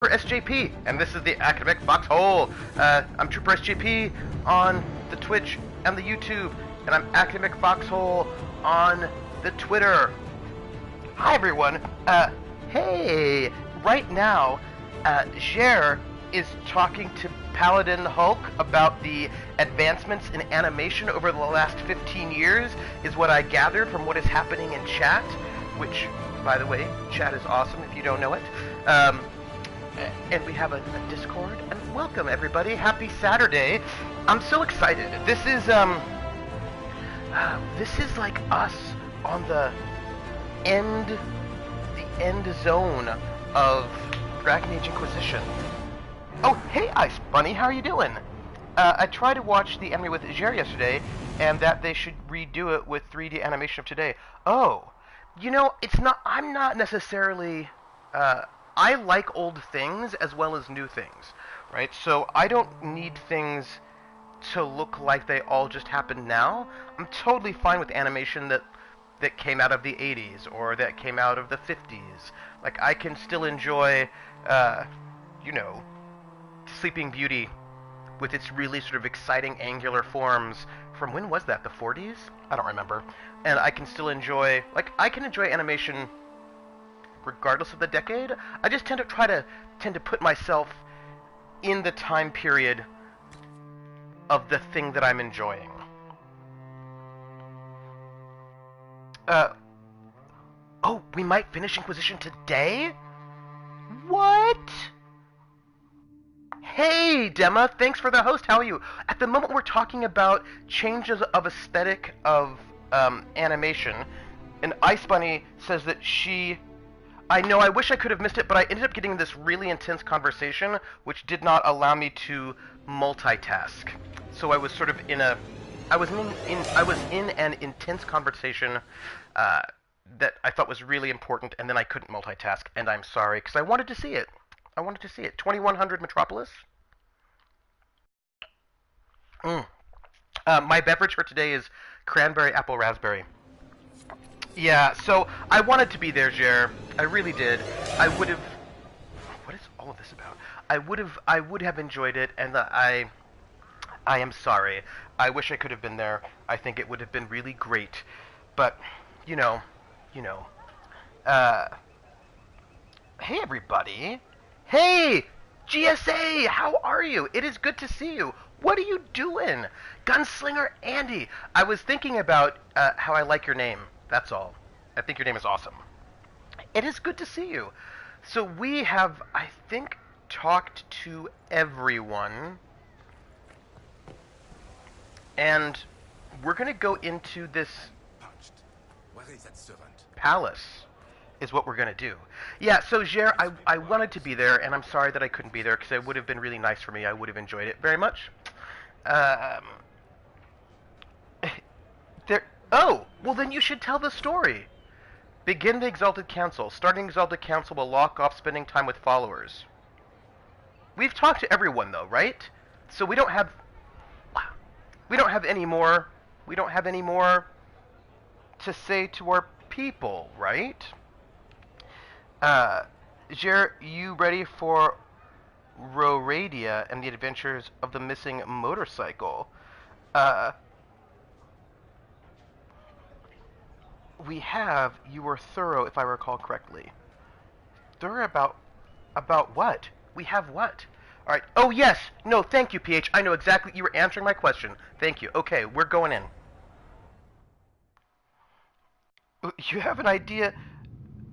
Trooper SJP, and this is the Academic Foxhole. I'm Trooper SJP on the Twitch and the YouTube, and I'm Academic Foxhole on the Twitter. Hi everyone. Hey, right now, Jer is talking to Paladin Hulk about the advancements in animation over the last 15 years, is what I gathered from what is happening in chat, which, by the way, chat is awesome if you don't know it. And we have a Discord, and welcome everybody. Happy Saturday. I'm so excited. This is like us on the end zone of Dragon Age Inquisition. Oh, hey Ice Bunny, how are you doing? I tried to watch the anime with Jer yesterday, and that they should redo it with 3D animation of today. Oh, you know, I'm not necessarily, I like old things as well as new things, right? So I don't need things to look like they all just happened now. I'm totally fine with animation that came out of the 80s or that came out of the 50s. Like, I can still enjoy, you know, Sleeping Beauty with its really sort of exciting angular forms from, when was that, the 40s? I don't remember. And I can still enjoy, like, I can enjoy animation regardless of the decade. I just tend to put myself in the time period of the thing that I'm enjoying. Oh, we might finish Inquisition today? What? Hey, Dema, thanks for the host. How are you? At the moment, we're talking about changes of aesthetic of animation, and Ice Bunny says that I know, I wish I could have missed it, but I ended up getting this really intense conversation, which did not allow me to multitask. So I was sort of I was in an intense conversation that I thought was really important, and then I couldn't multitask, and I'm sorry, because I wanted to see it. 2100 Metropolis. My beverage for today is cranberry apple raspberry. Yeah, so I wanted to be there, Jer. I really did. I would have... What is all of this about? I would have enjoyed it, and I am sorry. I wish I could have been there. I think it would have been really great. But, you know. Hey, everybody. Hey, GSA, how are you? It is good to see you. What are you doing? Gunslinger Andy. I was thinking about how I like your name. That's all. I think your name is awesome. It is good to see you. So we have, I think, talked to everyone. And we're going to go into this palace, is what we're going to do. Yeah, so Jer, I wanted to be there, and I'm sorry that I couldn't be there, because it would have been really nice for me. I would have enjoyed it very much. Oh, well then you should tell the story. Begin the Exalted Council. Starting Exalted Council will lock off spending time with followers. We've talked to everyone, though, right? So we don't have any more to say to our people, right? Jer, you ready for Roradia and the adventures of the missing motorcycle? You were thorough, if I recall correctly. Thorough about what? We have what? Alright, oh yes! No, thank you, PH. I know exactly, you were answering my question. Thank you. Okay, we're going in. You have an idea?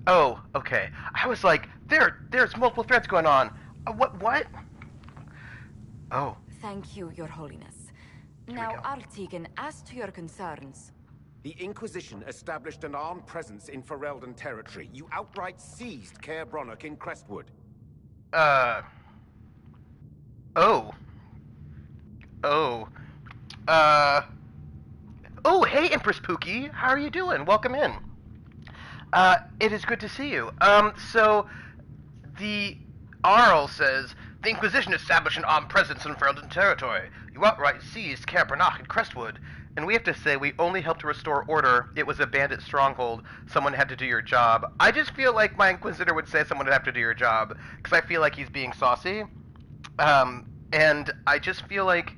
Oh, okay. I was like, there's multiple threads going on. What? Oh. Thank you, Your Holiness. Now, Artigan, as to your concerns... The Inquisition established an armed presence in Ferelden territory. You outright seized Caer Bronach in Crestwood. Oh, hey, Empress Pookie. How are you doing? Welcome in. It is good to see you. So, the Arl says, the Inquisition established an armed presence in Ferelden territory. You outright seized Caer Bronach in Crestwood. And we have to say we only helped to restore order. It was a bandit stronghold. Someone had to do your job. I just feel like my Inquisitor would say someone would have to do your job, because I feel like he's being saucy. And I just feel like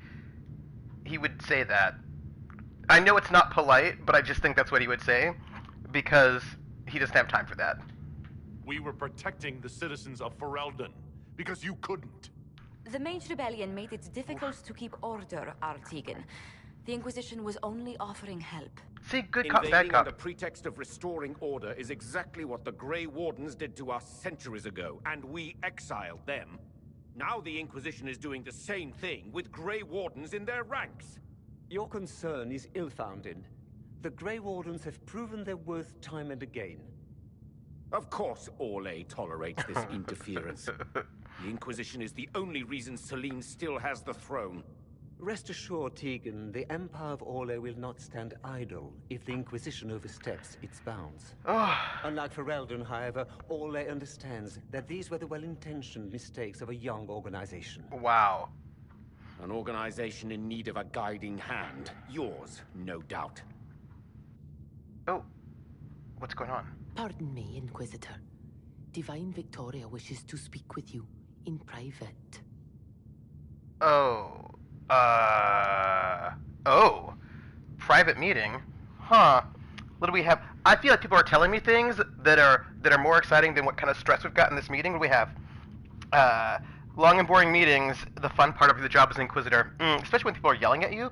he would say that. I know it's not polite, but I just think that's what he would say, because he doesn't have time for that. We were protecting the citizens of Ferelden, because you couldn't. The Mage Rebellion made it difficult to keep order, Artigan. The Inquisition was only offering help. See, good cop, bad Invading cop. under pretext of restoring order is exactly what the Grey Wardens did to us centuries ago, and we exiled them. Now the Inquisition is doing the same thing with Grey Wardens in their ranks. Your concern is ill-founded. The Grey Wardens have proven their worth time and again. Of course Orlais tolerates this interference. The Inquisition is the only reason Selene still has the throne. Rest assured, Tegan, the Empire of Orlais will not stand idle if the Inquisition oversteps its bounds. Unlike Ferelden, however, Orlais understands that these were the well-intentioned mistakes of a young organization. Wow. An organization in need of a guiding hand. Yours, no doubt. Oh, what's going on? Pardon me, Inquisitor. Divine Victoria wishes to speak with you in private. Private meeting? Huh. What do we have? I feel like people are telling me things that are more exciting than what kind of stress we've got in this meeting. What do we have? Long and boring meetings, the fun part of the job as Inquisitor. Especially when people are yelling at you.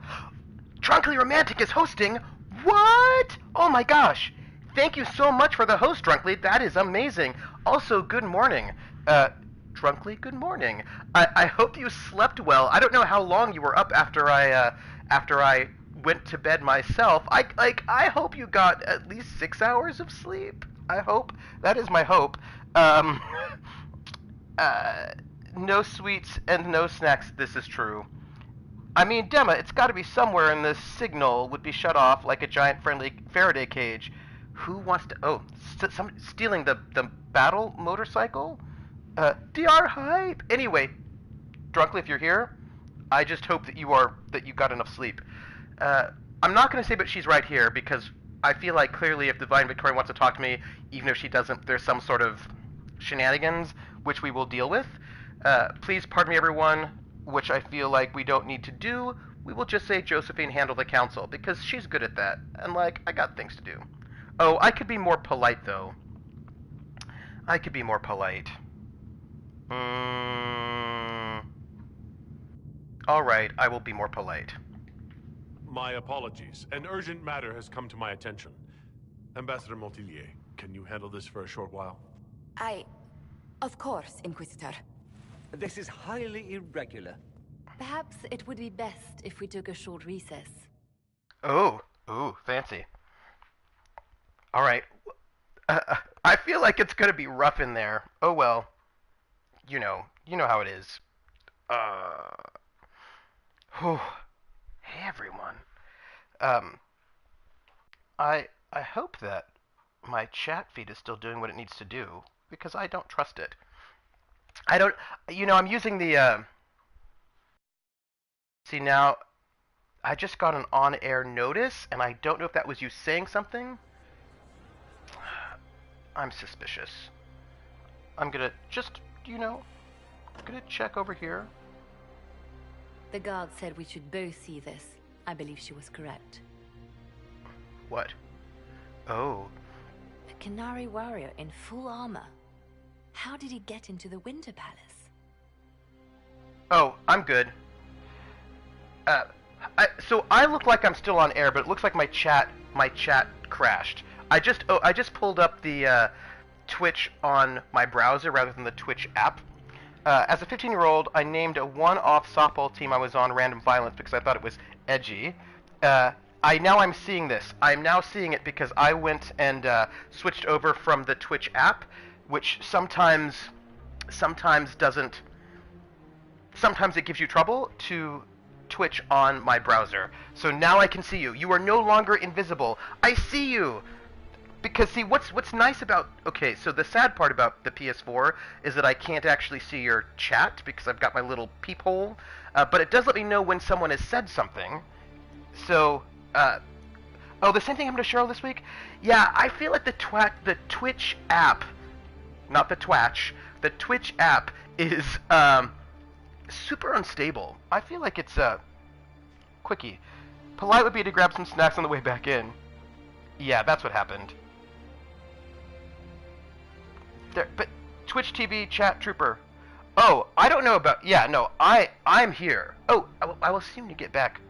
Drunkly Romantic is hosting? What? Oh my gosh. Thank you so much for the host, Drunkly. That is amazing. Also, good morning. Drunkly, good morning. I hope you slept well. I don't know how long you were up after I went to bed myself. I hope you got at least 6 hours of sleep. I hope. That is my hope. No sweets and no snacks, this is true. I mean, Dema, it's got to be somewhere in this signal would be shut off like a giant friendly Faraday cage. Who wants to... Oh, some stealing the battle motorcycle? DR hype! Anyway, Drunkly, if you're here, I just hope that you got enough sleep. I'm not going to say but she's right here, because I feel like clearly if Divine Victoria wants to talk to me, even if she doesn't, there's some sort of shenanigans, which we will deal with. Please pardon me, everyone, which I feel like we don't need to do. We will just say Josephine handle the council, because she's good at that, and, like, I got things to do. Oh, I could be more polite, though. I could be more polite. Alright, I will be more polite. My apologies. An urgent matter has come to my attention. Ambassador Montillier, can you handle this for a short while? Of course, Inquisitor. This is highly irregular. Perhaps it would be best if we took a short recess. Oh, ooh, fancy. Alright. I feel like it's gonna be rough in there. Oh well. You know how it is. Whew. Hey everyone. I hope that my chat feed is still doing what it needs to do, because I don't trust it. I'm using the, see now, I just got an on-air notice, and I don't know if that was you saying something. I'm suspicious. I'm gonna just, gonna check over here. The guard said we should both see this. I believe she was correct. What? Oh. A Canary warrior in full armor. How did he get into the Winter Palace? Oh, I'm good. So I look like I'm still on air, but it looks like my chat crashed. I just pulled up the Twitch on my browser rather than the Twitch app. As a 15-year-old, I named a one-off softball team I was on Random Violence because I thought it was edgy. I'm seeing this. I'm now seeing it because I went and switched over from the Twitch app, which sometimes doesn't. Sometimes it gives you trouble to Twitch on my browser. So now I can see you. You are no longer invisible. I see you. Because see, what's nice about... Okay, so the sad part about the PS4 is that I can't actually see your chat because I've got my little peephole. But it does let me know when someone has said something. So Oh, the same thing happened to Cheryl this week? Yeah, I feel like the Twitch app, not the Twatch, the Twitch app is, super unstable. I feel like it's, quickie. Polite would be to grab some snacks on the way back in. Yeah, that's what happened. There, but Twitch TV chat trooper. Oh, I don't know about. Yeah, no, I'm here. Oh, I will see when you get back.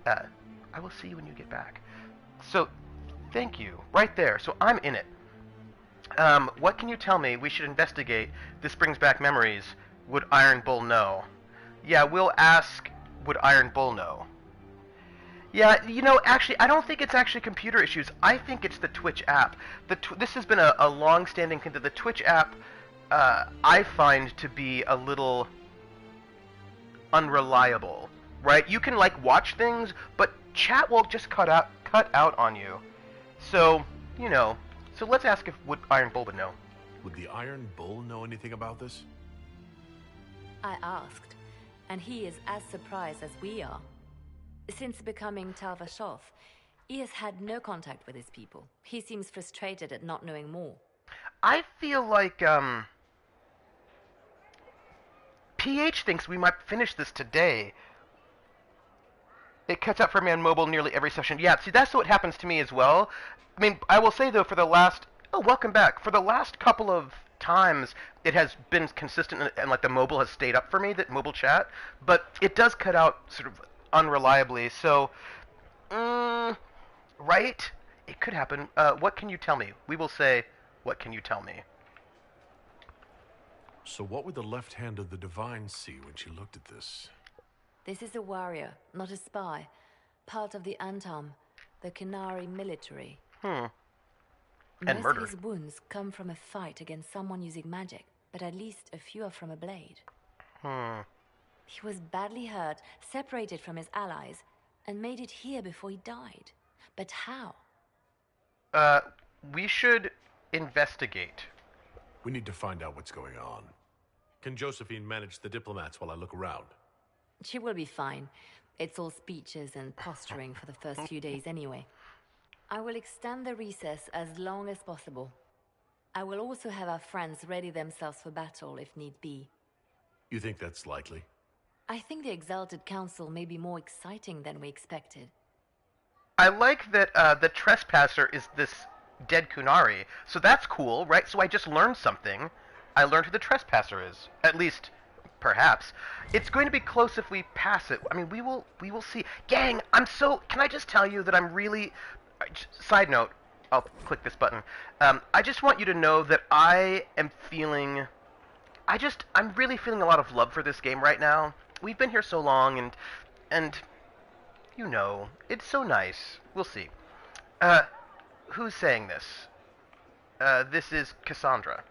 I will see you when you get back. So, thank you. Right there. So I'm in it. What can you tell me? We should investigate. This brings back memories. Would Iron Bull know? Yeah, we'll ask. Would Iron Bull know? Yeah, you know, actually, I don't think it's actually computer issues. I think it's the Twitch app. This has been a long-standing thing. The Twitch app, I find to be a little unreliable, right? You can, like, watch things, but chat will just cut out on you. So, you know, so let's ask if would Iron Bull would know. Would the Iron Bull know anything about this? I asked, and he is as surprised as we are. Since becoming Talvashov, he has had no contact with his people. He seems frustrated at not knowing more. I feel like, PH thinks we might finish this today. It cuts out for me on mobile nearly every session. Yeah, see, that's what happens to me as well. I mean, I will say, though, for the last... Oh, welcome back. For the last couple of times, it has been consistent, and like, the mobile has stayed up for me, that mobile chat. But it does cut out sort of unreliably, so... right? It could happen. What can you tell me? We will say, what can you tell me? So what would the left hand of the Divine see when she looked at this? This is a warrior, not a spy. Part of the Antam, the Kenari military. And Most murder. of his wounds come from a fight against someone using magic, but at least a few are from a blade. He was badly hurt, separated from his allies, and made it here before he died. But how? We should investigate. We need to find out what's going on. Can Josephine manage the diplomats while I look around? She will be fine. It's all speeches and posturing for the first few days anyway. I will extend the recess as long as possible. I will also have our friends ready themselves for battle if need be. You think that's likely? I think the Exalted Council may be more exciting than we expected. I like that the Trespasser is this dead Kunari, so that's cool, right? So I just learned something. I learned who the Trespasser is. At least, perhaps. It's going to be close if we pass it. I mean, we will see. Gang, can I just tell you that I'm really... Side note, I'll click this button. I just want you to know that I am feeling... I'm really feeling a lot of love for this game right now. We've been here so long, and you know, it's so nice. We'll see. Who's saying this? This is Cassandra.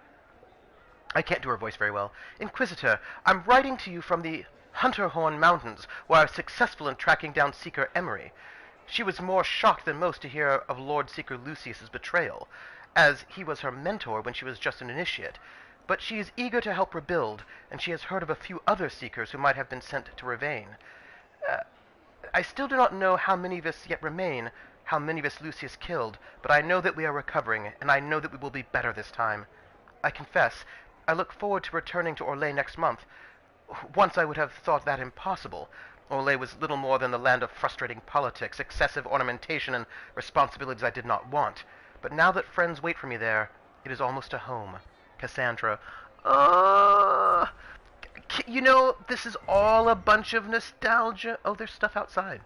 I can't do her voice very well. Inquisitor, I'm writing to you from the Hunterhorn Mountains, where I was successful in tracking down Seeker Emery. She was more shocked than most to hear of Lord Seeker Lucius's betrayal, as he was her mentor when she was just an initiate. But she is eager to help rebuild, and she has heard of a few other Seekers who might have been sent to Ravane. I still do not know how many of us yet remain, how many of us Lucius killed, but I know that we are recovering, and I know that we will be better this time. I confess, I look forward to returning to Orlais next month. Once I would have thought that impossible. Orlais was little more than the land of frustrating politics, excessive ornamentation, and responsibilities I did not want. But now that friends wait for me there, it is almost a home. Cassandra. You know, this is all a bunch of nostalgia. Oh, there's stuff outside.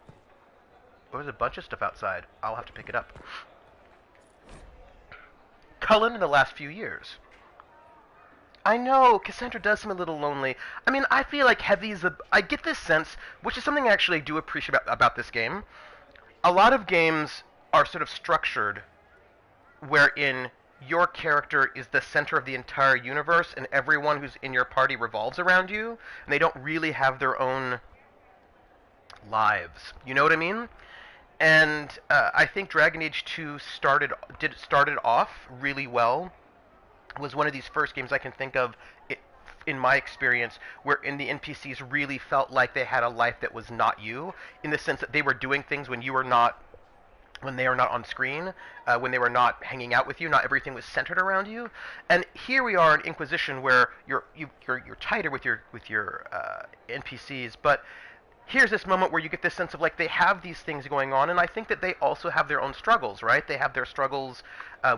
There's a bunch of stuff outside. I'll have to pick it up. Cullen in the last few years. I know, Cassandra does seem a little lonely. I mean, I feel like Heavy's I get this sense, which is something I actually do appreciate about this game. A lot of games are sort of structured wherein your character is the center of the entire universe, and everyone who's in your party revolves around you, and they don't really have their own lives. You know what I mean? And I think Dragon Age 2 started off really well. It was one of these first games I can think of, in my experience, wherein the NPCs really felt like they had a life that was not you, in the sense that they were doing things when you were not when they are not on screen, when they were not hanging out with you, not everything was centered around you. And here we are in Inquisition, where you're tighter with your NPCs, but here's this moment where you get this sense of like they have these things going on, and I think that they also have their own struggles, right? They have their struggles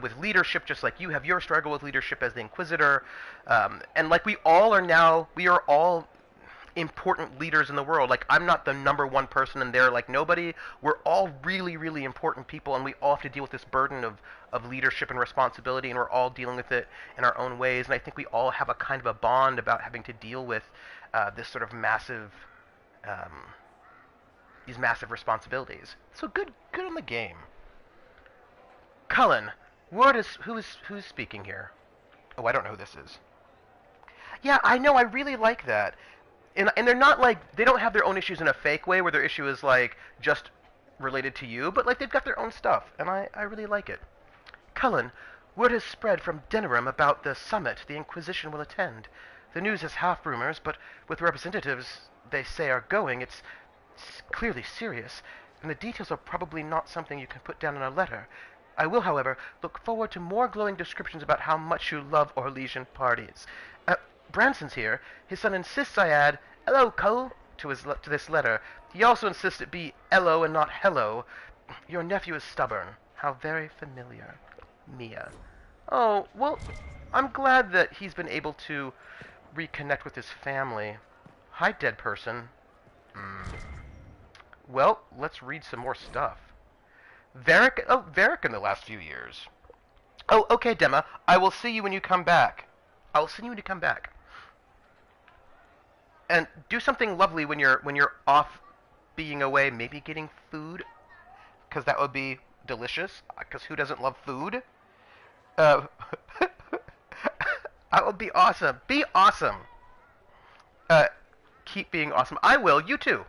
with leadership, just like you have your struggle with leadership as the Inquisitor, and like we are all important leaders in the world. Like I'm not the number one person in there, like nobody. We're all really, really important people, and we all have to deal with this burden of leadership and responsibility, and we're all dealing with it in our own ways. And I think we all have a kind of a bond about having to deal with this sort of massive these massive responsibilities. So good on the game. Cullen, who's speaking here? Oh, I don't know who this is. Yeah, I know. I really like that. And they're not like, they don't have their own issues in a fake way where their issue is like just related to you, but like they've got their own stuff, and I really like it. Cullen, word has spread from Denerim about the summit the Inquisition will attend. The news is half rumors, but with representatives they say are going, it's clearly serious, and the details are probably not something you can put down in a letter. I will, however, look forward to more glowing descriptions about how much you love Orlesian parties. Branson's here. His son insists I add, "Hello, Cole," to this letter. He also insists it be "hello" and not "hello." Your nephew is stubborn. How very familiar. Mia. Oh, well, I'm glad that he's been able to reconnect with his family. Hi, dead person. Well, let's read some more stuff. Varric in the last few years. Oh, okay, Dema. I will see you when you come back. I'll see you when you come back. And do something lovely when you're off being away, maybe getting food, because that would be delicious, because who doesn't love food? That would be awesome. Be awesome. Keep being awesome. I will. You too.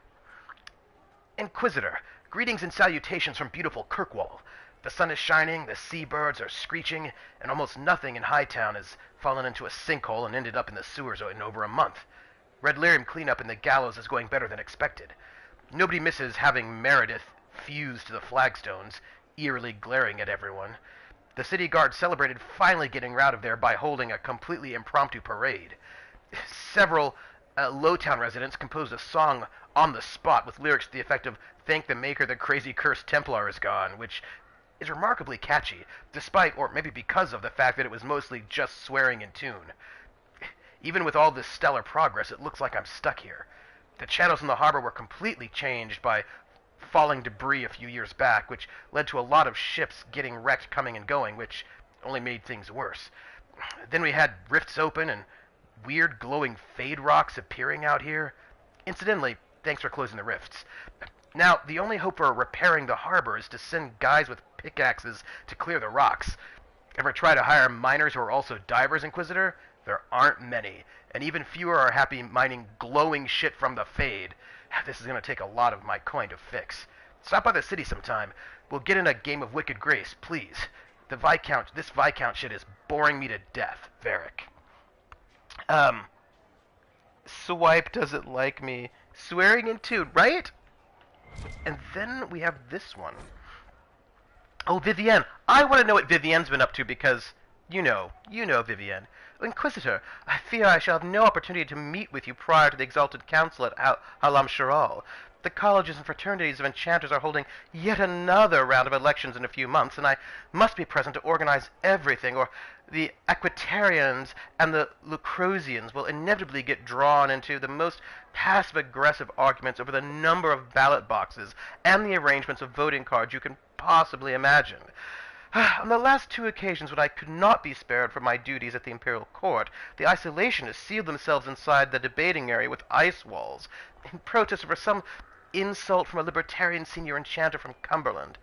Inquisitor, greetings and salutations from beautiful Kirkwall. The sun is shining, the seabirds are screeching, and almost nothing in Hightown has fallen into a sinkhole and ended up in the sewers in over a month. Red Lyrium cleanup in the gallows is going better than expected. Nobody misses having Meredith fused to the flagstones, eerily glaring at everyone. The city guard celebrated finally getting her out of there by holding a completely impromptu parade. Several Lowtown residents composed a song on the spot with lyrics to the effect of "Thank the Maker, the crazy cursed Templar is gone," which is remarkably catchy, despite, or maybe because of, the fact that it was mostly just swearing in tune. Even with all this stellar progress, it looks like I'm stuck here. The channels in the harbor were completely changed by falling debris a few years back, which led to a lot of ships getting wrecked coming and going, which only made things worse. Then we had rifts open and weird glowing fade rocks appearing out here. Incidentally, thanks for closing the rifts. Now, the only hope for repairing the harbor is to send guys with pickaxes to clear the rocks. Ever try to hire miners who are also divers, Inquisitor? There aren't many, and even fewer are happy mining glowing shit from the fade. This is going to take a lot of my coin to fix. Stop by the city sometime. We'll get in a game of Wicked Grace, please. This Viscount shit is boring me to death, Varric. Swipe doesn't like me. Swearing in tune, right? And then we have this one. Oh, Vivienne. I want to know what Vivienne's been up to because, you know Vivienne. Inquisitor, I fear I shall have no opportunity to meet with you prior to the Exalted Council at Halam Sharal. The colleges and fraternities of enchanters are holding yet another round of elections in a few months, and I must be present to organize everything, or the Aquitarians and the Lucrosians will inevitably get drawn into the most passive-aggressive arguments over the number of ballot boxes and the arrangements of voting cards you can possibly imagine. On the last two occasions when I could not be spared from my duties at the Imperial Court, the isolationists sealed themselves inside the debating area with ice walls, in protest over some insult from a libertarian senior enchanter from Cumberland.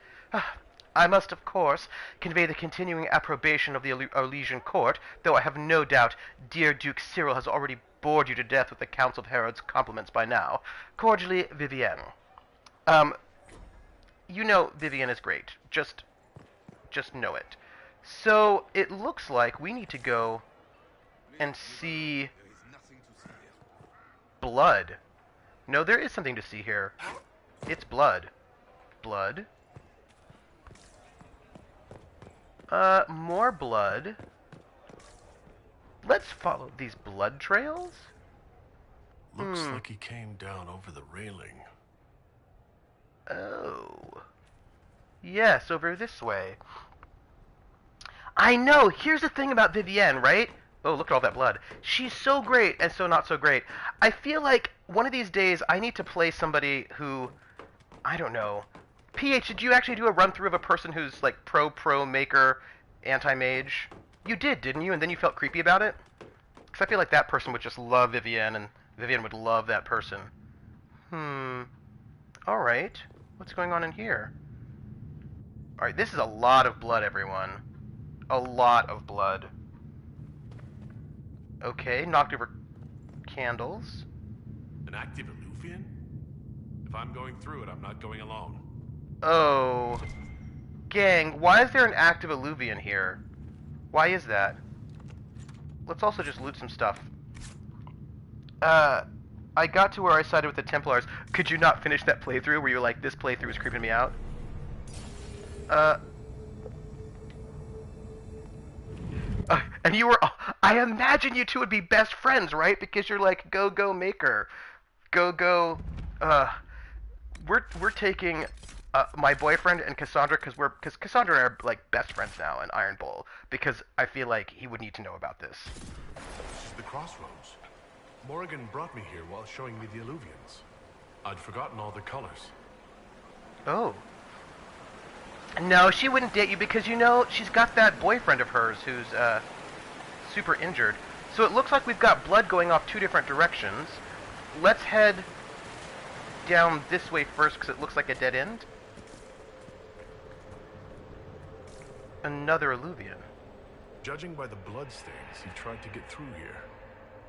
I must, of course, convey the continuing approbation of the Orlesian Court, though I have no doubt dear Duke Cyril has already bored you to death with the Council of Herod's compliments by now. Cordially, Vivienne. You know Vivienne is great. Just know it. So, it looks like we need to go and see blood. No, there is something to see here. It's blood. Blood? More blood. Let's follow these blood trails. Looks like he came down over the railing. Oh. Yes, over this way. I know! Here's the thing about Vivienne, right? Oh, look at all that blood. She's so great and so not so great. I feel like one of these days I need to play somebody who... I don't know. PH, did you actually do a run-through of a person who's like pro maker, anti-mage? You did, didn't you? And then you felt creepy about it? Because I feel like that person would just love Vivienne, and Vivienne would love that person. Alright. What's going on in here? Alright, this is a lot of blood, everyone. A lot of blood. Okay, knocked over candles. An active Illuvian? If I'm going through it, I'm not going alone. Oh. Gang, why is there an active Illuvian here? Why is that? Let's also just loot some stuff. I got to where I sided with the Templars. Could you not finish that playthrough where you were like, this playthrough is creeping me out? And you were... I imagine you two would be best friends, right? Because you're like, go maker. Go. We're taking my boyfriend and Cassandra because Cassandra and I are like best friends now in Iron Bull because I feel like he would need to know about this. This is the crossroads. Morrigan brought me here while showing me the Illuvians. I'd forgotten all the colors. Oh. No, she wouldn't date you because, you know, she's got that boyfriend of hers who's, super injured. So it looks like we've got blood going off two different directions. Let's head down this way first because it looks like a dead end. Another Illuvian. Judging by the bloodstains, he tried to get through here.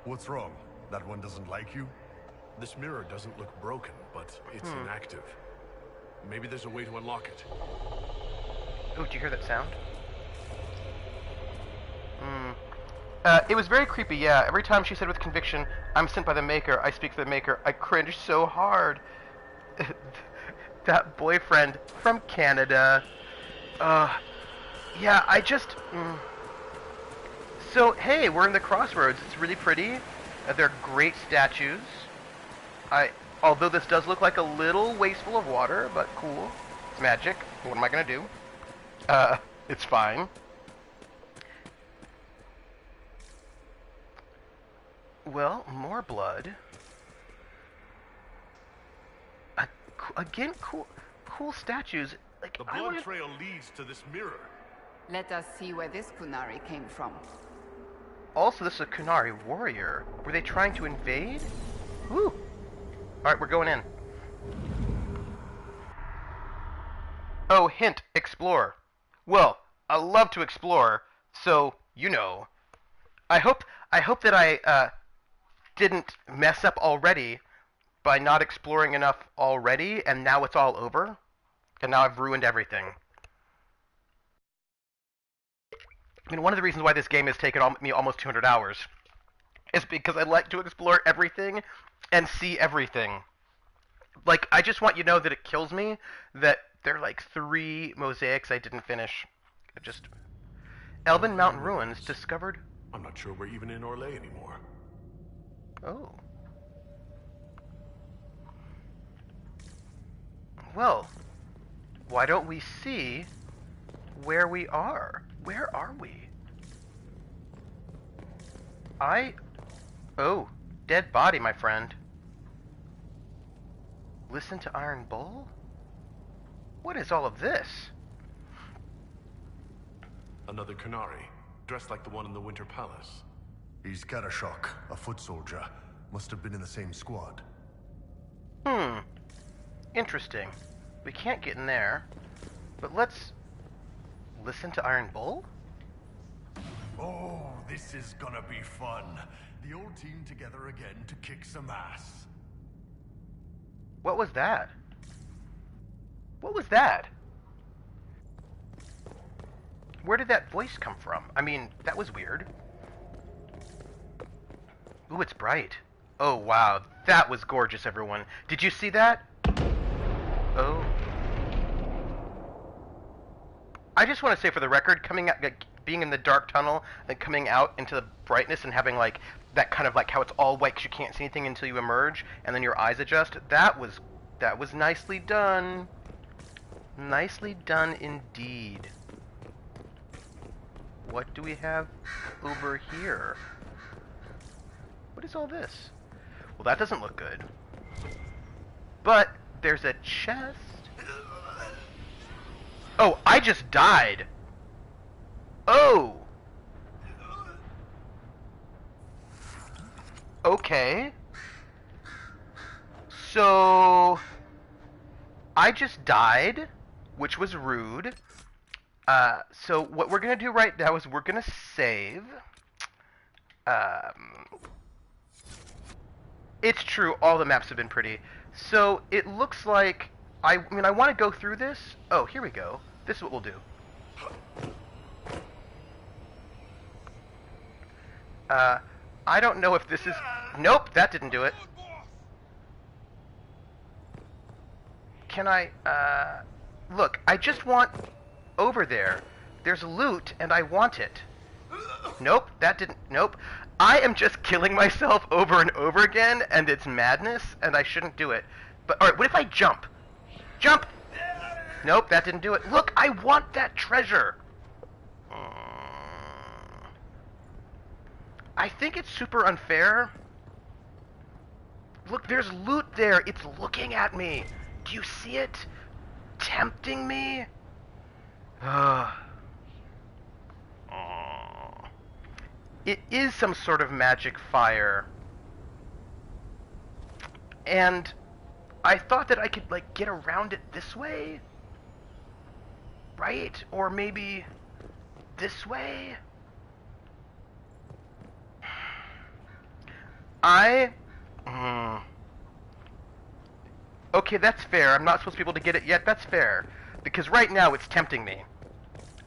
What's wrong? That one doesn't like you? This mirror doesn't look broken, but it's inactive. Maybe there's a way to unlock it. Oh, did you hear that sound? It was very creepy, yeah. Every time she said with conviction, I'm sent by the Maker, I speak for the Maker, I cringed so hard. That boyfriend from Canada. Yeah, I just... So, hey, we're in the crossroads. It's really pretty. They're great statues. Although this does look like a little wasteful of water, but cool. It's magic. What am I gonna do? It's fine. Well, more blood. Again, cool statues. Like, The blood trail leads to this mirror. Let us see where this Kunari came from. Also, this is a Kunari warrior. Were they trying to invade? Woo! Alright, we're going in. Oh, hint, explore. Well, I love to explore, so, you know. I hope that I, didn't mess up already by not exploring enough already, and now it's all over. And now I've ruined everything. I mean, one of the reasons why this game has taken me almost 200 hours is because I like to explore everything and see everything. Like, I just want you to know that it kills me that there are like 3 mosaics I didn't finish. Elven Mountain Ruins discovered... I'm not sure we're even in Orlais anymore. Oh. Well, why don't we see where we are? Where are we? Oh, dead body, my friend. Listen to Iron Bull? What is all of this? Another Kunari, dressed like the one in the Winter Palace. He's Karashok, a foot soldier. Must have been in the same squad. Interesting. We can't get in there. But let's... listen to Iron Bull? Oh, this is gonna be fun. The old team together again to kick some ass. What was that? What was that? Where did that voice come from? I mean, that was weird. Ooh, it's bright. Oh, wow. That was gorgeous, everyone. Did you see that? Oh. I just want to say for the record, coming out, like, being in the dark tunnel and coming out into the brightness and having like that kind of like how it's all white because you can't see anything until you emerge and then your eyes adjust. That was nicely done. Nicely done indeed. What do we have over here? What is all this? Well, that doesn't look good. But there's a chest. Oh, I just died. Oh. Okay. So I just died, which was rude. So what we're gonna do right now is we're gonna save. It's true, all the maps have been pretty. So it looks like I mean I want to go through this. Oh, here we go. This is what we'll do. I don't know if this is... Nope, that didn't do it. Can I, Look, I just want... Over there. There's loot, and I want it. Nope, that didn't... Nope. I am just killing myself over and over again, and it's madness, and I shouldn't do it. But, alright, what if I jump? Jump! Nope, that didn't do it. Look, I want that treasure! I think it's super unfair. Look, there's loot there. It's looking at me. Do you see it? Tempting me? It is some sort of magic fire. And I thought that I could, like, get around it this way? Right? Or maybe this way? Okay, that's fair. I'm not supposed to be able to get it yet. That's fair. Because right now it's tempting me.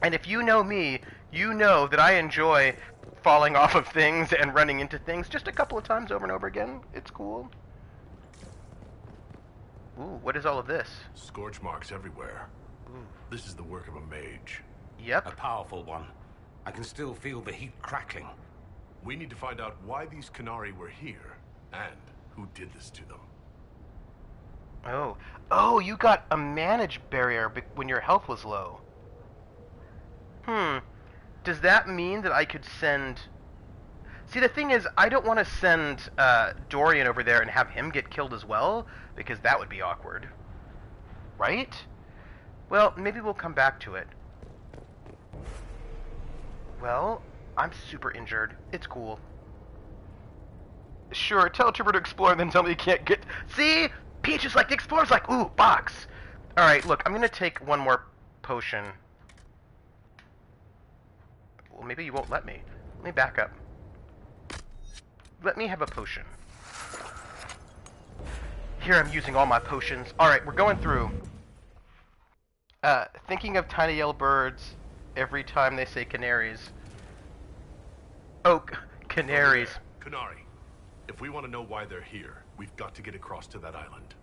And if you know me, you know that I enjoy falling off of things and running into things just a couple of times over and over again. It's cool. Ooh, what is all of this? Scorch marks everywhere. Ooh. This is the work of a mage. Yep. A powerful one. I can still feel the heat crackling. We need to find out why these Qunari were here, and who did this to them. Oh. Oh, you got a manage barrier when your health was low. Does that mean that I could send... See, the thing is, I don't want to send Dorian over there and have him get killed as well, because that would be awkward. Right? Well, maybe we'll come back to it. Well, I'm super injured. It's cool. Sure, tell a trooper to explore and then tell me you can't get... See? Peach is like the explorer's like, ooh, box. Alright, look, I'm gonna take one more potion. Well, maybe you won't let me. Let me back up. Let me have a potion. Here I'm using all my potions. Alright, we're going through. Thinking of tiny yellow birds every time they say canaries. Oh, canaries. Qunari. If we want to know why they're here, we've got to get across to that island.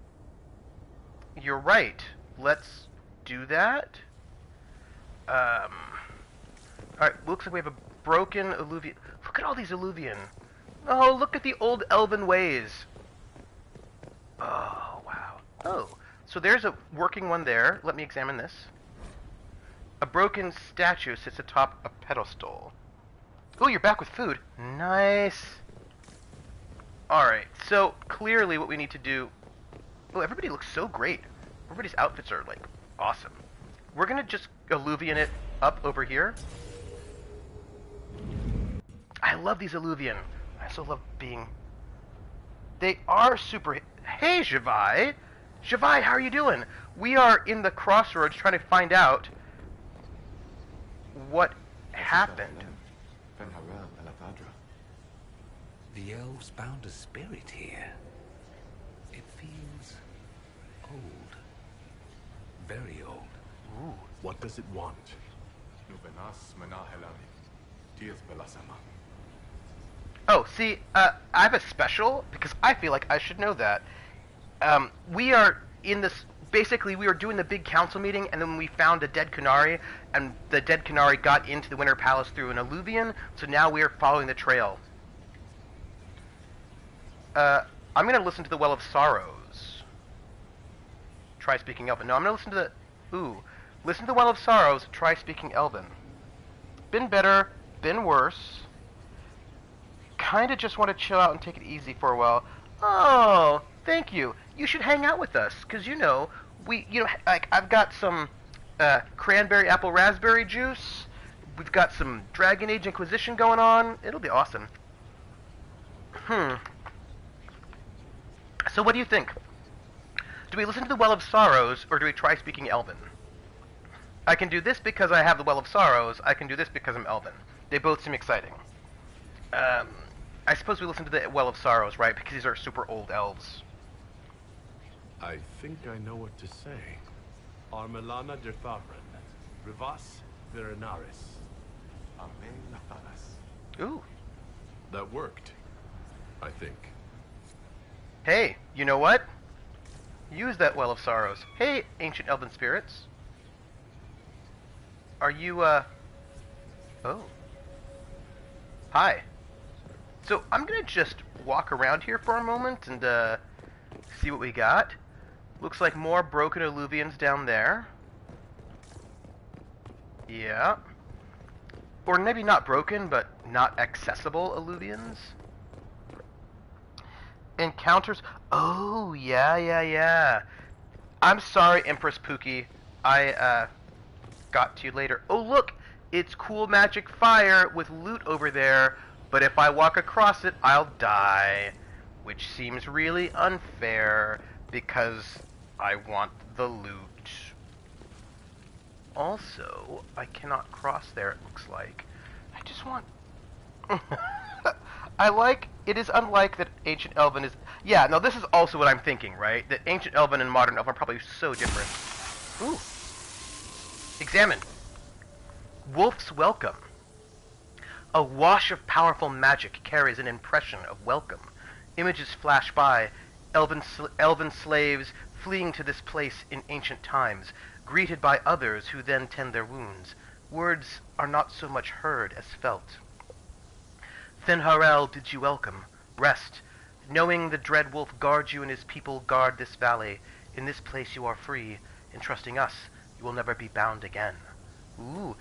You're right. Let's do that. Alright, looks like we have a broken alluvian. Look at all these alluvian. Oh, look at the old elven ways. Oh, wow. Oh, so there's a working one there. Let me examine this. A broken statue sits atop a pedestal. Oh, you're back with food. Nice. Alright, so clearly what we need to do... Oh, everybody looks so great. Everybody's outfits are, like, awesome. We're gonna just alluvian it up over here. I love these alluvian. I also love being... They are super... Hey, Javai! Javai, how are you doing? We are in the crossroads trying to find out what happened. The elves bound a spirit here. It feels old. Very old. Ooh. What does it want? Oh, see, I have a special, because I feel like I should know that. We are in this basically we were doing the big council meeting, and then we found a dead Kunari, and the dead Kunari got into the Winter Palace through an alluvion, so now we are following the trail. I'm gonna listen to the Well of Sorrows. Try speaking Elven. No, I'm gonna listen to the... Ooh. Listen to the Well of Sorrows, try speaking Elven. Been better, been worse. Kinda just want to chill out and take it easy for a while. Oh, thank you. You should hang out with us, because, you know, like, I've got some cranberry apple raspberry juice. We've got some Dragon Age Inquisition going on. It'll be awesome. So what do you think? Do we listen to the Well of Sorrows, or do we try speaking Elven? I can do this because I have the Well of Sorrows. I can do this because I'm Elven. They both seem exciting. I suppose we listen to the Well of Sorrows, right? Because these are super old elves. I think I know what to say. Armelana Derthavren, Rivas Verenaris. Amen Nathanas. Ooh. That worked, I think. Hey, you know what? Use that Well of Sorrows. Hey, ancient elven spirits. Are you, Oh. Hi. So, I'm gonna just walk around here for a moment and, see what we got. Looks like more broken alluvions down there. Yeah. Or maybe not broken, but not accessible alluvions. Encounters... Oh, yeah. I'm sorry, Empress Pookie. I, got to you later. Oh, look! It's cool magic fire with loot over there, but if I walk across it, I'll die. Which seems really unfair, because I want the loot. Also, I cannot cross there, it looks like. I just want... It is unlike that Ancient Elven is... Yeah, no, this is also what I'm thinking, right? That Ancient Elven and Modern Elven are probably so different. Ooh. Examine. Wolf's Welcome. A wash of powerful magic carries an impression of welcome. Images flash by, elven slaves fleeing to this place in ancient times, greeted by others who then tend their wounds. Words are not so much heard as felt. Fen'Harel bids you welcome. Rest, knowing the dread wolf guards you and his people guard this valley. In this place you are free. In trusting us, you will never be bound again. Ooh.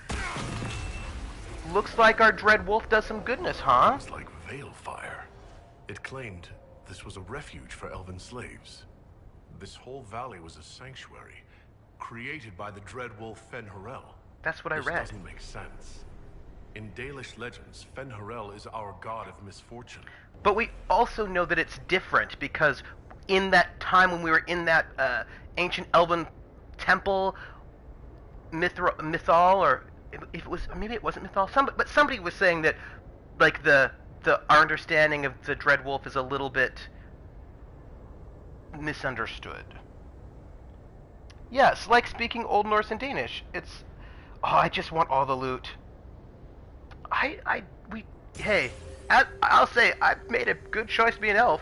Looks like our dread wolf does some goodness, huh? It's like Veilfire. It claimed this was a refuge for elven slaves. This whole valley was a sanctuary, created by the dread wolf Fen'Harel. That's what I read. This doesn't make sense. In Dalish legends, Fen'Harel is our god of misfortune. But we also know that it's different, because in that time when we were in that ancient elven temple, Mythal, or if it was, maybe it wasn't Mythal, but somebody was saying that, like, our understanding of the Dread Wolf is a little bit misunderstood. Yes, like speaking Old Norse and Danish. It's... Oh, I just want all the loot. Hey, I'll say, I've made a good choice to be an elf.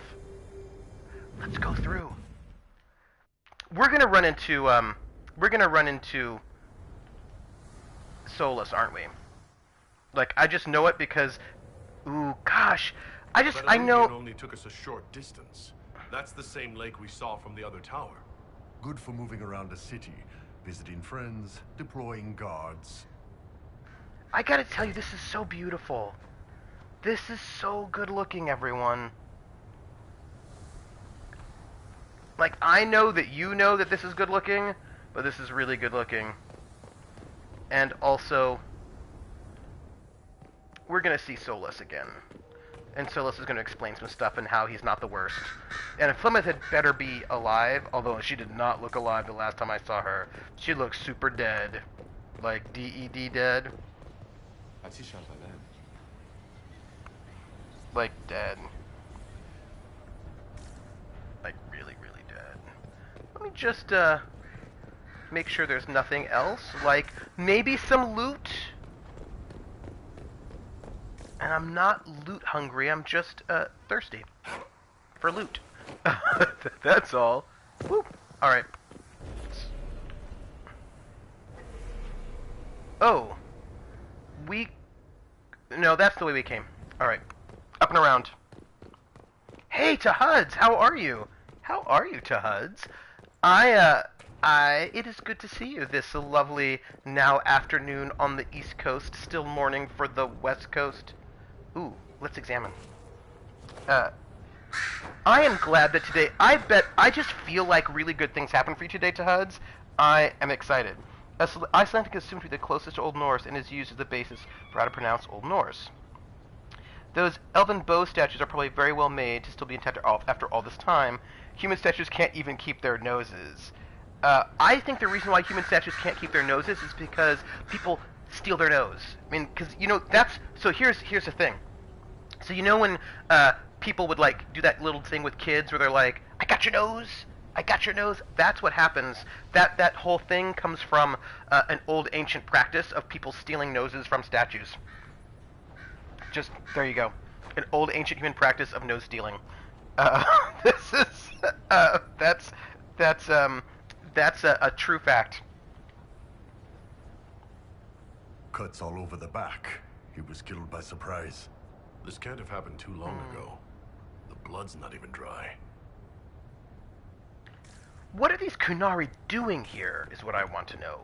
Let's go through. We're gonna run into Solus, aren't we? Like, I just know it because... Ooh, gosh. I know... It only took us a short distance. That's the same lake we saw from the other tower. Good for moving around a city, visiting friends, deploying guards. I gotta tell you, this is so beautiful. This is so good looking, everyone. Like, I know that you know that this is good looking, but this is really good looking. And also, we're gonna see Solus again. And Solus is gonna explain some stuff and how he's not the worst. And Plymouth had better be alive, although she did not look alive the last time I saw her. She looks super dead. Like, D-E-D dead. Like, dead. Like, really, really dead. Let me just, make sure there's nothing else. Like, maybe some loot? And I'm not loot hungry, I'm just, thirsty. For loot. That's all. Whoop. Alright. Oh. No, that's the way we came. Alright. Up and around. Hey, Tahuds! How are you? How are you, Tahuds? It is good to see you this lovely now afternoon on the East Coast, still morning for the West Coast. Ooh, let's examine. I am glad that today, I just feel like really good things happen for you today, Tahuds. I am excited. Icelandic is assumed to be the closest to Old Norse and is used as the basis for how to pronounce Old Norse. Those elven bow statues are probably very well made to still be intact after all this time. Human statues can't even keep their noses. I think the reason why human statues can't keep their noses is because people steal their nose. I mean, because, so here's the thing. So when people would, like, do that little thing with kids where they're like, I got your nose, I got your nose. That's what happens. That whole thing comes from an old ancient practice of people stealing noses from statues. Just, there you go. An old ancient human practice of nose stealing. That's a true fact. Cuts all over the back. He was killed by surprise. This can't have happened too long ago. The blood's not even dry. What are these Kunari doing here, is what I want to know.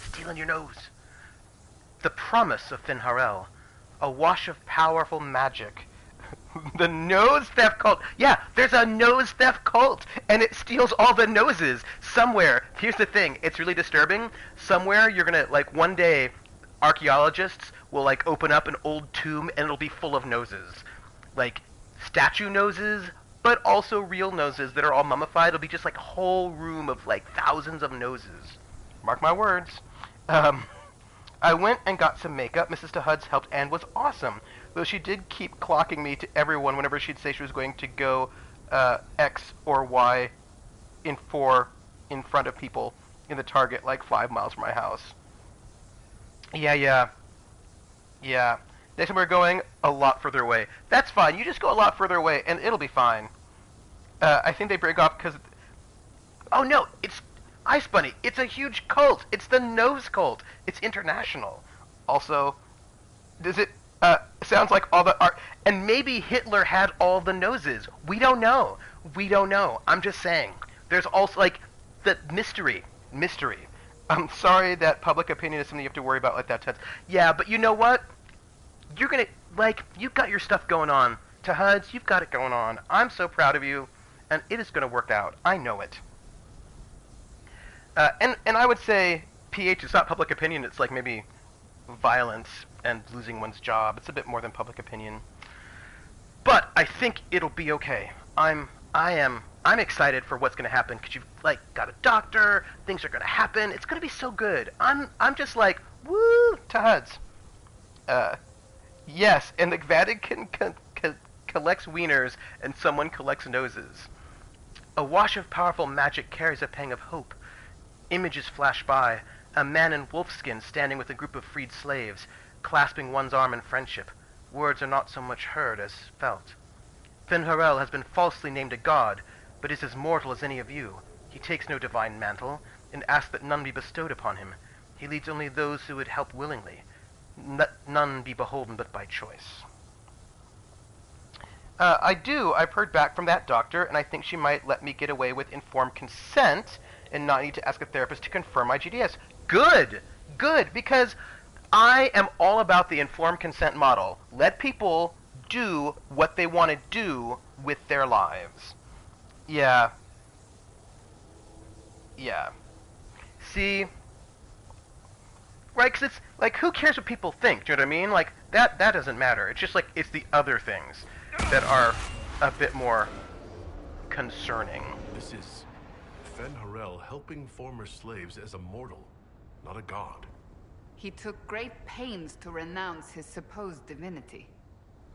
Stealing your nose. The promise of Finharel. A wash of powerful magic. The nose theft cult. Yeah, there's a nose theft cult, and it steals all the noses. Somewhere, here's the thing, it's really disturbing. Somewhere, you're gonna, like, one day, archaeologists will, like, open up an old tomb, and it'll be full of noses. Like, statue noses, but also real noses that are all mummified. It'll be just, like, a whole room of, like, thousands of noses. Mark my words. I went and got some makeup. Mrs. Tahuds helped and was awesome, though she did keep clocking me to everyone whenever she'd say she was going to go X or Y in front of people in the Target like 5 miles from my house. Yeah. Next time we're going a lot further away. That's fine. You just go a lot further away and it'll be fine. I think they break off because... Oh no, it's Ice Bunny. It's a huge cult. It's the nose cult. It's international. Also, does it... sounds like all the art... And maybe Hitler had all the noses. We don't know. I'm just saying. There's also, like, the mystery. I'm sorry that public opinion is something you have to worry about like that, Ted. Yeah, but you know what? You're gonna, like, you've got your stuff going on. Tahuds, you've got it going on. I'm so proud of you, and it is gonna work out. I know it. And I would say, PH, it's not public opinion, it's like maybe violence and losing one's job. It's a bit more than public opinion. But I think it'll be okay. I'm excited for what's gonna happen because you've, like, got a doctor. Things are gonna happen. It's gonna be so good. I'm just like, woo, Tahuds. Yes, and the Vatican collects wieners and someone collects noses. A wash of powerful magic carries a pang of hope. Images flash by. A man in wolfskin standing with a group of freed slaves, clasping one's arm in friendship. Words are not so much heard as felt. Finharel has been falsely named a god, but is as mortal as any of you. He takes no divine mantle, and asks that none be bestowed upon him. He leads only those who would help willingly. Let none be beholden but by choice. I've heard back from that doctor, and I think she might let me get away with informed consent and not need to ask a therapist to confirm my GDS. Good, because I am all about the informed consent model. Let people do what they want to do with their lives. Yeah. See? Right, because it's, like, who cares what people think? Do you know what I mean? Like, that doesn't matter. It's just, like, it's the other things that are a bit more concerning. This is Finharel helping former slaves as a mortal, not a god. He took great pains to renounce his supposed divinity.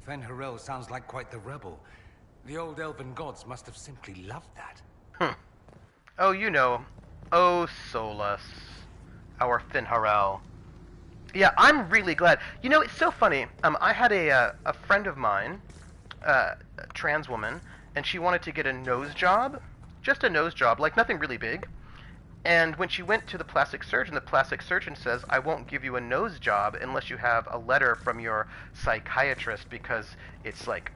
Finharel sounds like quite the rebel. The old elven gods must have simply loved that. Oh, you know. Oh, Solus. Our Finharel. Yeah, I'm really glad. You know, it's so funny. I had a friend of mine, a trans woman, and she wanted to get a nose job. Just a nose job, like nothing really big. And when she went to the plastic surgeon says, I won't give you a nose job unless you have a letter from your psychiatrist, because it's like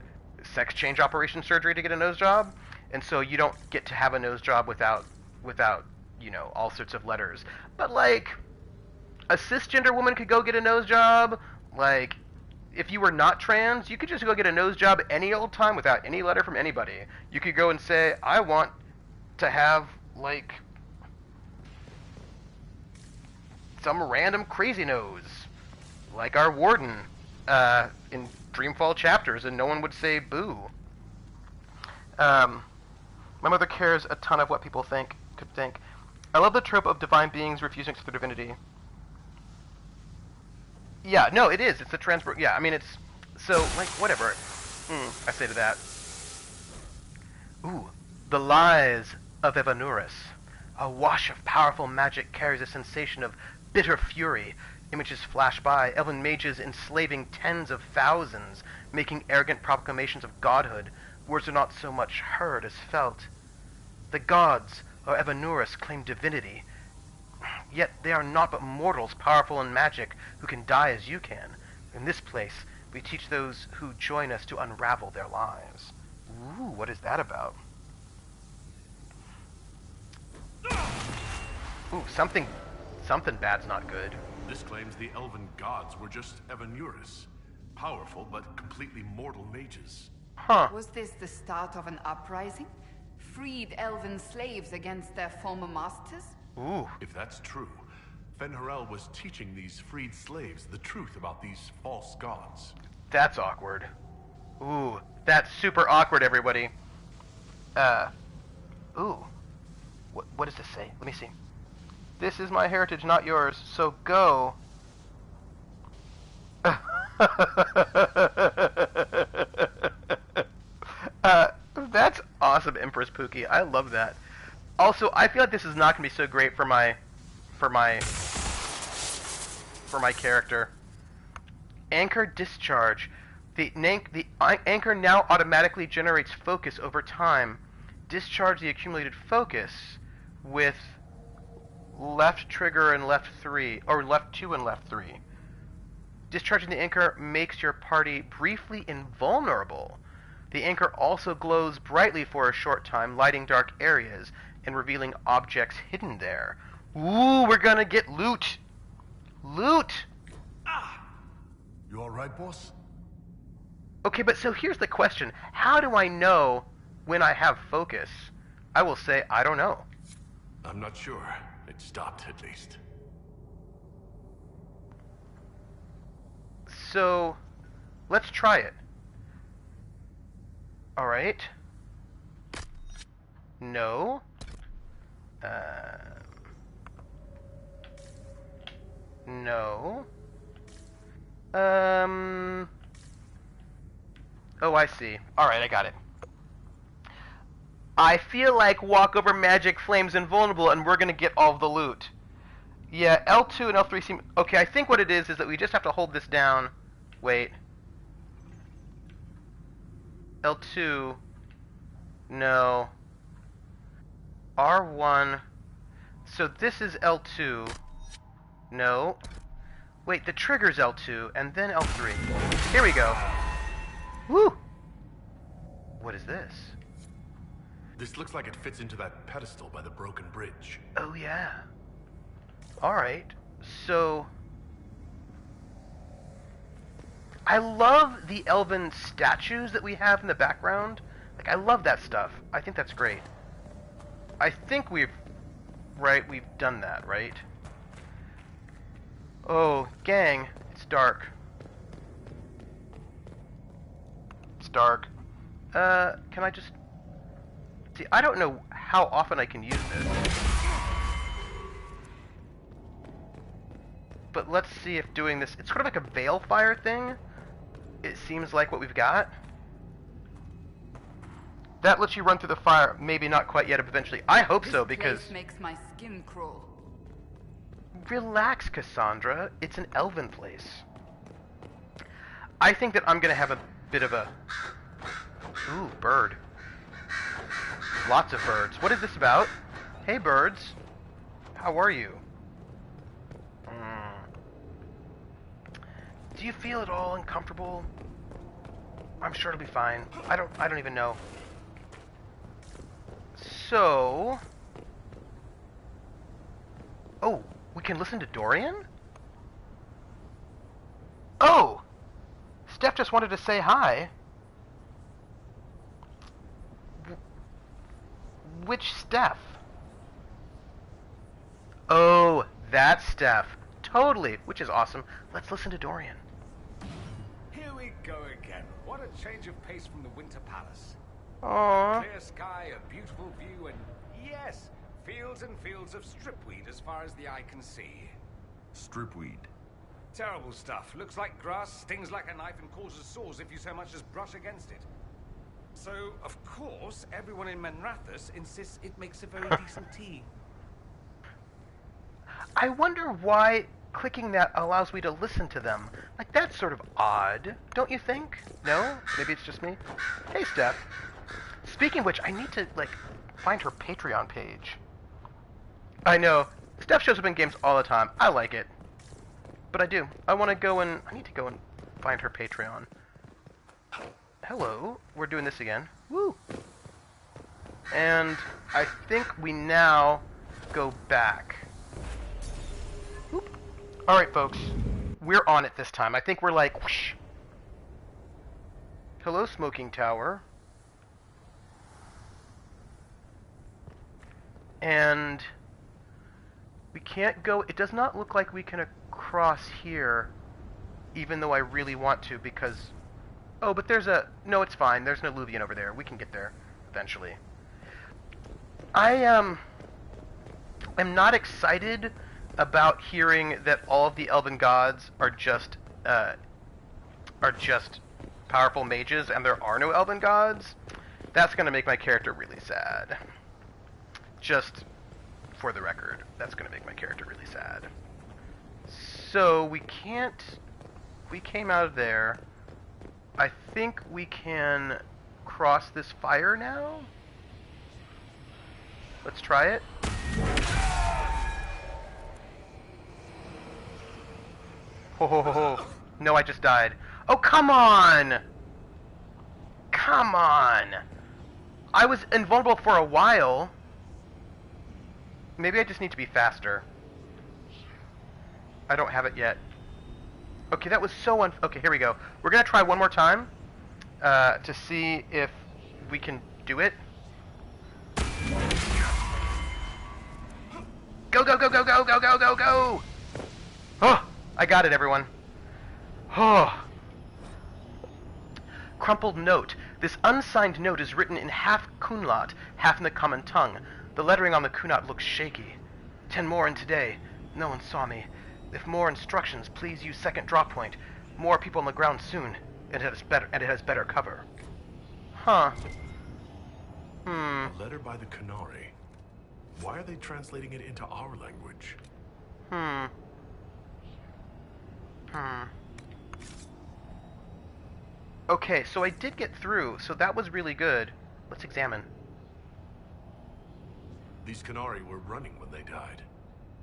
sex change operation surgery to get a nose job. And so you don't get to have a nose job without, you know, all sorts of letters. But like, a cisgender woman could go get a nose job. Like, if you were not trans, you could just go get a nose job any old time without any letter from anybody. You could go and say, I want to have, like, some random crazy nose, like our warden in Dreamfall chapters, and no one would say boo. My mother cares a ton of what people could think. I love the trope of divine beings refusing to their divinity. Yeah, no, it is. It's a transport. Yeah, I mean, it's so like whatever. I say to that. Ooh, the lies of Evanurus. A wash of powerful magic carries a sensation of bitter fury. Images flash by, elven mages enslaving tens of thousands, making arrogant proclamations of godhood. Words are not so much heard as felt. The gods, or Evanurus, claim divinity, yet they are naught but mortals powerful in magic who can die as you can. In this place, we teach those who join us to unravel their lives. Ooh, what is that about? Ooh, something bad's not good. This claims the elven gods were just Evanurus. Powerful but completely mortal mages. Huh. Was this the start of an uprising? Freed elven slaves against their former masters? Ooh. If that's true, Fen'Harel was teaching these freed slaves the truth about these false gods. That's awkward. Ooh, that's super awkward, everybody. Ooh. What does this say? Let me see. This is my heritage, not yours, so go. That's awesome, Empress Pookie. I love that. Also, I feel like this is not going to be so great for my character. Anchor discharge. The anchor now automatically generates focus over time. Discharge the accumulated focus with left trigger and left 3, or left 2 and left 3. Discharging the anchor makes your party briefly invulnerable. The anchor also glows brightly for a short time, lighting dark areas and revealing objects hidden there. Ooh, we're gonna get loot! Loot! You alright, boss? Okay, but so here's the question. How do I know when I have focus? I will say, I don't know. I'm not sure. It stopped, at least. So, let's try it. Alright. No. No. Oh, I see. Alright, I got it. I feel like walkover magic flames invulnerable and we're gonna get all of the loot. Yeah, L2 and L3 seem... Okay, I think what it is that we just have to hold this down. Wait. L2... No. R1... So this is L2. No. Wait, the trigger's L2, and then L3. Here we go. Woo! What is this? This looks like it fits into that pedestal by the broken bridge. Oh, yeah. Alright, so... I love the elven statues that we have in the background. Like, I love that stuff. I think that's great. I think we've done that, right? Oh, gang, it's dark. It's dark. Can I just... See, I don't know how often I can use this. But let's see if doing this... It's sort of like a Balefire thing. It seems like what we've got. That lets you run through the fire. Maybe not quite yet, but eventually. I hope so, because... This place makes my skin crawl. Relax, Cassandra. It's an elven place. I think that I'm gonna have a bit of a... Ooh, bird. Lots of birds. What is this about? Hey, birds. How are you? Do you feel at all uncomfortable? I'm sure it'll be fine. I don't even know. So... Oh, we can listen to Dorian? Oh! Steph just wanted to say hi. Which Steph? Oh, that's Steph. Totally, which is awesome. Let's listen to Dorian. Here we go again. What a change of pace from the Winter Palace. Aww. Clear sky, a beautiful view, and yes, fields and fields of stripweed as far as the eye can see. Stripweed. Terrible stuff. Looks like grass, stings like a knife, and causes sores if you so much as brush against it. So, of course, everyone in Menrathus insists it makes a very decent tea. I wonder why clicking that allows me to listen to them. Like, that's sort of odd, don't you think? No? Maybe it's just me? Hey, Steph. Speaking of which, I need to, like, find her Patreon page. I know. Steph shows up in games all the time. I like it. But I do. I need to go and find her Patreon. Hello. We're doing this again. Woo! And I think we now go back. Whoop. All right, folks. We're on it this time. I think we're like, whoosh. Hello, Smoking Tower. And we can't go... It does not look like we can cross here, even though I really want to, because... Oh, but there's a... No, it's fine. There's no Luvian over there. We can get there eventually. I am not excited about hearing that all of the elven gods are just powerful mages and there are no elven gods. That's going to make my character really sad. Just for the record, that's going to make my character really sad. So we can't... We came out of there. I think we can cross this fire now. Let's try it. Ho ho ho ho. No, I just died. Oh, come on! Come on! I was invulnerable for a while. Maybe I just need to be faster. I don't have it yet. Okay, that was so okay, here we go. We're gonna try one more time to see if we can do it. Go, go, go, go, go, go, go, go, go! Oh, I got it, everyone. Oh. Crumpled note. This unsigned note is written in half Kunlat, half in the common tongue. The lettering on the Kunat looks shaky. 10 more in today. No one saw me. If more instructions, please use second drop point. More people on the ground soon. It has better cover. Huh. A letter by the Canari. Why are they translating it into our language? Okay, so I did get through, so that was really good. Let's examine. These Canari were running when they died.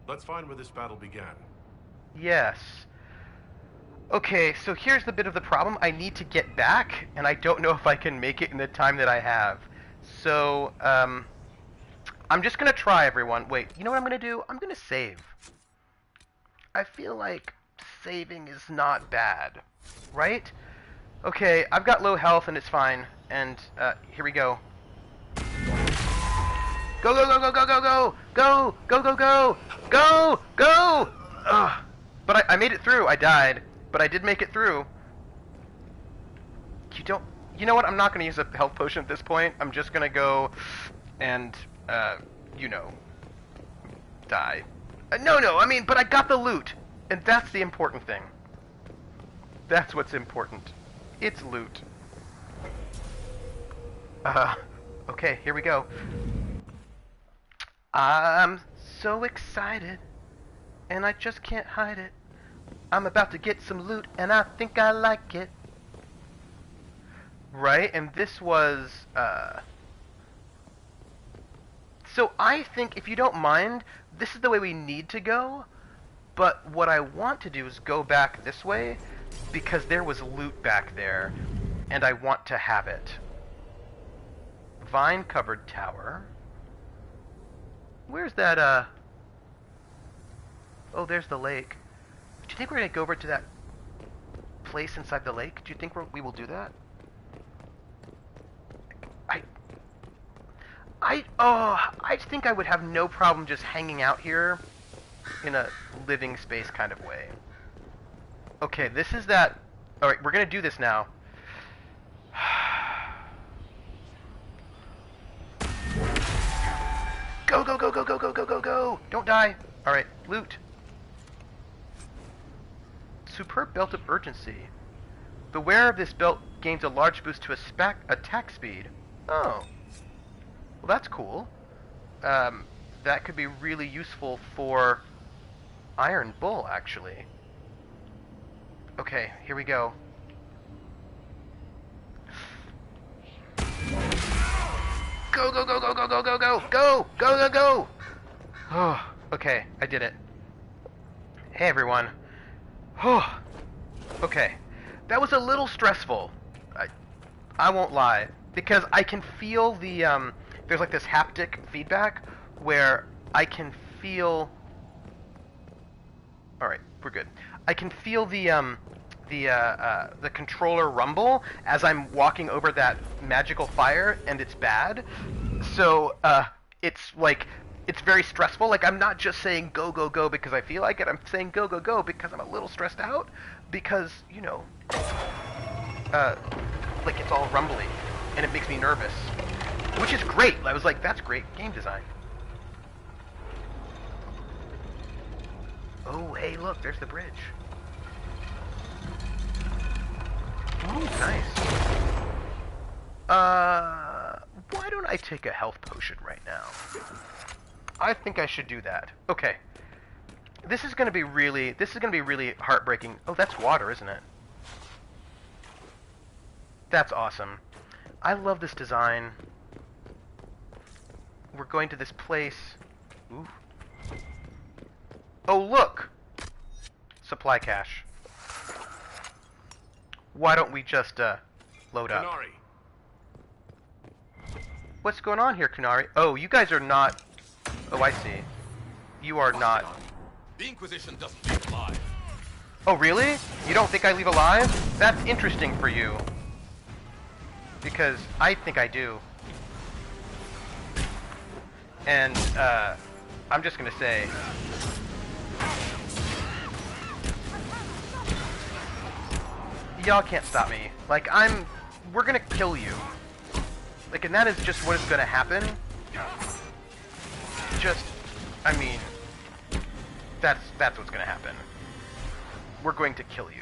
Let's find where this battle began. Yes. Okay, so here's the bit of the problem. I need to get back, and I don't know if I can make it in the time that I have. So, I'm just gonna try, everyone. Wait, you know what I'm gonna do? I'm gonna save. I feel like saving is not bad, right? Okay, I've got low health and it's fine. And, here we go. Go, go, go, go, go, go, go! Go! Go, go, go! Go! Go! Ugh. But I made it through. I died. But I did make it through. You know what? I'm not gonna use a health potion at this point. I'm just gonna go and, you know, die. No, I mean, but I got the loot. And that's the important thing. That's what's important. It's loot. Okay, here we go. I'm so excited, and I just can't hide it. I'm about to get some loot, and I think I like it. Right, and this was, So I think, if you don't mind, this is the way we need to go, but what I want to do is go back this way, because there was loot back there, and I want to have it. Vine-covered tower. Where's that, Oh, there's the lake. Do you think we're going to go over to that place inside the lake? Do you think we will do that? I think I would have no problem just hanging out here in a living space kind of way. Okay, this is that... Alright, we're going to do this now. Go, go, go, go, go, go, go, go, go! Don't die! Alright, loot. Superb belt of urgency. The wearer of this belt gains a large boost to attack speed. Oh. Well, that's cool. That could be really useful for Iron Bull, actually. Okay, here we go. Go, go, go, go, go, go, go, go, go, go, go, go! Oh, okay, I did it. Hey, everyone. Oh, okay. That was a little stressful. I won't lie, because I can feel the, there's like this haptic feedback where I can feel... Alright, we're good. I can feel the controller rumble as I'm walking over that magical fire, and it's bad. So, it's like, it's very stressful. Like, I'm not just saying go, go, go because I feel like it. I'm saying go, go, go because I'm a little stressed out. Because, you know, like, it's all rumbly, and it makes me nervous. Which is great. I was like, that's great game design. Oh, hey, look, there's the bridge. Ooh, nice. Why don't I take a health potion right now? I think I should do that. Okay. This is gonna be really heartbreaking. Oh, that's water, isn't it? That's awesome. I love this design. We're going to this place. Ooh. Oh, look! Supply cache. Why don't we just, load up? Kunari. What's going on here, Kunari? Oh, you guys are not... Oh, I see. You are not... The Inquisition doesn't leave alive. Oh, really? You don't think I leave alive? That's interesting for you. Because I think I do. And, I'm just gonna say... Y'all can't stop me. Like, we're gonna kill you. Like, and that is just what is gonna happen. Just, I mean, that's what's gonna happen. We're going to kill you.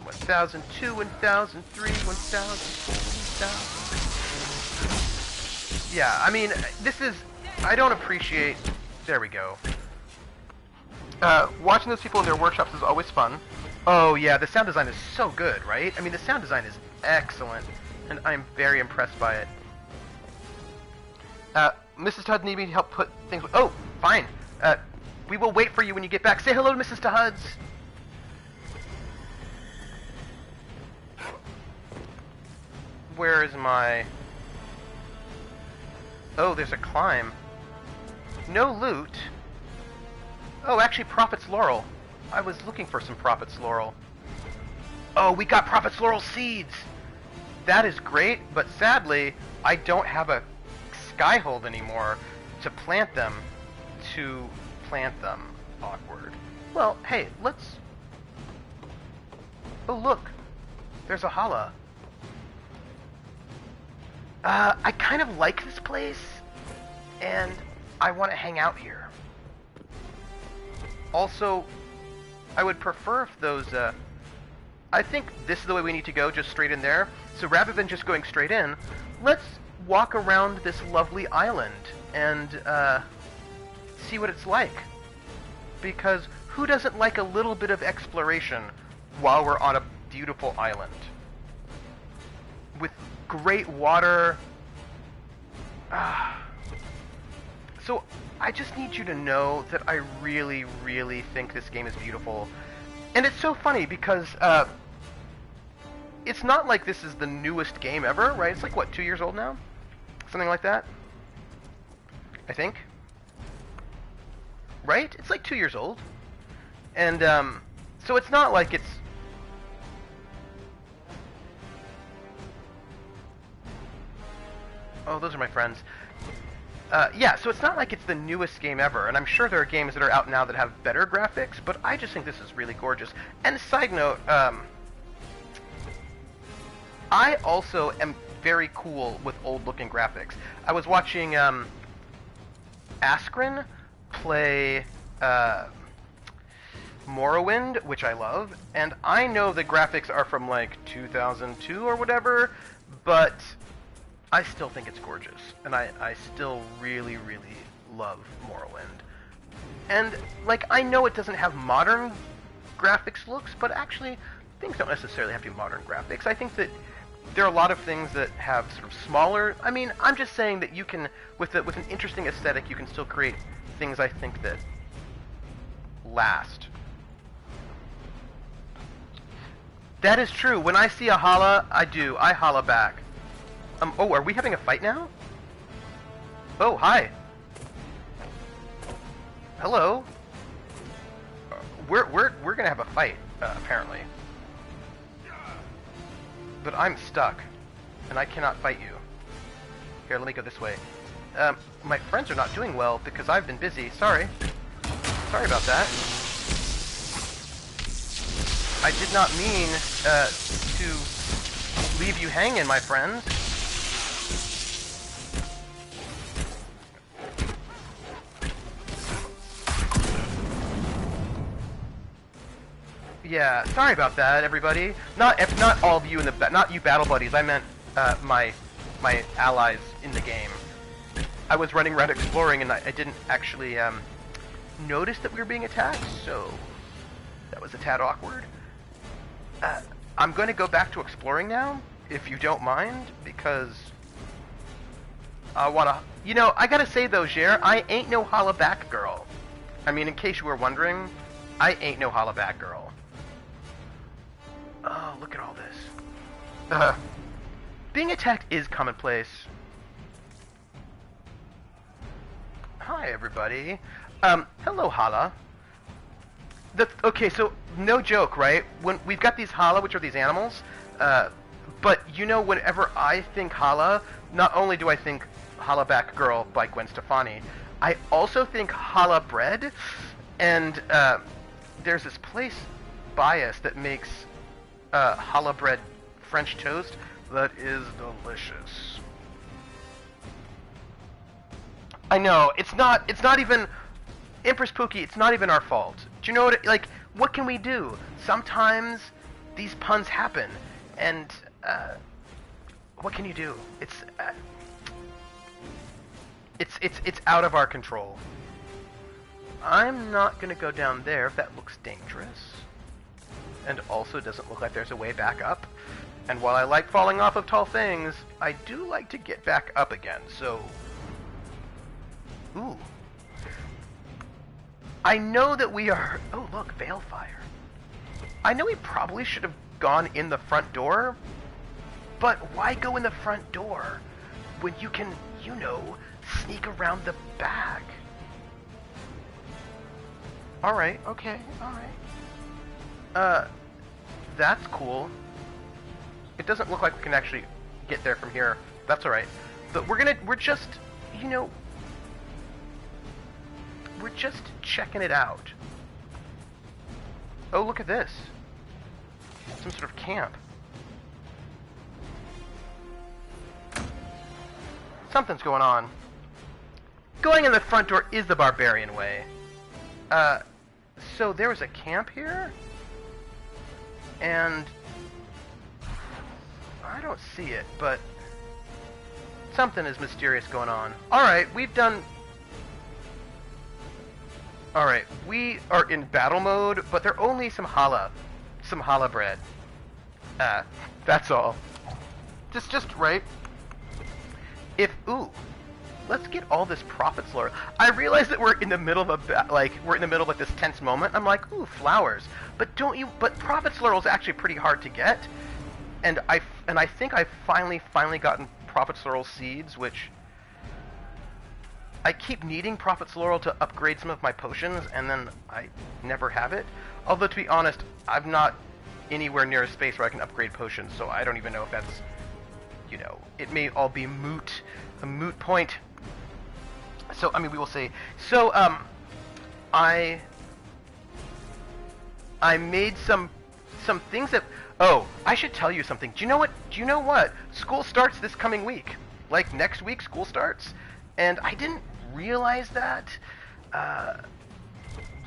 1,000, 2, 1,000, 3, 1,000, 4,000. Yeah, I mean, this is, I don't appreciate, there we go. Watching those people in their workshops is always fun. Oh yeah, the sound design is so good, right? I mean, the sound design is excellent, and I'm very impressed by it. Mrs. Tudd need me to help put things... Oh, fine. We will wait for you when you get back. Say hello to Mrs. Tudds. Where is my... Oh, there's a climb. No loot. Oh, actually, Prophet's Laurel. I was looking for some Prophet's Laurel. Oh, we got Prophet's Laurel seeds! That is great, but sadly, I don't have a skyhold anymore to plant them. Awkward. Well, hey, let's... Oh, look. There's a Hala. I kind of like this place, and I want to hang out here. Also, I would prefer if those, I think this is the way we need to go, just straight in there. So rather than just going straight in, let's walk around this lovely island and, see what it's like. Because who doesn't like a little bit of exploration while we're on a beautiful island? with great water. So I just need you to know that I really, really think this game is beautiful. And it's so funny because it's not like this is the newest game ever, right? It's like, what, 2 years old now? Something like that? I think. Right? It's like 2 years old. And so it's not like it's... Oh, those are my friends. Yeah, so it's not like it's the newest game ever, and I'm sure there are games that are out now that have better graphics, but I just think this is really gorgeous. And side note, I also am very cool with old-looking graphics. I was watching Askren play Morrowind, which I love, and I know the graphics are from like 2002 or whatever, but I still think it's gorgeous, and I still really, really love Morrowind. And, like, I know it doesn't have modern graphics looks, but actually, things don't necessarily have to be modern graphics. I think that there are a lot of things that have sort of smaller... I mean, I'm just saying that you can, with an interesting aesthetic, you can still create things, I think, that last. That is true. When I see a holla, I holla back. Oh, are we having a fight now? Oh, hi. Hello. We're gonna have a fight, apparently. But I'm stuck, and I cannot fight you. Here, let me go this way. My friends are not doing well because I've been busy. Sorry. Sorry about that. I did not mean to leave you hanging, my friends. Yeah, sorry about that, everybody. Not all of you in the not you battle buddies. I meant my allies in the game. I was running around exploring, and I didn't actually notice that we were being attacked, so that was a tad awkward. I'm going to go back to exploring now, if you don't mind, because I want to... You know, I gotta say though, Jer, I ain't no holla back girl. I mean, in case you were wondering, I ain't no holla back girl. Oh, look at all this. Being attacked is commonplace. Hi, everybody. Hello, Hala. Okay, so, no joke, right? When we've got these Hala, which are these animals, but, you know, whenever I think Hala, not only do I think Hala Back Girl by Gwen Stefani, I also think Hala Bread, and, there's this place by us that makes challah bread French toast that is delicious. I know, it's not even, Empress Pookie, it's not even our fault. Do you know what, like, what can we do? Sometimes these puns happen, and, what can you do? It's out of our control. I'm not gonna go down there if that looks dangerous. And also doesn't look like there's a way back up. And while I like falling off of tall things, I do like to get back up again, so... Ooh. I know that we are... Oh, look, Balefire. I know we probably should have gone in the front door, but why go in the front door when you can, you know, sneak around the back? Alright, okay, alright. That's cool. It doesn't look like we can actually get there from here. That's alright. But we're just, you know, we're just checking it out. Oh, look at this. Some sort of camp. Something's going on. Going in the front door is the barbarian way. So there was a camp here? And I don't see it, but something is mysterious going on. Alright, we've done... Alright, we are in battle mode, but they're only some challah bread. That's all. just right. Let's get all this Prophet's lore. I realize that we're in the middle of this tense moment. I'm like, ooh, flowers. But Prophet's lore is actually pretty hard to get. And I think I've finally gotten Prophet's Laurel seeds, which I keep needing Prophet's Laurel to upgrade some of my potions, and then I never have it. Although, to be honest, I'm not anywhere near a space where I can upgrade potions, so I don't even know if that's, it may all be a moot point. So, I mean, we will see. So, I made some things that... Oh, I should tell you something. Do you know what? School starts this coming week. Like, next week, school starts. And I didn't realize that.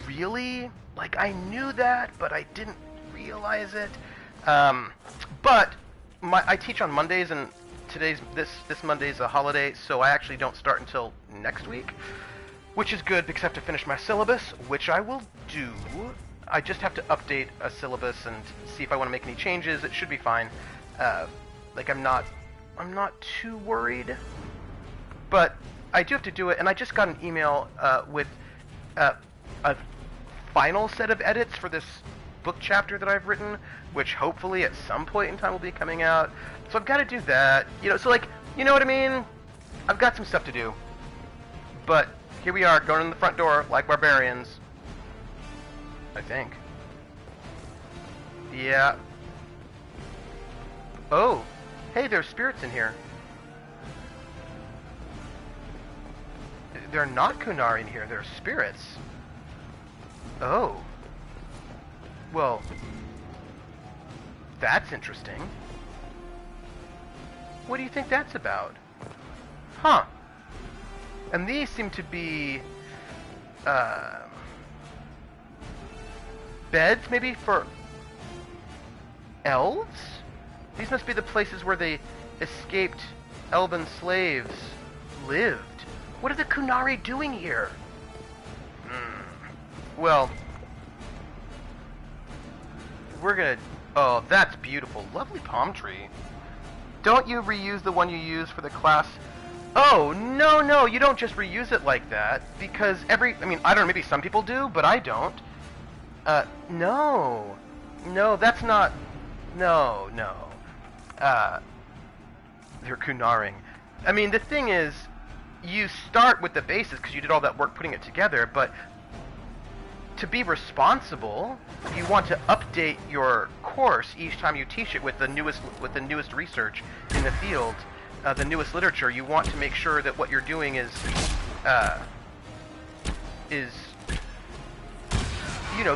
Really? Like, I knew that, but I didn't realize it. But I teach on Mondays, and this Monday's a holiday, so I actually don't start until next week, which is good because I have to finish my syllabus, which I will do. I just have to update a syllabus and see if I want to make any changes. It should be fine. I'm not too worried, but I do have to do it. And I just got an email with a final set of edits for this book chapter that I've written, which hopefully at some point in time will be coming out. So I've got to do that. So like, you know what I mean? I've got some stuff to do. But here we are, going in the front door like barbarians. I think. Yeah. Oh. Hey, there's spirits in here. They're not Kunari in here, they're spirits. Oh. Well, that's interesting. What do you think that's about? Huh. And these seem to be, beds, maybe, for elves? These must be the places where the escaped elven slaves lived. What are the Kunari doing here? Well, we're gonna... Oh, that's beautiful. Lovely palm tree. Don't you reuse the one you use for the class? Oh, no, you don't just reuse it like that, because I mean, I don't know, maybe some people do, but I don't. No, that's not... No. They're Kunaring. I mean, the thing is, you start with the basis because you did all that work putting it together, but to be responsible, you want to update your course each time you teach it with the newest research in the field, the newest literature. You want to make sure that what you're doing is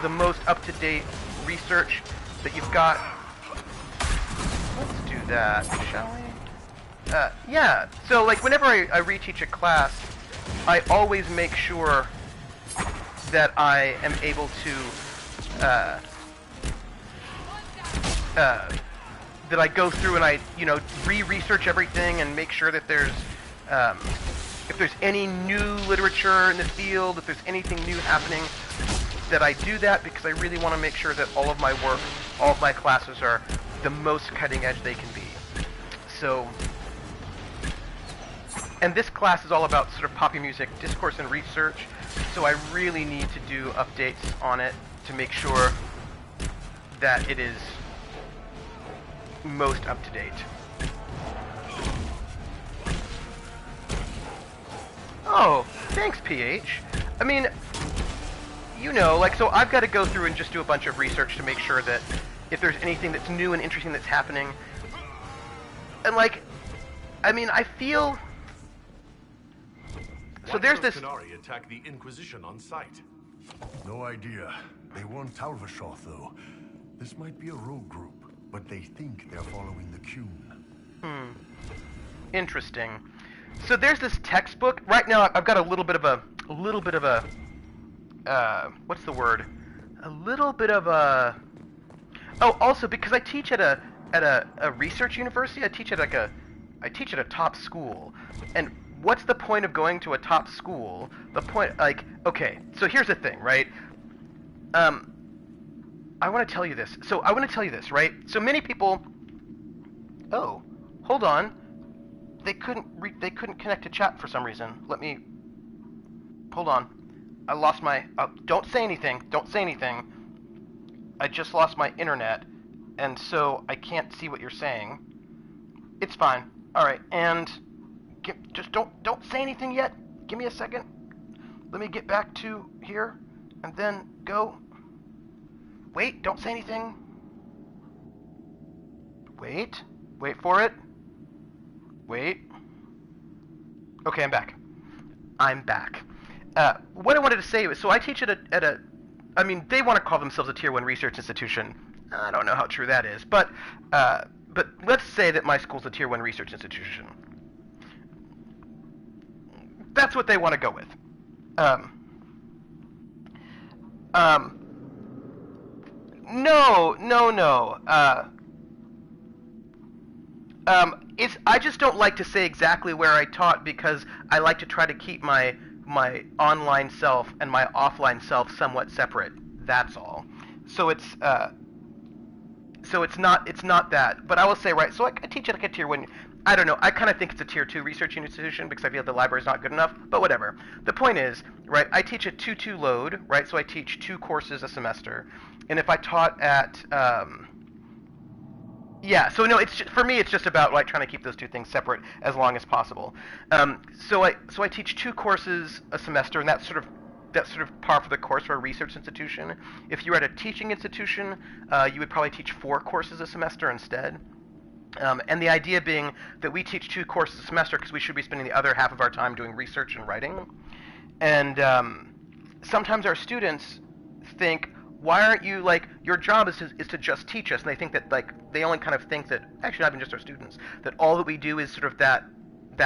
the most up-to-date research that you've got. Let's do that, shall we? Yeah, so like whenever I reteach a class, I always make sure that I am able to, that I go through and I, re-research everything and make sure that there's, if there's any new literature in the field, if there's anything new happening, that I do that because I really want to make sure that all of my work, all of my classes are the most cutting edge they can be. So, and this class is all about sort of poppy music, discourse, and research, so I really need to do updates on it to make sure that it is most up to date. Oh, thanks, PH. I mean, so I've got to go through and just do a bunch of research to make sure that if there's anything that's new and interesting that's happening. And I feel... So there's this... Kunari attack the Inquisition on sight? No idea. They want Talvashoth, though. This might be a rogue group, but they think they're following the Qun. Interesting. So there's this textbook. Right now, I've got a little bit of a, what's the word? A little bit of a... Oh, also, because I teach at a research university, I teach at a top school. And what's the point of going to a top school? The point, okay, so here's the thing, right? I want to tell you this. So I want to tell you this, right? So many people... Oh, hold on. They couldn't connect to chat for some reason. Let me... Hold on. I lost my... don't say anything. Don't say anything. I just lost my internet, and so I can't see what you're saying. It's fine. Alright, and... just don't say anything yet. Give me a second. Let me get back to here, and then go. Wait, don't say anything. Wait for it. Wait. Okay, I'm back. What I wanted to say was, so I teach at a I mean, they want to call themselves a Tier 1 research institution. I don't know how true that is, but let's say that my school's a Tier 1 research institution. That's what they want to go with. No. I just don't like to say exactly where I taught because I like to try to keep my online self and my offline self somewhat separate. That's all. So it's not that. But I will say, right, so I teach at like a Tier 1. I don't know. I kind of think it's a Tier 2 research institution because I feel the library's not good enough, but whatever. The point is, right, I teach a 2-2 load, right, so I teach 2 courses a semester. And if I taught at, yeah, so no, for me, it's just about like trying to keep those two things separate as long as possible. So I teach 2 courses a semester, and that's sort of par for the course for a research institution. If you were at a teaching institution, you would probably teach 4 courses a semester instead. And the idea being that we teach 2 courses a semester because we should be spending the other half of our time doing research and writing. And sometimes our students think, why aren't you, like, your job is to just teach us. And they think that, like, they only kind of think that, actually not even just our students, that all that we do is sort of that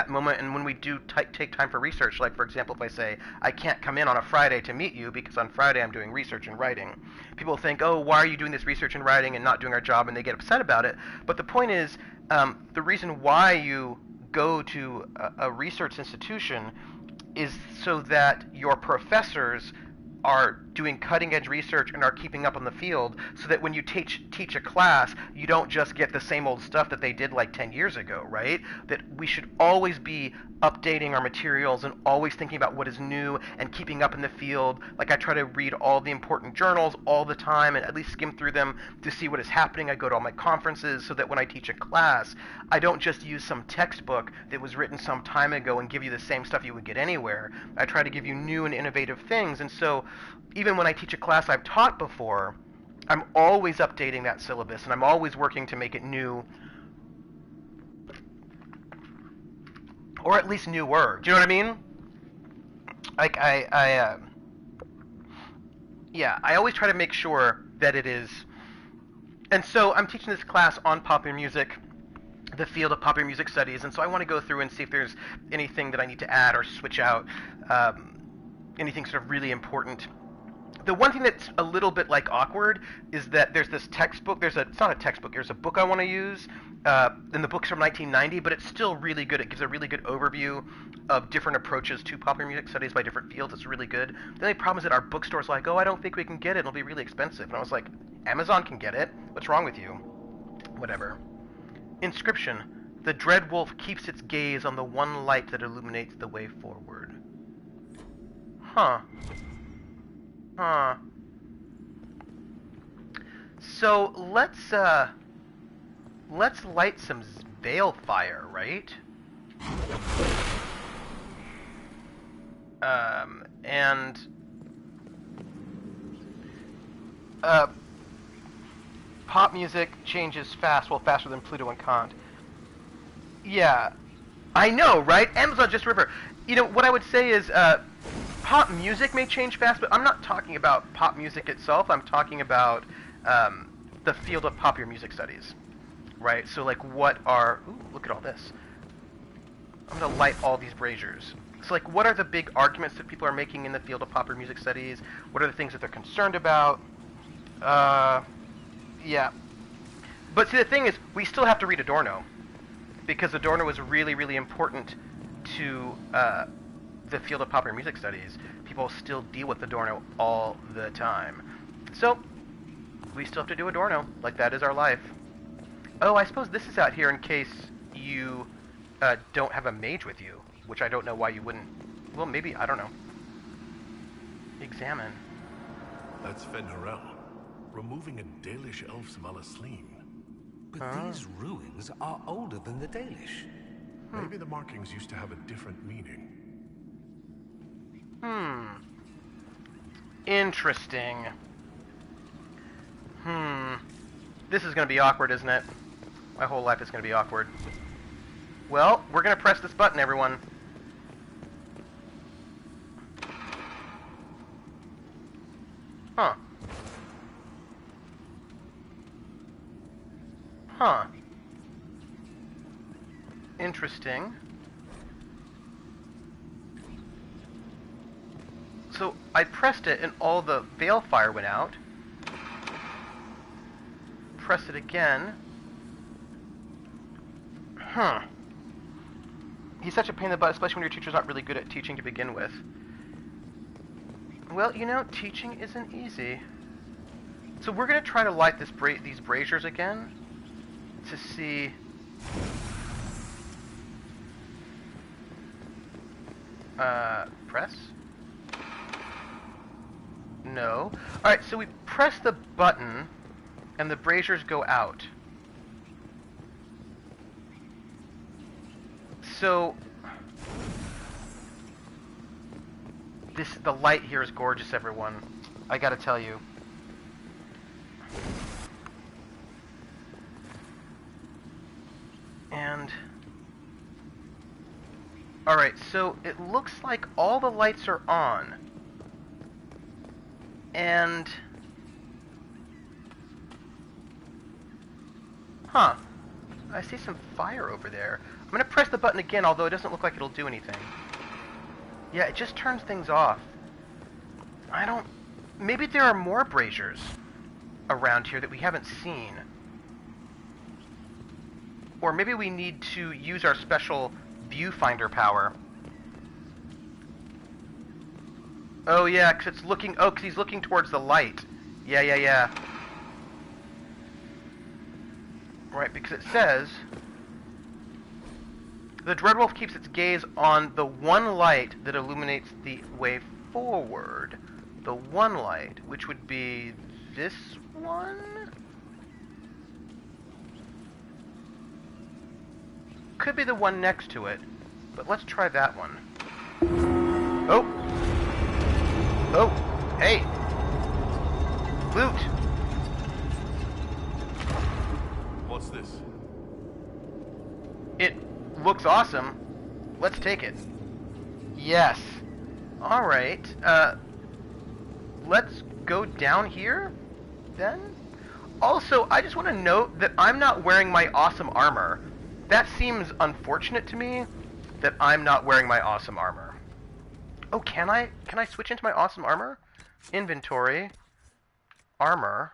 moment. And when we do take time for research, like, for example, if I say, I can't come in on a Friday to meet you because on Friday I'm doing research and writing, people think, oh, why are you doing this research and writing and not doing our job, and they get upset about it. But the point is, the reason why you go to a research institution is so that your professors are doing cutting-edge research and are keeping up on the field, so that when you teach a class, you don't just get the same old stuff that they did like 10 years ago, right? That we should always be updating our materials and always thinking about what is new and keeping up in the field. Like, I try to read all the important journals all the time and at least skim through them to see what is happening. I go to all my conferences so that when I teach a class, I don't just use some textbook that was written some time ago and give you the same stuff you would get anywhere. I try to give you new and innovative things. And so even when I teach a class I've taught before, I'm always updating that syllabus, and I'm always working to make it new, or at least newer. Do you know what I mean? Like, yeah, I always try to make sure that it is. And so I'm teaching this class on popular music, the field of popular music studies, and so I want to go through and see if there's anything that I need to add or switch out, anything sort of really important. The one thing that's a little bit like awkward is that there's this textbook. It's not a textbook. There's a book I want to use, and the book's from 1990, but it's still really good. It gives a really good overview of different approaches to popular music studies by different fields. It's really good. The only problem is that our bookstore's like, oh, I don't think we can get it. It'll be really expensive. And I was like, Amazon can get it. What's wrong with you? Whatever. Inscription: the dread wolf keeps its gaze on the one light that illuminates the way forward. Huh. So let's light some veil fire, right? And pop music changes fast, well, faster than Pluto and Kant. Yeah, I know, right? Amazon just river. You know, what I would say is, pop music may change fast, but I'm not talking about pop music itself. I'm talking about the field of popular music studies, right? So, like, what are... Ooh, look at all this. I'm going to light all these braziers. So, like, what are the big arguments that people are making in the field of popular music studies? What are the things that they're concerned about? Yeah. But see, the thing is, we still have to read Adorno, because Adorno is really, really important to the field of popular music studies. People still deal with Adorno all the time. So, we still have to do Adorno. Like, that is our life. Oh, I suppose this is out here in case you don't have a mage with you, which I don't know why you wouldn't. Well, maybe, I don't know. Examine. That's Fen Harel, removing a Dalish elf's Valasleen. But these ruins are older than the Dalish. Maybe the markings used to have a different meaning. Interesting. This is going to be awkward, isn't it? My whole life is going to be awkward. Well, we're going to press this button, everyone. Huh. Huh. Interesting. So I pressed it and all the balefire went out. Press it again. Huh. He's such a pain in the butt, especially when your teacher's not really good at teaching to begin with. Well, you know, teaching isn't easy. So we're going to try to light these braziers again to see... press? No. Alright, so we press the button and the braziers go out. So the light here is gorgeous, everyone. I gotta tell you. And alright, so it looks like all the lights are on. And huh. I see some fire over there. I'm gonna press the button again, although it doesn't look like it'll do anything. Yeah, it just turns things off. I don't... Maybe there are more braziers around here that we haven't seen. Or maybe we need to use our special viewfinder power. Oh yeah, because it's looking... Oh, because he's looking towards the light. Yeah. Right, because it says... The Dreadwolf keeps its gaze on the one light that illuminates the way forward. The one light, which would be this one? Could be the one next to it, but let's try that one. Oh! Oh! Hey! Loot! What's this? It looks awesome. Let's take it. Yes. Alright, let's go down here, then? Also, I just want to note that I'm not wearing my awesome armor. That seems unfortunate to me, that I'm not wearing my awesome armor. Oh, can I switch into my awesome armor? Inventory. Armor.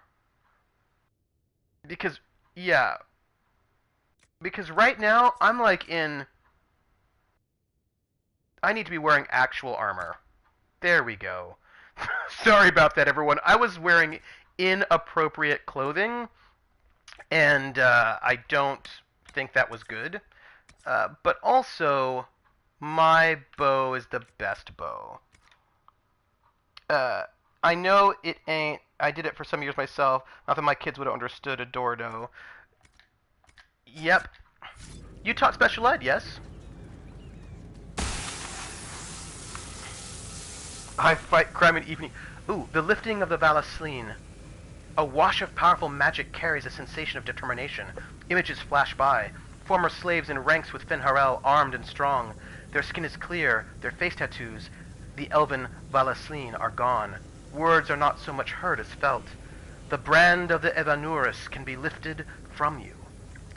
Because, yeah. Because right now, I'm like in... I need to be wearing actual armor. There we go. Sorry about that, everyone. I was wearing inappropriate clothing, and I don't think that was good. But also, my bow is the best bow. I know it ain't... I did it for some years myself. Not that my kids would have understood a Dordo. Yep. You taught special ed, yes? I fight crime in evening. Ooh, the lifting of the Valasleen. A wash of powerful magic carries a sensation of determination. Images flash by. Former slaves in ranks with Fen Harel, armed and strong. Their skin is clear, their face tattoos, the elven Valasleen, are gone. Words are not so much heard as felt. The brand of the Evanuris can be lifted from you,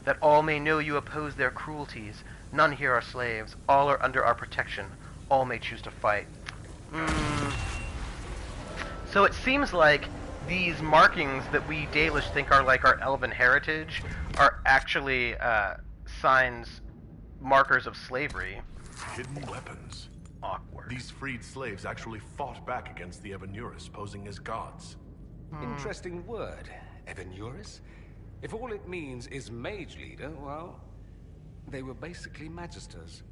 that all may know you oppose their cruelties. None here are slaves. All are under our protection. All may choose to fight. So it seems like these markings that we Dalish think are like our elven heritage are actually signs, markers of slavery. Hidden weapons. Awkward. These freed slaves actually fought back against the Evanuris, posing as gods. Interesting word, Evanuris. If all it means is mage leader, well, They were basically magisters.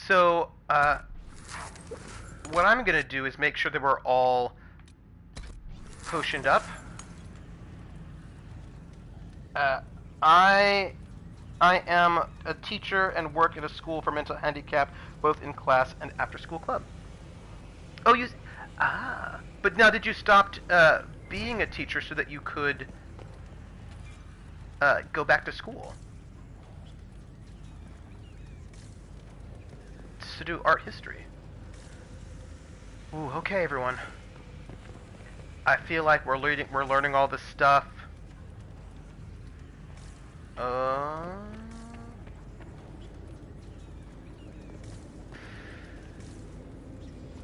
So, what I'm gonna do is make sure that we're all potioned up. I am a teacher and work at a school for mental handicap, both in class and after school club. Oh, but now did you stop being a teacher so that you could go back to school? To do art history. Ooh, okay, everyone. I feel like we're learning all this stuff.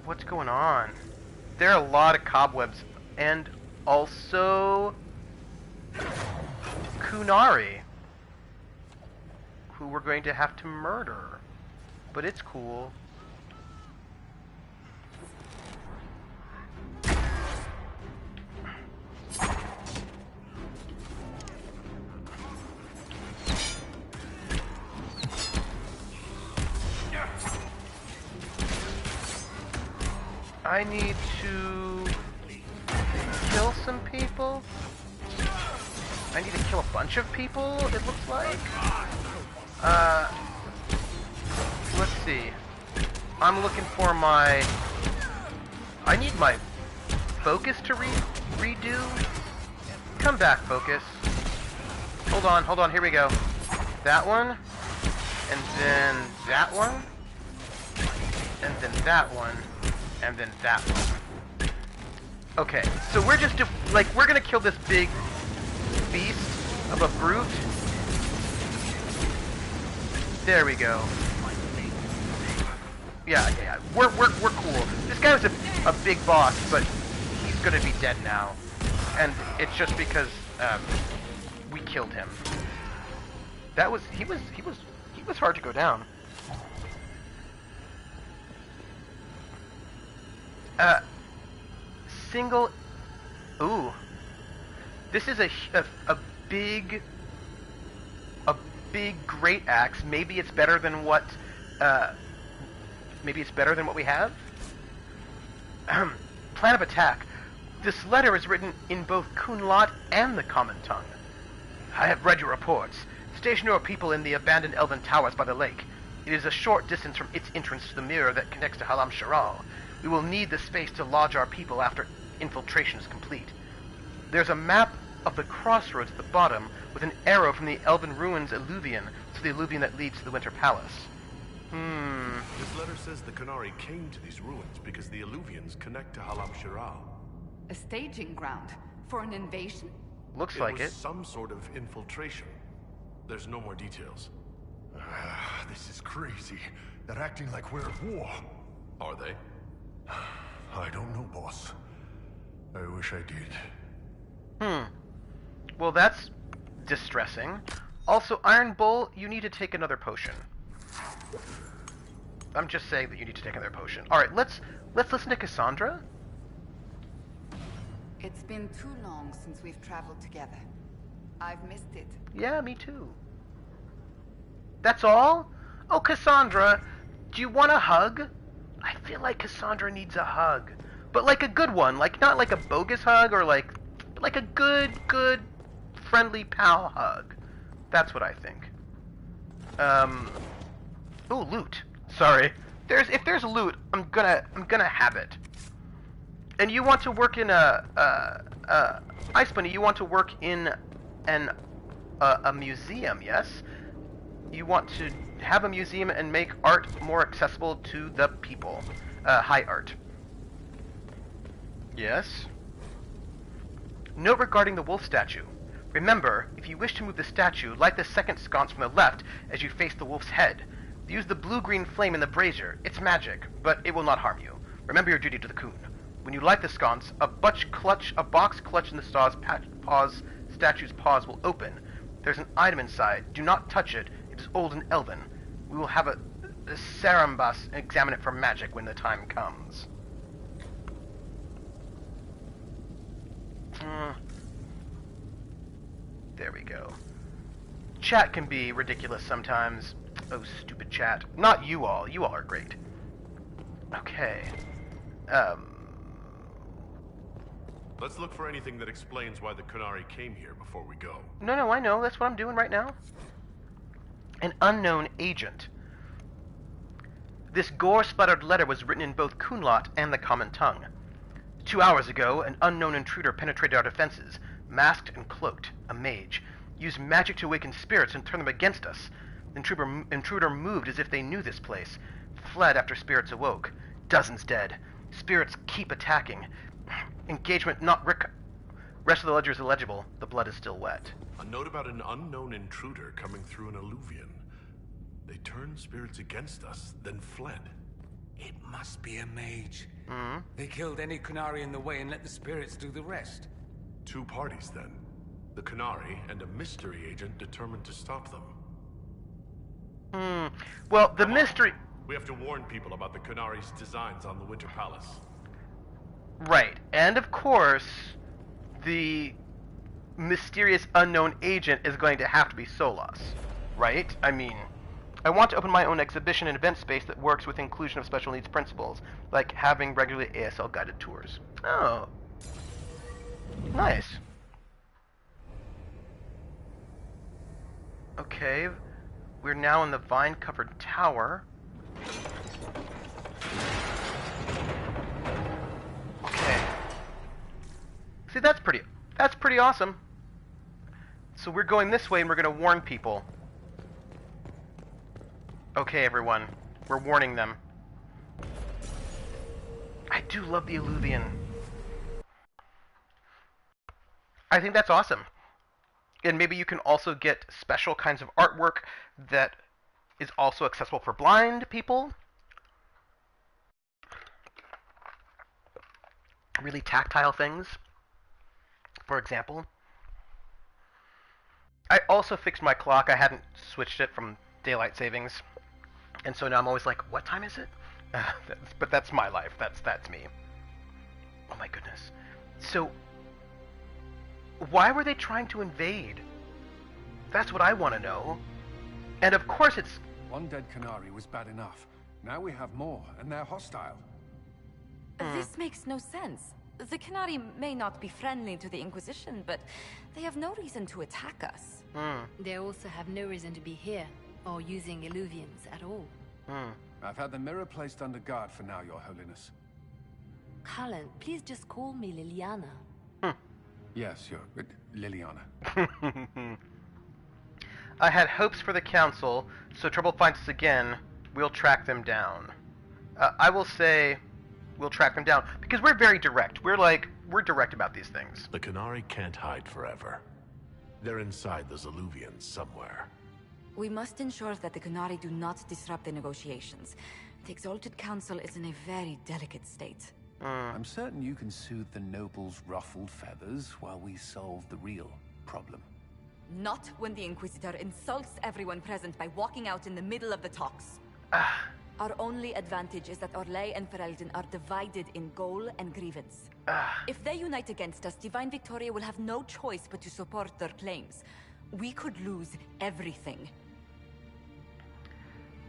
What's going on? There are a lot of cobwebs, and also Kunari, who we're going to have to murder. But it's cool. I need to kill some people. I need to kill a bunch of people, it looks like. Let's see. I'm looking for my... I need my focus to redo. Come back, focus. Hold on, here we go. That one. And then that one. And then that one. And then that one. Okay, so we're just, we're gonna kill this big beast of a brute. There we go. Yeah, we're cool. This guy was a big boss, but he's gonna be dead now. And it's just because, we killed him. He was hard to go down. Ooh. This is a big great axe. Maybe it's better than what we have. Plan of attack. This letter is written in both Kunlat and the common tongue. I have read your reports. Station your people in the abandoned elven towers by the lake. It is a short distance from its entrance to the mirror that connects to Halam Sharal. We will need the space to lodge our people after infiltration is complete. There's a map of the crossroads at the bottom with an arrow from the Elven Ruins alluvion to the alluvion that leads to the Winter Palace. This letter says the Kunari came to these ruins because the alluvions connect to Halam Sharal. A staging ground for an invasion? Looks like it. Some sort of infiltration. There's no more details. This is crazy. They're acting like we're at war. Are they? I don't know, boss. I wish I did. Well, that's distressing. Also, Iron Bull, you need to take another potion. I'm just saying that you need to take another potion. Alright, let's listen to Cassandra. It's been too long since we've traveled together. I've missed it. Yeah, me too. That's all? Oh, Cassandra, do you want a hug? I feel like Cassandra needs a hug. But like a good one. Like, not like a bogus hug or like a good, friendly pal hug. That's what I think. Ooh, loot. Sorry. If there's loot, I'm gonna have it. And you want to work in Ice Bunny, you want to work in a museum, yes? You want to have a museum and make art more accessible to the people. High art. Yes? Note regarding the wolf statue. Remember, if you wish to move the statue, light the second sconce from the left as you face the wolf's head. Use the blue-green flame in the brazier. It's magic, but it will not harm you. Remember your duty to the coon. When you light the sconce, a box clutch in the statue's paws will open. There's an item inside. Do not touch it. It is old and elven. We will have a Sarambas examine it for magic when the time comes. There we go. Chat can be ridiculous sometimes. Oh, stupid chat. Not you all. You all are great. Okay. Let's look for anything that explains why the Kunari came here before we go. No, I know. That's what I'm doing right now. An unknown agent. This gore-splattered letter was written in both Kunlot and the common tongue. 2 hours ago, an unknown intruder penetrated our defenses, masked and cloaked, a mage, used magic to awaken spirits and turn them against us. The intruder moved as if they knew this place, fled after spirits awoke. Dozens dead. Spirits keep attacking. Engagement not Rest of the ledger is illegible. The blood is still wet. A note about an unknown intruder coming through an alluvion. They turned spirits against us, then fled. It must be a mage. Mm-hmm. They killed any Kunari in the way and let the spirits do the rest. 2 parties, then. The Kunari and a mystery agent determined to stop them. Well, the mystery... We have to warn people about the Kunari's designs on the Winter Palace. Right. And, of course, the mysterious unknown agent is going to have to be Solas. Right? I mean... I want to open my own exhibition and event space that works with inclusion of special needs principles, like having regular ASL guided tours. Oh. Nice. Okay, we're now in the vine-covered tower. Okay. See, that's pretty awesome. So we're going this way and we're going to warn people. Okay, everyone. We're warning them. I do love the alluvion. I think that's awesome. And maybe you can also get special kinds of artwork that is also accessible for blind people. Really tactile things, for example. I also fixed my clock. I hadn't switched it from daylight savings. And so now I'm always like, what time is it? But that's my life. That's me. Oh my goodness. So, why were they trying to invade? That's what I want to know. And of course it's... One dead Kunari was bad enough. Now we have more, and they're hostile. This makes no sense. The Kunari may not be friendly to the Inquisition, but they have no reason to attack us. They also have no reason to be here, or using illuvians at all. I've had the mirror placed under guard for now, Your Holiness. Cullen, please just call me Liliana. Yes, Liliana. I had hopes for the Council, so trouble finds us again, we'll track them down. I will say, we'll track them down, because we're very direct. We're direct about these things. The Kunari can't hide forever. They're inside those alluvians somewhere. We must ensure that the Kunari do not disrupt the negotiations. The Exalted Council is in a very delicate state. I'm certain you can soothe the nobles' ruffled feathers while we solve the real problem. Not when the Inquisitor insults everyone present by walking out in the middle of the talks. Our only advantage is that Orlais and Ferelden are divided in goal and grievance. If they unite against us, Divine Victoria will have no choice but to support their claims. We could lose everything.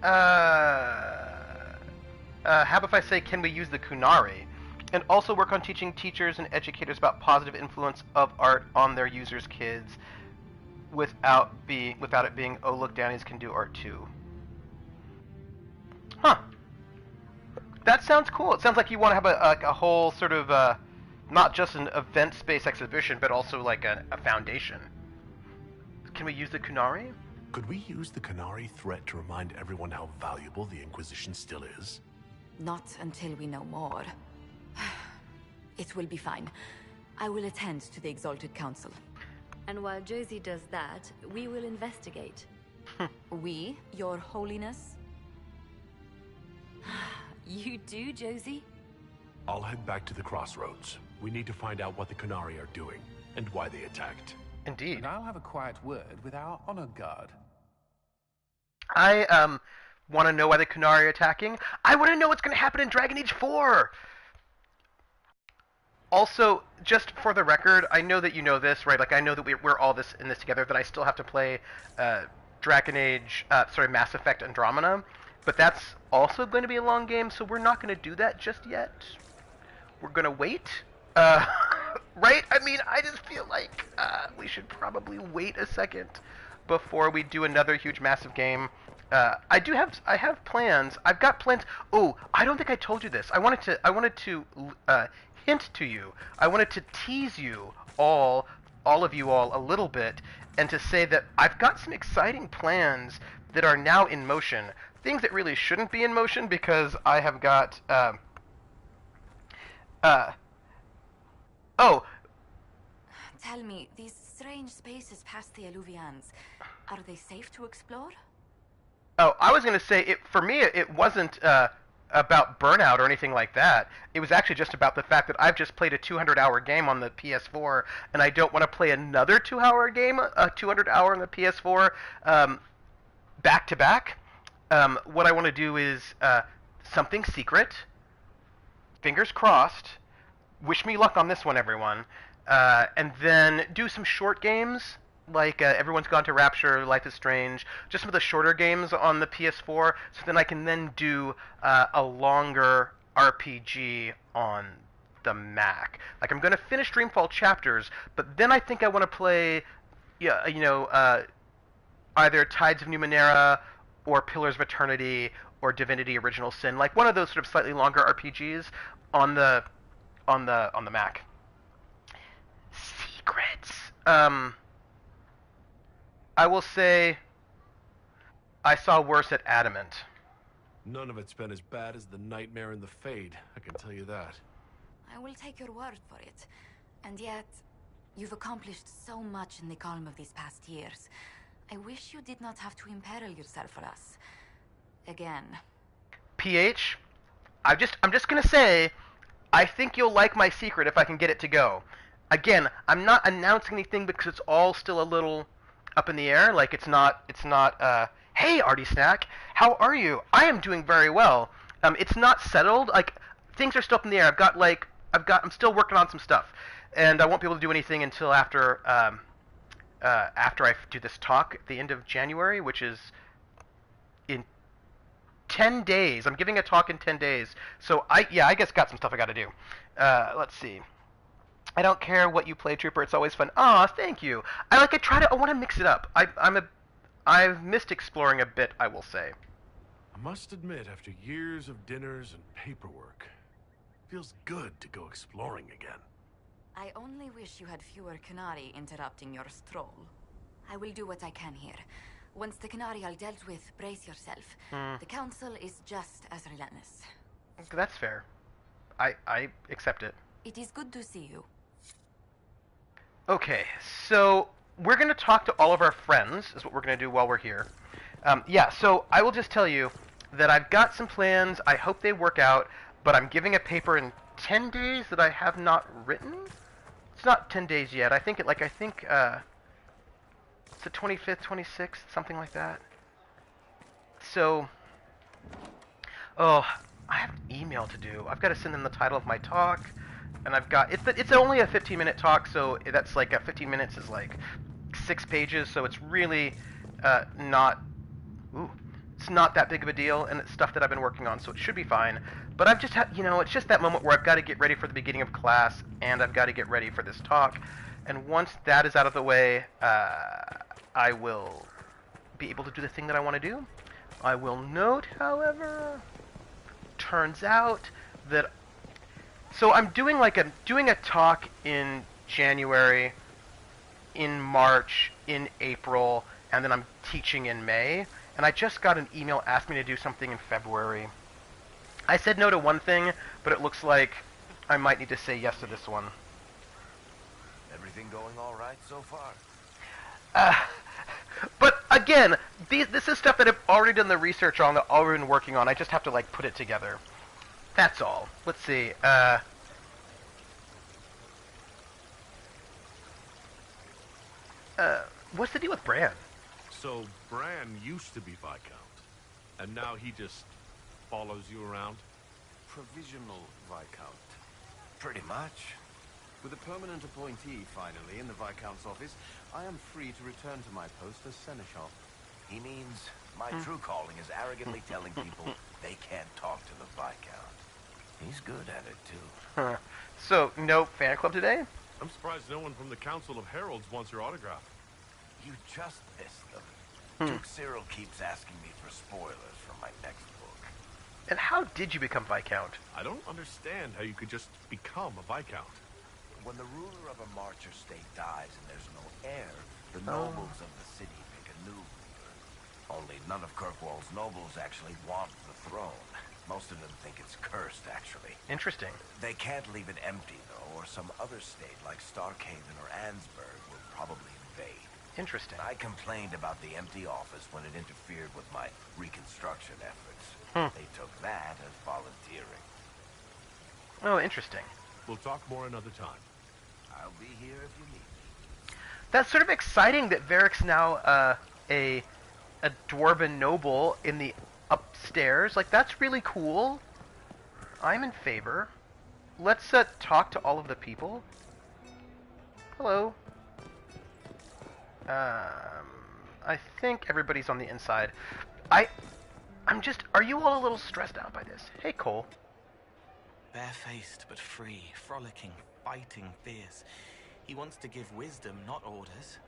How about if I say, can we use the Kunari? And also work on teaching teachers and educators about positive influence of art on their users' kids without it being, oh look, Downies can do art too. Huh. That sounds cool. It sounds like you want to have a whole sort of, not just an event space exhibition, but also like a foundation. Can we use the Kunari? Could we use the Kunari threat to remind everyone how valuable the Inquisition still is? Not until we know more. It will be fine. I will attend to the Exalted Council. And while Josie does that, we will investigate. We, Your Holiness? You do, Josie? I'll head back to the crossroads. We need to find out what the Kunari are doing, and why they attacked. Indeed. And I'll have a quiet word with our honor guard. I, want to know why the Kunari are attacking. I want to know what's going to happen in Dragon Age 4! Also, just for the record, I know that you know this, right? Like, I know that we're all in this together, that I still have to play Mass Effect Andromeda, but that's also going to be a long game, so we're not going to do that just yet. We're going to wait. Right? I mean, I just feel like we should probably wait a second before we do another huge, massive game. I have plans. I've got plans. Oh, I don't think I told you this. I wanted to hint to you. I wanted to tease you all of you all, a little bit, and to say that I've got some exciting plans that are now in motion. Things that really shouldn't be in motion because I have got. Oh. Tell me, these strange spaces past the Alluvians, are they safe to explore? Oh, I was going to say, for me, it wasn't about burnout or anything like that. It was actually just about the fact that I've just played a 200-hour game on the PS4, and I don't want to play another 2-hour game, a 200-hour on the PS4, back to back. What I want to do is something secret. Fingers crossed. Wish me luck on this one, everyone. And then do some short games, like Everyone's Gone to Rapture, Life is Strange, just some of the shorter games on the PS4, so then I can then do a longer RPG on the Mac. Like, I'm going to finish Dreamfall Chapters, but then I think I want to play, either Tides of Numenera, or Pillars of Eternity, or Divinity Original Sin, like one of those sort of slightly longer RPGs on the Mac. Secrets. I will say I saw worse at Adamant. None of it's been as bad as the Nightmare in the Fade, I can tell you that. I will take your word for it. And yet, you've accomplished so much in the calm of these past years. I wish you did not have to imperil yourself for us. Again. PH, I'm just gonna say, I think you'll like my secret if I can get it to go. Again, I'm not announcing anything because it's all still a little up in the air. Like, it's not, hey, Artie Snack, how are you? I am doing very well. It's not settled. Like, things are still up in the air. I'm still working on some stuff. And I won't be able to do anything until after I do this talk at the end of January, which is in 10 days. I'm giving a talk in 10 days. So I guess got some stuff I got to do. Let's see. I don't care what you play, Trooper. It's always fun. Aw, thank you. I want to mix it up. I've missed exploring a bit, I will say. I must admit, after years of dinners and paperwork, it feels good to go exploring again. I only wish you had fewer Canary interrupting your stroll. I will do what I can here. Once the Canary are dealt with, brace yourself. The Council is just as relentless. That's fair. I accept it. It is good to see you. Okay, so we're going to talk to all of our friends, is what we're going to do while we're here. So I will just tell you that I've got some plans. I hope they work out, but I'm giving a paper in 10 days that I have not written. It's not 10 days yet. I think it's the 25th, 26th, something like that. So, I have an email to do. I've got to send them the title of my talk, and it's only a 15-minute talk, so that's like 15 minutes is like 6 pages, so it's really it's not that big of a deal, and it's stuff that I've been working on, so it should be fine. But I've just it's just that moment where I've got to get ready for the beginning of class, and I've got to get ready for this talk. And once that is out of the way, I will be able to do the thing that I want to do. I will note, however, turns out that I'm doing a talk in January, in March, in April, and then I'm teaching in May. And I just got an email asking me to do something in February. I said no to one thing, but it looks like I might need to say yes to this one. Everything going all right so far? But again, this is stuff that I've already done the research on, that I've already been working on. I just have to put it together. That's all. Let's see. What's the deal with Bran? So Bran used to be Viscount, and now he just follows you around? Provisional Viscount. Pretty much. With a permanent appointee, finally, in the Viscount's office, I am free to return to my post as Seneschal. He means my true calling is arrogantly telling people they can't talk to the Viscount. He's good at it, too. Huh. So, no fan club today? I'm surprised no one from the Council of Heralds wants your autograph. You just missed them. Duke Cyril keeps asking me for spoilers from my next book. And how did you become Viscount? I don't understand how you could just become a Viscount. When the ruler of a marcher state dies and there's no heir, the nobles of the city pick a new ruler. Only none of Kirkwall's nobles actually want the throne. Most of them think it's cursed, actually. Interesting. They can't leave it empty, though, or some other state like Starkhaven or Ansburg will probably invade. Interesting. I complained about the empty office when it interfered with my reconstruction efforts. They took that as volunteering. Oh, interesting. We'll talk more another time. I'll be here if you need me. That's sort of exciting that Varric's now a dwarven noble in the upstairs. Like, that's really cool. I'm in favor. Let's talk to all of the people. Hello. I think everybody's on the inside. I'm just... Are you all a little stressed out by this? Hey, Cole. Barefaced but free, frolicking, fighting fierce. He wants to give wisdom, not orders.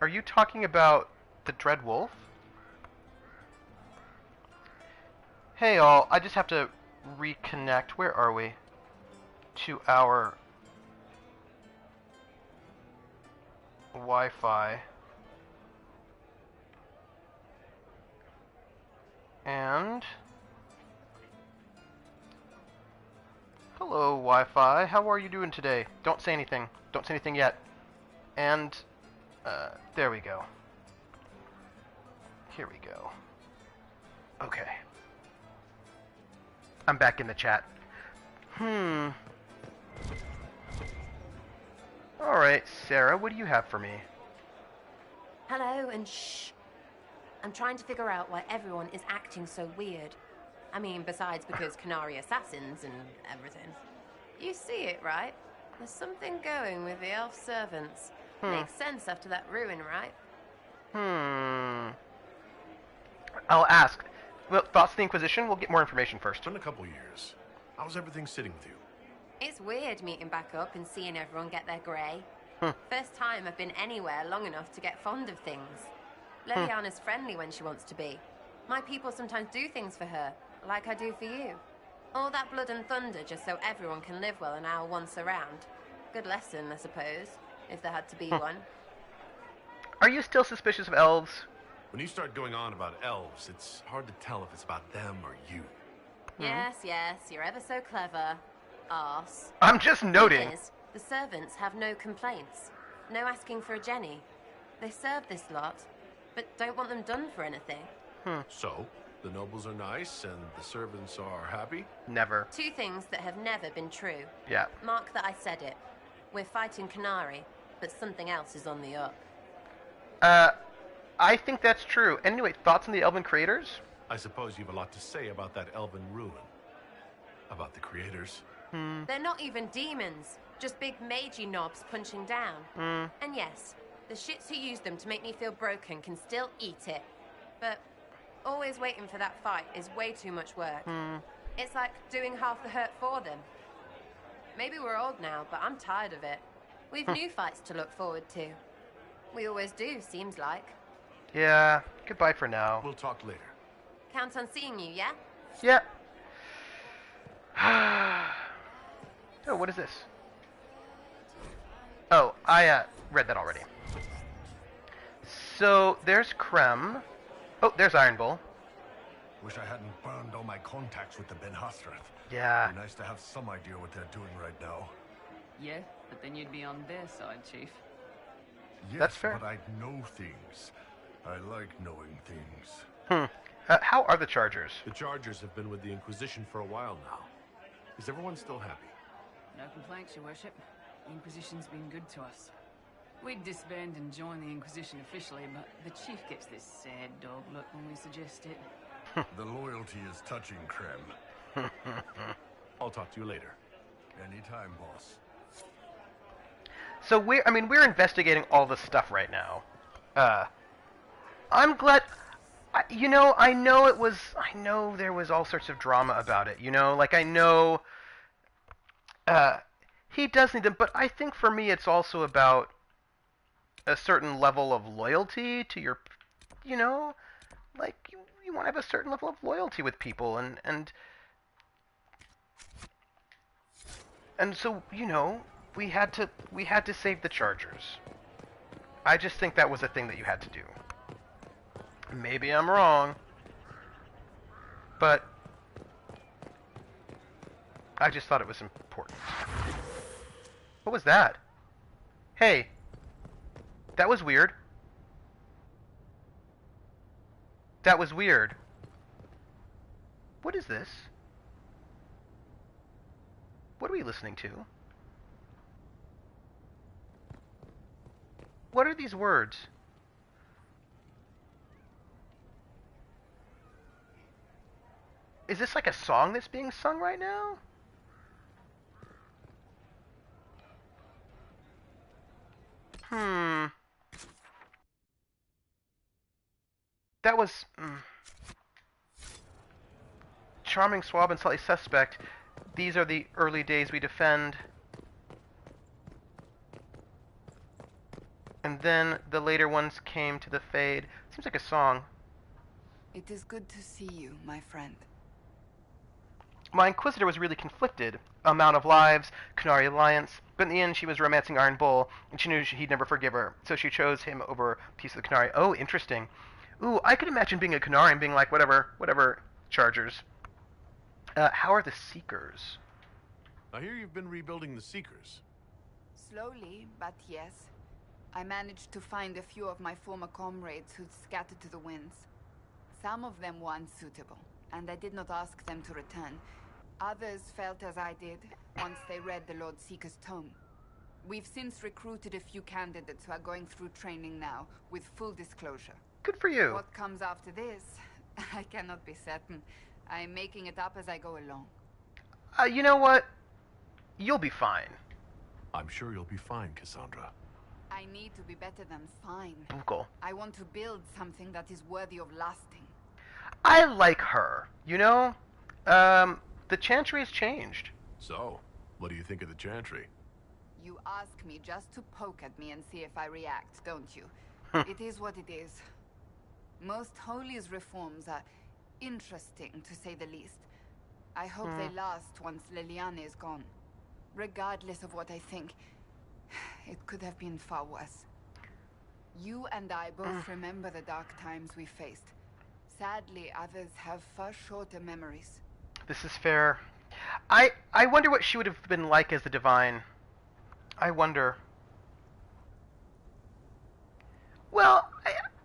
Are you talking about the Dread Wolf? Hey all, I just have to reconnect. Where are we? To our Wi-Fi. And hello, Wi-Fi. How are you doing today? Don't say anything. Don't say anything yet. And there we go. Here we go. Okay. I'm back in the chat. Alright, Sarah, what do you have for me? Hello, and shh. I'm trying to figure out why everyone is acting so weird. I mean, besides because Canary assassins and everything. You see it, right? There's something going with the elf servants. Makes sense after that ruin, right? I'll ask. Well, thoughts of the Inquisition? We'll get more information first. It's been a couple years. How's everything sitting with you? It's weird meeting back up and seeing everyone get their grey. First time I've been anywhere long enough to get fond of things. Leliana's friendly when she wants to be. My people sometimes do things for her, like I do for you. All that blood and thunder just so everyone can live well an hour once around. Good lesson, I suppose, if there had to be one. Are you still suspicious of elves? When you start going on about elves, it's hard to tell if it's about them or you. Yes, you're ever so clever. Arse. I'm just noting. Thing is, the servants have no complaints. No asking for a Jenny. They serve this lot, but don't want them done for anything. So, the nobles are nice and the servants are happy? Never. Two things that have never been true. Yeah. Mark that I said it. We're fighting Canary, but something else is on the up. I think that's true. Anyway, thoughts on the Elven creators? I suppose you have a lot to say about that Elven ruin. About the creators. They're not even demons, just big magey knobs punching down. And yes, the shits who use them to make me feel broken can still eat it. But always waiting for that fight is way too much work. It's like doing half the hurt for them. Maybe we're old now, but I'm tired of it. We've new fights to look forward to. We always do, seems like. Yeah, goodbye for now. We'll talk later. Count on seeing you, yeah? Yeah. Oh, what is this? Oh, I read that already. So, there's Krem. Oh, there's Iron Bull. Wish I hadn't burned all my contacts with the Ben Hastrath. Yeah. Be nice to have some idea what they're doing right now. Yeah, but then you'd be on their side, Chief. Yes, that's fair. But I'd know things. I like knowing things. How are the Chargers? The Chargers have been with the Inquisition for a while now. Is everyone still happy? No complaints, Your Worship. The Inquisition's been good to us. We'd disband and join the Inquisition officially, but the Chief gets this sad dog look when we suggest it. The loyalty is touching, Krem. I'll talk to you later. Anytime, boss. So we're investigating all this stuff right now. I'm glad. I know there was all sorts of drama about it. Like I know. He does need them, but I think for me it's also about a certain level of loyalty to your, like you want to have a certain level of loyalty with people, and so we had to save the Chargers. I just think that was a thing that you had to do. Maybe I'm wrong, but I just thought it was important. What was that? Hey, that was weird. That was weird. What is this? What are we listening to? What are these words? Is this like a song that's being sung right now? That was... Charming, suave, and slightly suspect. These are the early days we defend. And then the later ones came to the fade. Seems like a song. It is good to see you, my friend. My Inquisitor was really conflicted. Amount of lives, Qunari alliance, but in the end she was romancing Iron Bull, and she knew he'd never forgive her, so she chose him over a piece of the Qunari. Oh, interesting. Ooh, I could imagine being a Qunari and being like, whatever, Chargers. How are the Seekers? I hear you've been rebuilding the Seekers. Slowly, but yes. I managed to find a few of my former comrades who'd scattered to the winds. Some of them were unsuitable, and I did not ask them to return. Others felt as I did, once they read the Lord Seeker's tome. We've since recruited a few candidates who are going through training now, with full disclosure. Good for you. What comes after this, I cannot be certain. I'm making it up as I go along. You know what? You'll be fine. I'm sure you'll be fine, Cassandra. I need to be better than fine. Bugle. I want to build something that is worthy of lasting. I like her, the Chantry has changed. So, what do you think of the Chantry? You ask me just to poke at me and see if I react, don't you? It is what it is. Most Holy's reforms are interesting, to say the least. I hope they last once Liliana is gone. Regardless of what I think, it could have been far worse. You and I both remember the dark times we faced. Sadly, others have far shorter memories. This is fair. I wonder what she would have been like as the Divine. I wonder. Well,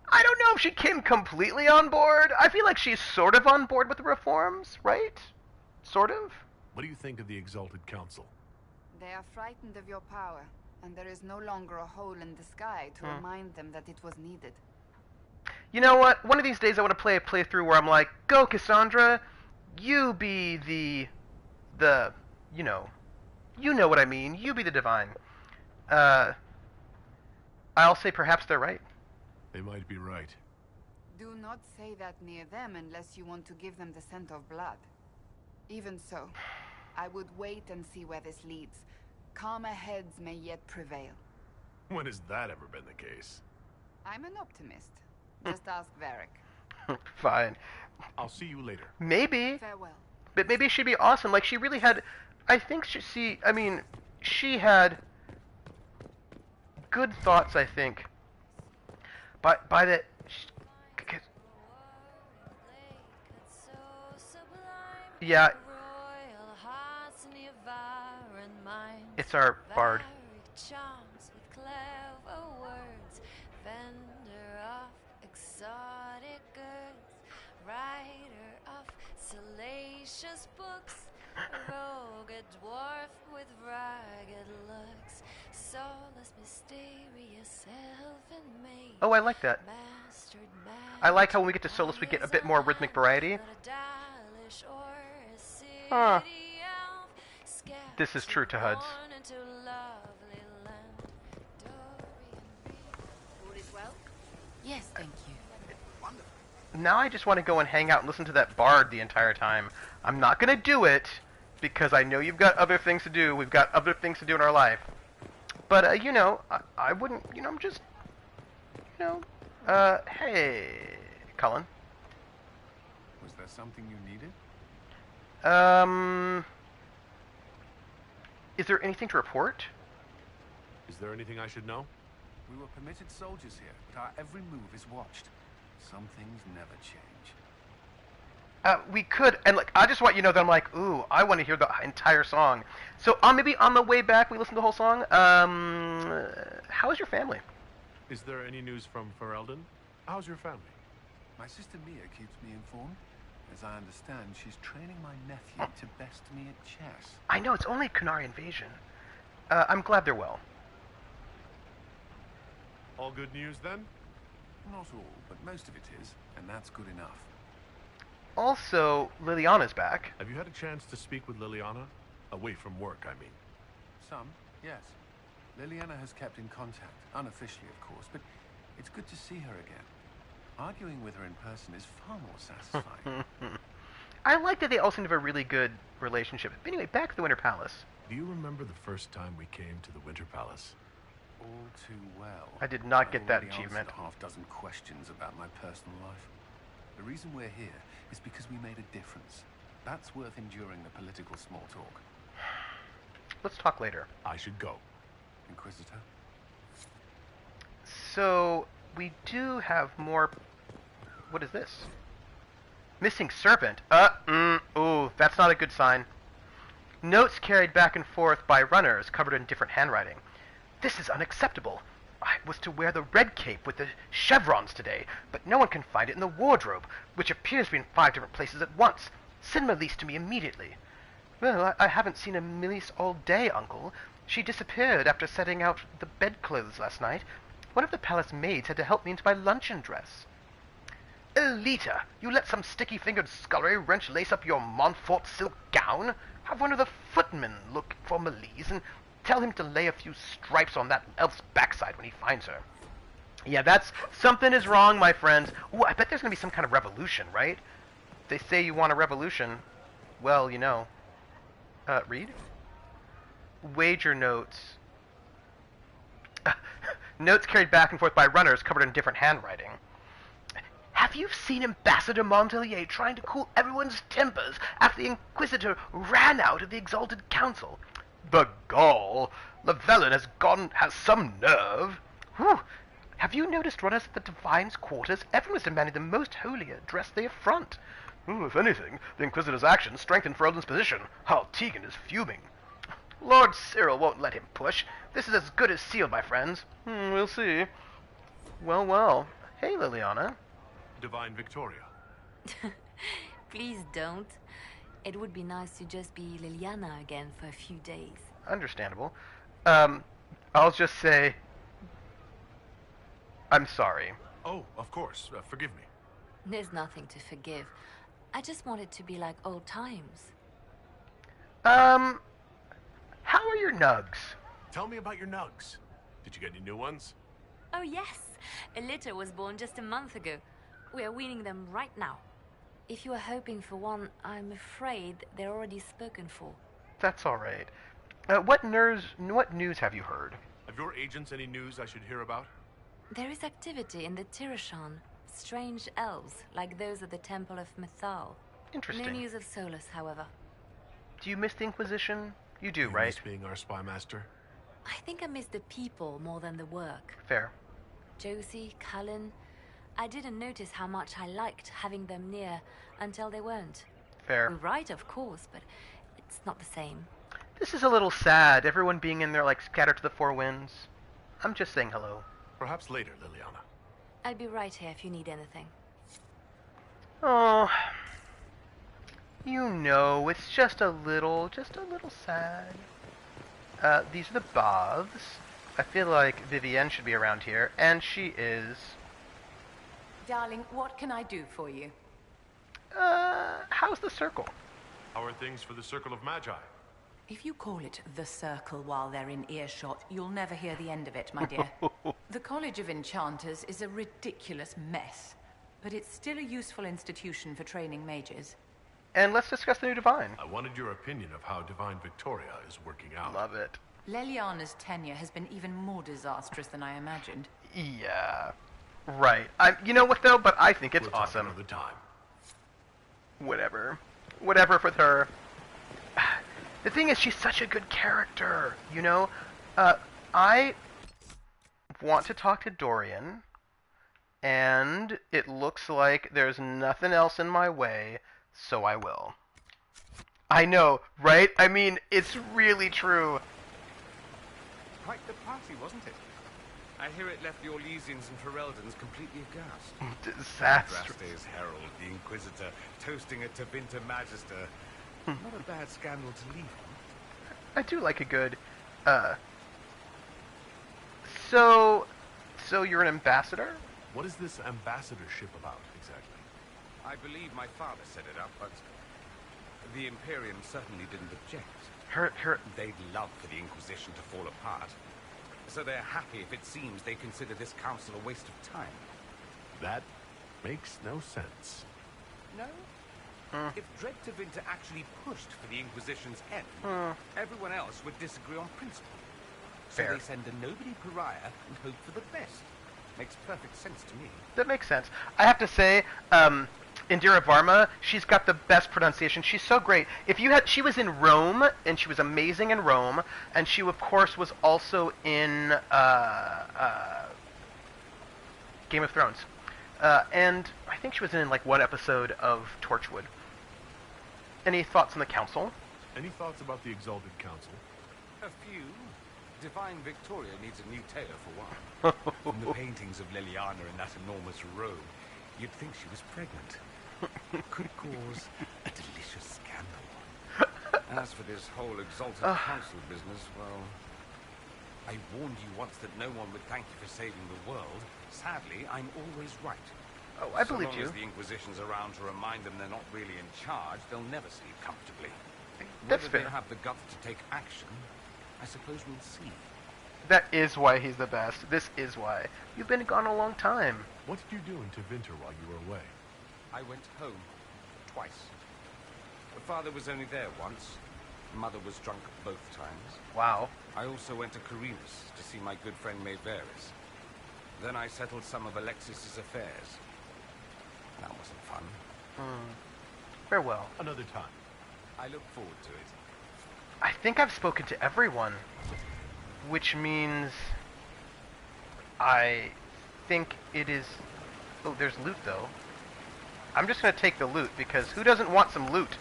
I don't know if she came completely on board. I feel like she's sort of on board with the reforms, right? Sort of? What do you think of the Exalted Council? They are frightened of your power, and there is no longer a hole in the sky to remind them that it was needed. You know what? One of these days I want to play a playthrough where I'm like, go Cassandra, you be the you know what I mean, you be the Divine. I'll say perhaps they're right. They might be right. Do not say that near them unless you want to give them the scent of blood. Even so, I would wait and see where this leads. Calmer heads may yet prevail. When has that ever been the case? I'm an optimist. Just ask Varric. Fine. I'll see you later. Maybe. Farewell. But maybe she'd be awesome. Like, she really had... I think she had good thoughts, I think. By the... Yeah. It's our bard. Exotic goods, writer of salacious books, rogue a dwarf with ragged looks, soulless, mysterious, elven-made. Oh, I like that. I like how when we get to Solus, we get a bit more rhythmic variety. Huh. This is true to HUDs. Yes, thank you. Now I just want to go and hang out and listen to that bard the entire time. I'm not going to do it because I know you've got other things to do. We've got other things to do in our life. But, you know, I wouldn't, you know, I'm just, you know, hey, Cullen. Was there something you needed? Is there anything to report? Is there anything I should know? We were permitted soldiers here, but our every move is watched. Some things never change. We could, and like, I just want you to know that I'm like, ooh, I want to hear the entire song. So, maybe on the way back we listen to the whole song. How is your family? Is there any news from Ferelden? How's your family? My sister Mia keeps me informed. As I understand, she's training my nephew to best me at chess. I know, it's only a Kunari invasion. I'm glad they're well. All good news, then? Not all, but most of it is, and that's good enough. Also, Liliana's back. Have you had a chance to speak with Liliana? Away from work, I mean. Some, yes. Liliana has kept in contact, unofficially of course, but it's good to see her again. Arguing with her in person is far more satisfying. I like that they all seem to have a really good relationship. But anyway, back to the Winter Palace. Do you remember the first time we came to the Winter Palace? All too well. I did not get that achievement. I half dozen questions about my personal life. The reason we're here is because we made a difference. That's worth enduring the political small talk. Let's talk later. I should go. Inquisitor? So, we do have more... What is this? Missing servant. Ooh, that's not a good sign. Notes carried back and forth by runners covered in different handwriting. This is unacceptable. I was to wear the red cape with the chevrons today, but no one can find it in the wardrobe, which appears to be in 5 different places at once. Send Melise to me immediately. Well, I haven't seen a Melise all day, Uncle. She disappeared after setting out the bedclothes last night. One of the palace maids had to help me into my luncheon dress. Elita, you let some sticky-fingered scullery wench lace up your Montfort silk gown? Have one of the footmen look for Melise and tell him to lay a few stripes on that elf's backside when he finds her. Yeah, that's... Something is wrong, my friends. Ooh, I bet there's going to be some kind of revolution, right? They say you want a revolution. Well, you know. Read? Wager notes. Notes carried back and forth by runners covered in different handwriting. Have you seen Ambassador Montelier trying to cool everyone's tempers after the Inquisitor ran out of the Exalted Council? The gall! Llewellyn has some nerve. Whew. Have you noticed runners at the Divine's quarters? Everyone was demanding the most holier dress they affront. If anything, the Inquisitor's actions strengthened Ferelden's position. How Tegan is fuming. Lord Cyril won't let him push. This is as good as sealed, my friends. We'll see. Well, well. Hey, Liliana. Divine Victoria. Please don't. It would be nice to just be Liliana again for a few days. Understandable. I'll just say... I'm sorry. Oh, of course. Forgive me. There's nothing to forgive. I just want it to be like old times. How are your nugs? Tell me about your nugs. Did you get any new ones? Oh, yes. A litter was born just a month ago. We are weaning them right now. If you are hoping for one, I'm afraid they're already spoken for. That's all right. What news have you heard? Have your agents any news I should hear about? There is activity in the Tirashan. Strange elves, like those at the Temple of Mythal. Interesting. No news of Solus, however. Do you miss the Inquisition? You do, right? Miss being our spy master? I think I miss the people more than the work. Fair. Josie, Cullen... I didn't notice how much I liked having them near until they weren't. Fair. We're right, of course, but it's not the same. This is a little sad, everyone being in there like scattered to the four winds. I'm just saying hello. Perhaps later, Liliana. I'll be right here if you need anything. Oh, you know, it's just a little sad. These are the baths. I feel like Vivienne should be around here, and she is. Darling, what can I do for you? How's the circle? How are things for the Circle of Magi? If you call it the Circle while they're in earshot, you'll never hear the end of it, my dear. The College of Enchanters is a ridiculous mess, but it's still a useful institution for training mages. And let's discuss the new Divine. I wanted your opinion of how Divine Victoria is working out. Love it. Leliana's tenure has been even more disastrous than I imagined. Yeah. Right. You know what, though? But I think it's awesome. Another time. Whatever. Whatever with her. The thing is, she's such a good character, you know? I want to talk to Dorian, and it looks like there's nothing else in my way, so I will. I know, right? I mean, it's really true. Quite the party, wasn't it? I hear it left the Orlesians and Fereldans completely aghast. Disaster. Andraste's herald, the Inquisitor, toasting a Tevinter Magister. Not a bad scandal to leave on. I do like a good, So you're an ambassador? What is this ambassadorship about, exactly? I believe my father set it up, but the Imperium certainly didn't object. They'd love for the Inquisition to fall apart. So they're happy if it seems they consider this council a waste of time. That makes no sense. No? If Dread Tevinter actually pushed for the Inquisition's end, everyone else would disagree on principle. So Fair. they send a nobody pariah and hope for the best. Makes perfect sense to me. That makes sense. I have to say, Indira Varma, she's got the best pronunciation. She's so great. She was in Rome, and she was amazing in Rome, and she, of course, was also in Game of Thrones. And I think she was in, like, one episode of Torchwood. Any thoughts on the council? Any thoughts about the Exalted Council? A few. Divine Victoria needs a new tailor for one. From the paintings of Leliana in that enormous robe, you'd think she was pregnant. Could cause a delicious scandal. As for this whole Exalted Council business, well, I warned you once that no one would thank you for saving the world. Sadly, I'm always right. Oh, I believe So long you. as the Inquisition's around to remind them they're not really in charge, they'll never sleep comfortably. That's Whether fair. they have the guts to take action, I suppose we'll see. That is why he's the best. This is why. You've been gone a long time. What did you do in Tevinter while you were away? I went home. Twice. The father was only there once. Mother was drunk both times. Wow. I also went to Carinus to see my good friend Maeveris. Then I settled some of Alexis's affairs. That wasn't fun. Farewell. Another time. I look forward to it. I think I've spoken to everyone. Which means... I think it is... Oh, there's loot, though. I'm just going to take the loot, because who doesn't want some loot?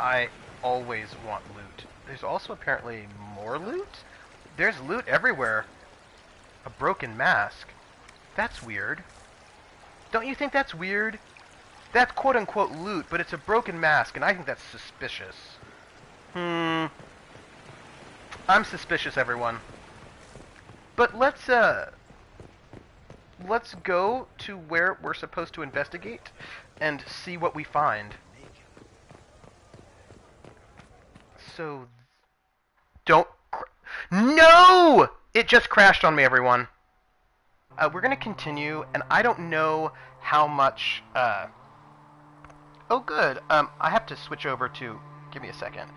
I always want loot. There's also apparently more loot? There's loot everywhere. A broken mask. That's weird. Don't you think that's weird? That's quote-unquote loot, but it's a broken mask, and I think that's suspicious. I'm suspicious, everyone. But let's go to where we're supposed to investigate and see what we find. So, no! It just crashed on me, everyone. We're going to continue, and I don't know how much... Oh, good. I have to switch over to... Give me a second.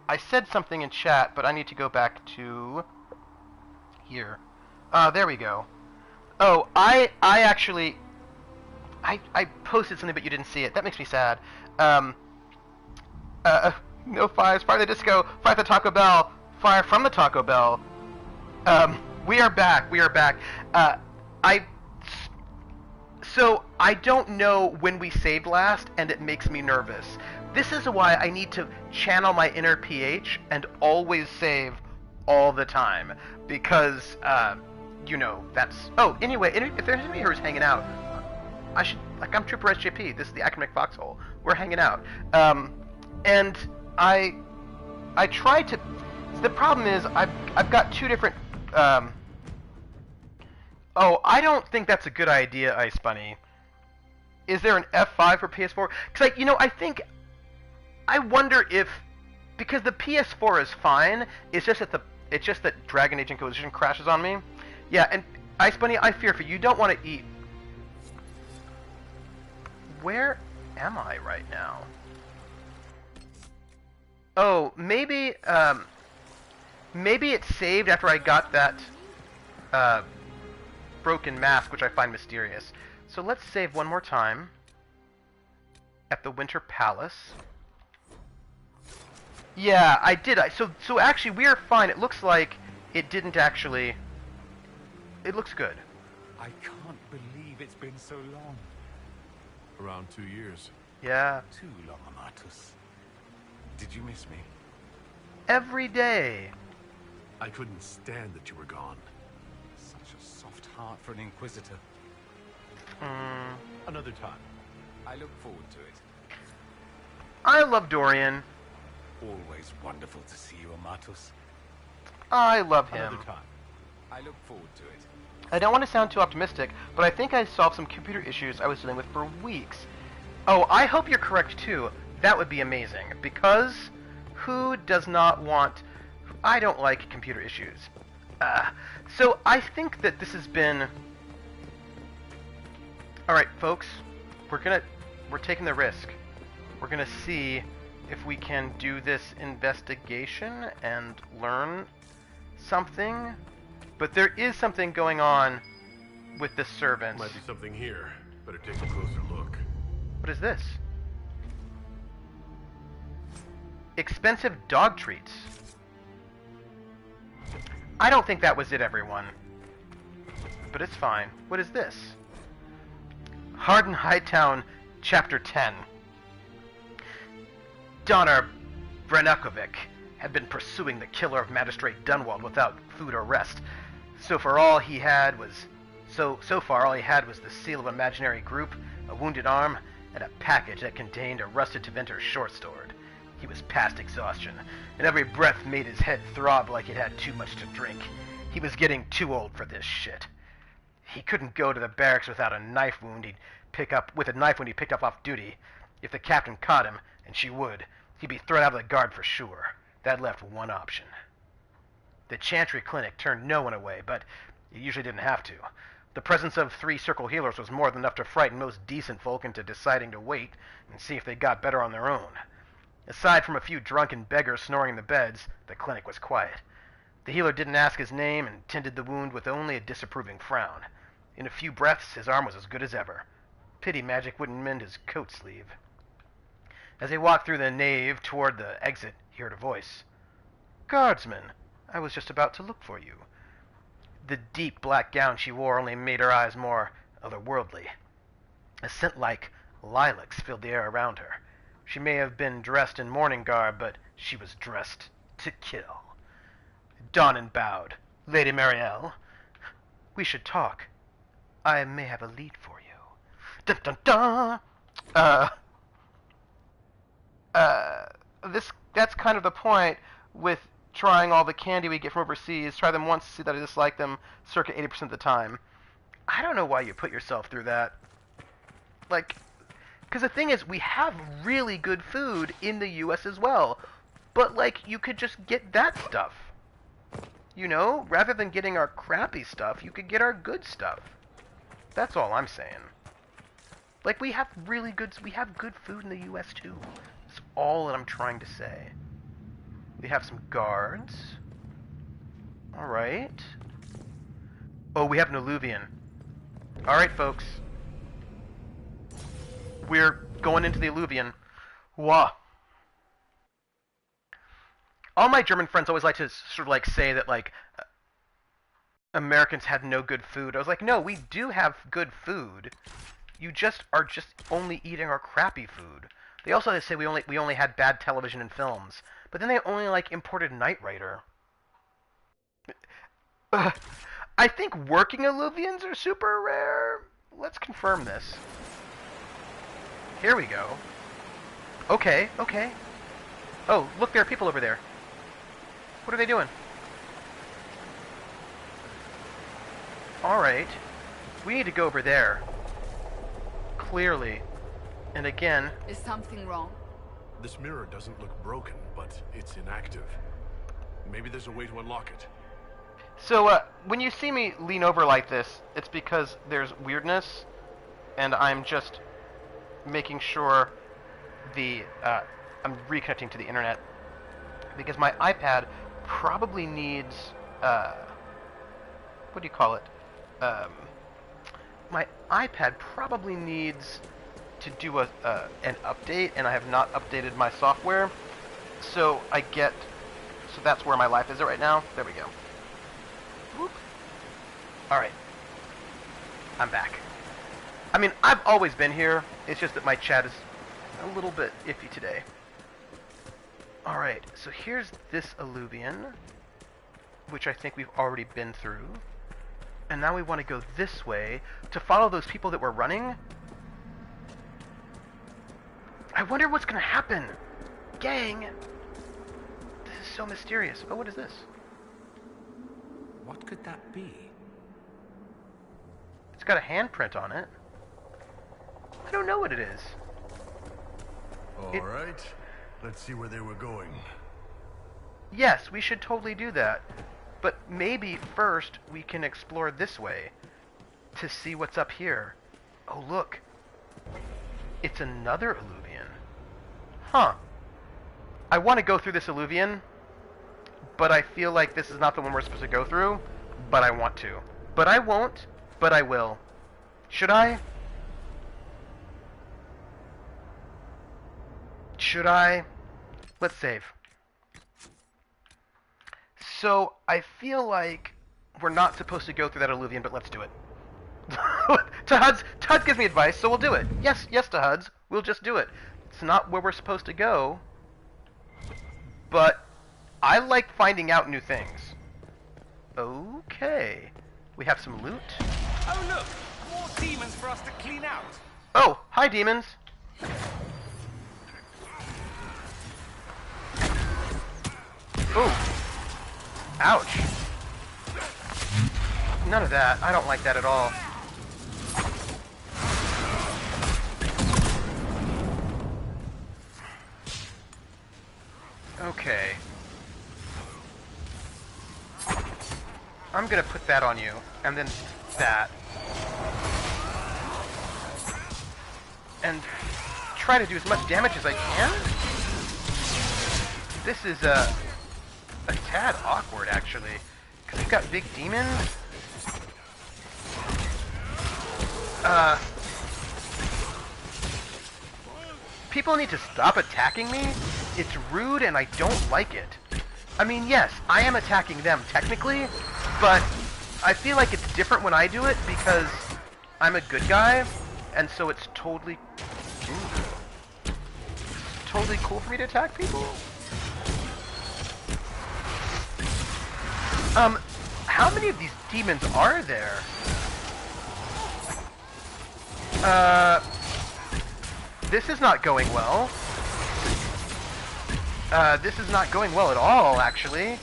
I said something in chat, but I need to go back to... Here. There we go. Oh, I actually... I posted something, but you didn't see it. That makes me sad. No fires. Fire the disco. Fire the Taco Bell. Fire from the Taco Bell. We are back. We are back. So, I don't know when we saved last, and it makes me nervous. This is why I need to channel my inner PH and always save all the time. Because, you know, that's... Oh, anyway, if there's anybody who's hanging out, I should... Like, I'm Trooper SJP. This is the Academic Foxhole. We're hanging out. And I try to... The problem is, I've got two different... Oh, I don't think that's a good idea, Ice Bunny. Is there an F5 for PS4? Because, I wonder if... Because the PS4 is fine, it's just that Dragon Age Inquisition crashes on me. Yeah, and Ice Bunny, I fear for you. You don't want to eat. Where am I right now? Oh, maybe it saved after I got that broken mask, which I find mysterious. So let's save one more time at the Winter Palace. Yeah, I did. So actually, we are fine. It looks like it didn't actually. It looks good. I can't believe it's been so long. Around 2 years. Yeah. Too long, Amatus. Did you miss me? Every day. I couldn't stand that you were gone. Such a soft heart for an Inquisitor. Another time. I look forward to it. I love Dorian. Always wonderful to see you, Amatus. I love him. Another time. I look forward to it. I don't want to sound too optimistic, but I think I solved some computer issues I was dealing with for weeks. Oh, I hope you're correct too. That would be amazing, because who does not want... I don't like computer issues. So I think that this has been... Alright, folks, we're taking the risk. We're gonna see if we can do this investigation and learn something. But there is something going on with the servants. Might be something here. Better take a closer look. What is this? Expensive dog treats. I don't think that was it, everyone. But it's fine. What is this? Harden Hightown, Chapter 10. Donner Brenakovic had been pursuing the killer of Magistrate Dunwald without food or rest. So far all he had was the seal of an imaginary group, a wounded arm, and a package that contained a rusted Teventer short sword. He was past exhaustion, and every breath made his head throb like he'd had too much to drink. He was getting too old for this shit. He couldn't go to the barracks without a knife wound he'd picked up off duty. If the captain caught him, and she would, he'd be thrown out of the guard for sure. That left one option. The Chantry Clinic turned no one away, but it usually didn't have to. The presence of 3 circle healers was more than enough to frighten most decent folk into deciding to wait and see if they got better on their own. Aside from a few drunken beggars snoring in the beds, the clinic was quiet. The healer didn't ask his name and tended the wound with only a disapproving frown. In a few breaths, his arm was as good as ever. Pity magic wouldn't mend his coat sleeve. As they walked through the nave toward the exit, he heard a voice. "Guardsman, I was just about to look for you." The deep black gown she wore only made her eyes more otherworldly. A scent like lilacs filled the air around her. She may have been dressed in mourning garb, but she was dressed to kill. Donnan bowed. "Lady Marielle, we should talk. I may have a lead for you." Dun dun dun! That's kind of the point with trying all the candy we get from overseas. Try them once, see that I dislike them circa 80% of the time. I don't know why you put yourself through that. Like, because the thing is, we have really good food in the US as well. But, like, you could just get that stuff. You know? Rather than getting our crappy stuff, you could get our good stuff. That's all I'm saying. Like, we have good food in the US too. That's all that I'm trying to say. We have some guards. Alright. Oh, we have an Alluvian. Alright, folks. We're going into the Alluvian. Wah. All my German friends always like to sort of like say that like Americans had no good food. I was like, no, we do have good food. You just are just only eating our crappy food. They also say we only had bad television and films, but then they only like imported Knight Rider. I think working Alluvians are super rare. Let's confirm this. Here we go. Okay, okay. Oh, look, there are people over there. What are they doing? Alright. We need to go over there. Clearly. And again... Is something wrong? This mirror doesn't look broken, but it's inactive. Maybe there's a way to unlock it. So, when you see me lean over like this, it's because there's weirdness, and I'm just making sure I'm reconnecting to the internet, because my iPad probably needs, what do you call it? My iPad probably needs to do an update, and I have not updated my software, so that's where my life is right now. There we go. Whoop. Alright. I'm back. I mean, I've always been here, it's just that my chat is a little bit iffy today. Alright, so here's this alluvion, which I think we've already been through. And now we want to go this way to follow those people that were running. I wonder what's going to happen. Gang! This is so mysterious. Oh, what is this? What could that be? It's got a handprint on it. I don't know what it is. All right. Let's see where they were going. Yes, we should totally do that. But maybe first we can explore this way to see what's up here. Oh, look. It's another alluvion. Huh. I want to go through this alluvion, but I feel like this is not the one we're supposed to go through, but I want to. But I won't, but I will. Should I? Should I? Let's save. So, I feel like we're not supposed to go through that alluvion, but let's do it. Tuds gives me advice, so we'll do it. Yes, Tuds, we'll just do it. It's not where we're supposed to go, but I like finding out new things. Okay. We have some loot. Oh look! More demons for us to clean out! Oh, hi demons! Ooh. Ouch. None of that. I don't like that at all. Okay. I'm gonna put that on you, and then that. And try to do as much damage as I can? This is, a tad awkward, actually. Because we've got big demons. People need to stop attacking me. It's rude and I don't like it. I mean, yes, I am attacking them technically, but I feel like it's different when I do it because I'm a good guy, and so it's totally cool for me to attack people. How many of these demons are there? This is not going well. This is not going well at all, actually.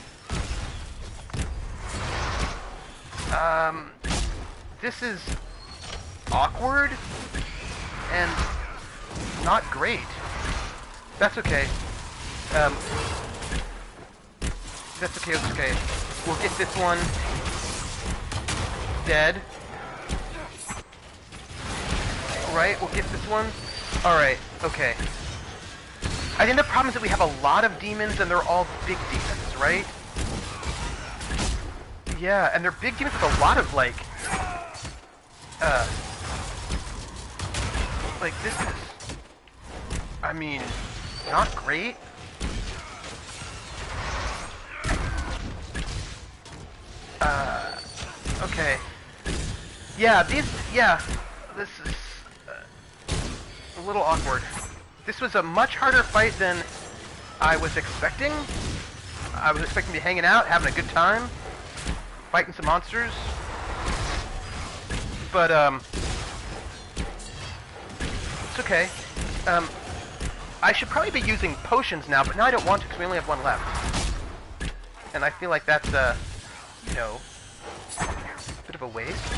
This is awkward and not great. That's okay. That's okay, that's okay. We'll get this one dead. Alright, we'll get this one. Alright, okay. I think the problem is that we have a lot of demons and they're all big demons, right? Yeah, and they're big demons with a lot of, like, this is, I mean, not great. Okay. Yeah, this is a little awkward. This was a much harder fight than I was expecting. I was expecting to be hanging out, having a good time, fighting some monsters. But, it's okay. I should probably be using potions now, but now I don't want to because we only have one left. And I feel like that's, you know, a bit of a waste.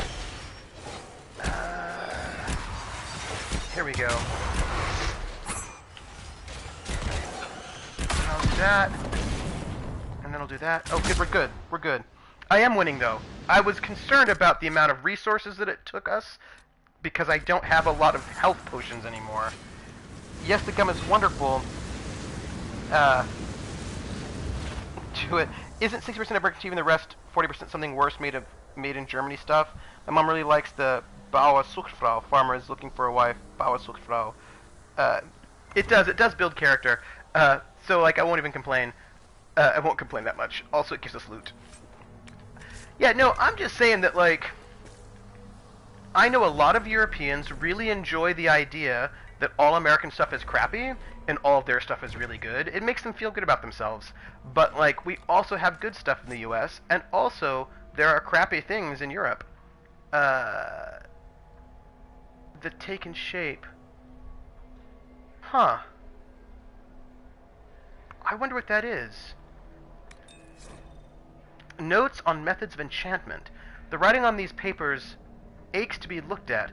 Here we go. And I'll do that. And then I'll do that. Oh, good, we're good. We're good. I am winning, though. I was concerned about the amount of resources that it took us, because I don't have a lot of health potions anymore. Yes, the gum is wonderful. To it. Isn't 60% of Breaking and the rest 40% something worse made in Germany stuff? My mom really likes the Bauer Suchtfrau. Farmer is looking for a wife. Bauer Suchtfrau. It does build character. So like I won't even complain. I won't complain that much. Also, it gives us loot. Yeah, no, I'm just saying that, like, I know a lot of Europeans really enjoy the idea that all American stuff is crappy and all of their stuff is really good. It makes them feel good about themselves. But, like, we also have good stuff in the US, and also there are crappy things in Europe that taken shape. Huh. I wonder what that is. Notes on methods of enchantment. The writing on these papers aches to be looked at,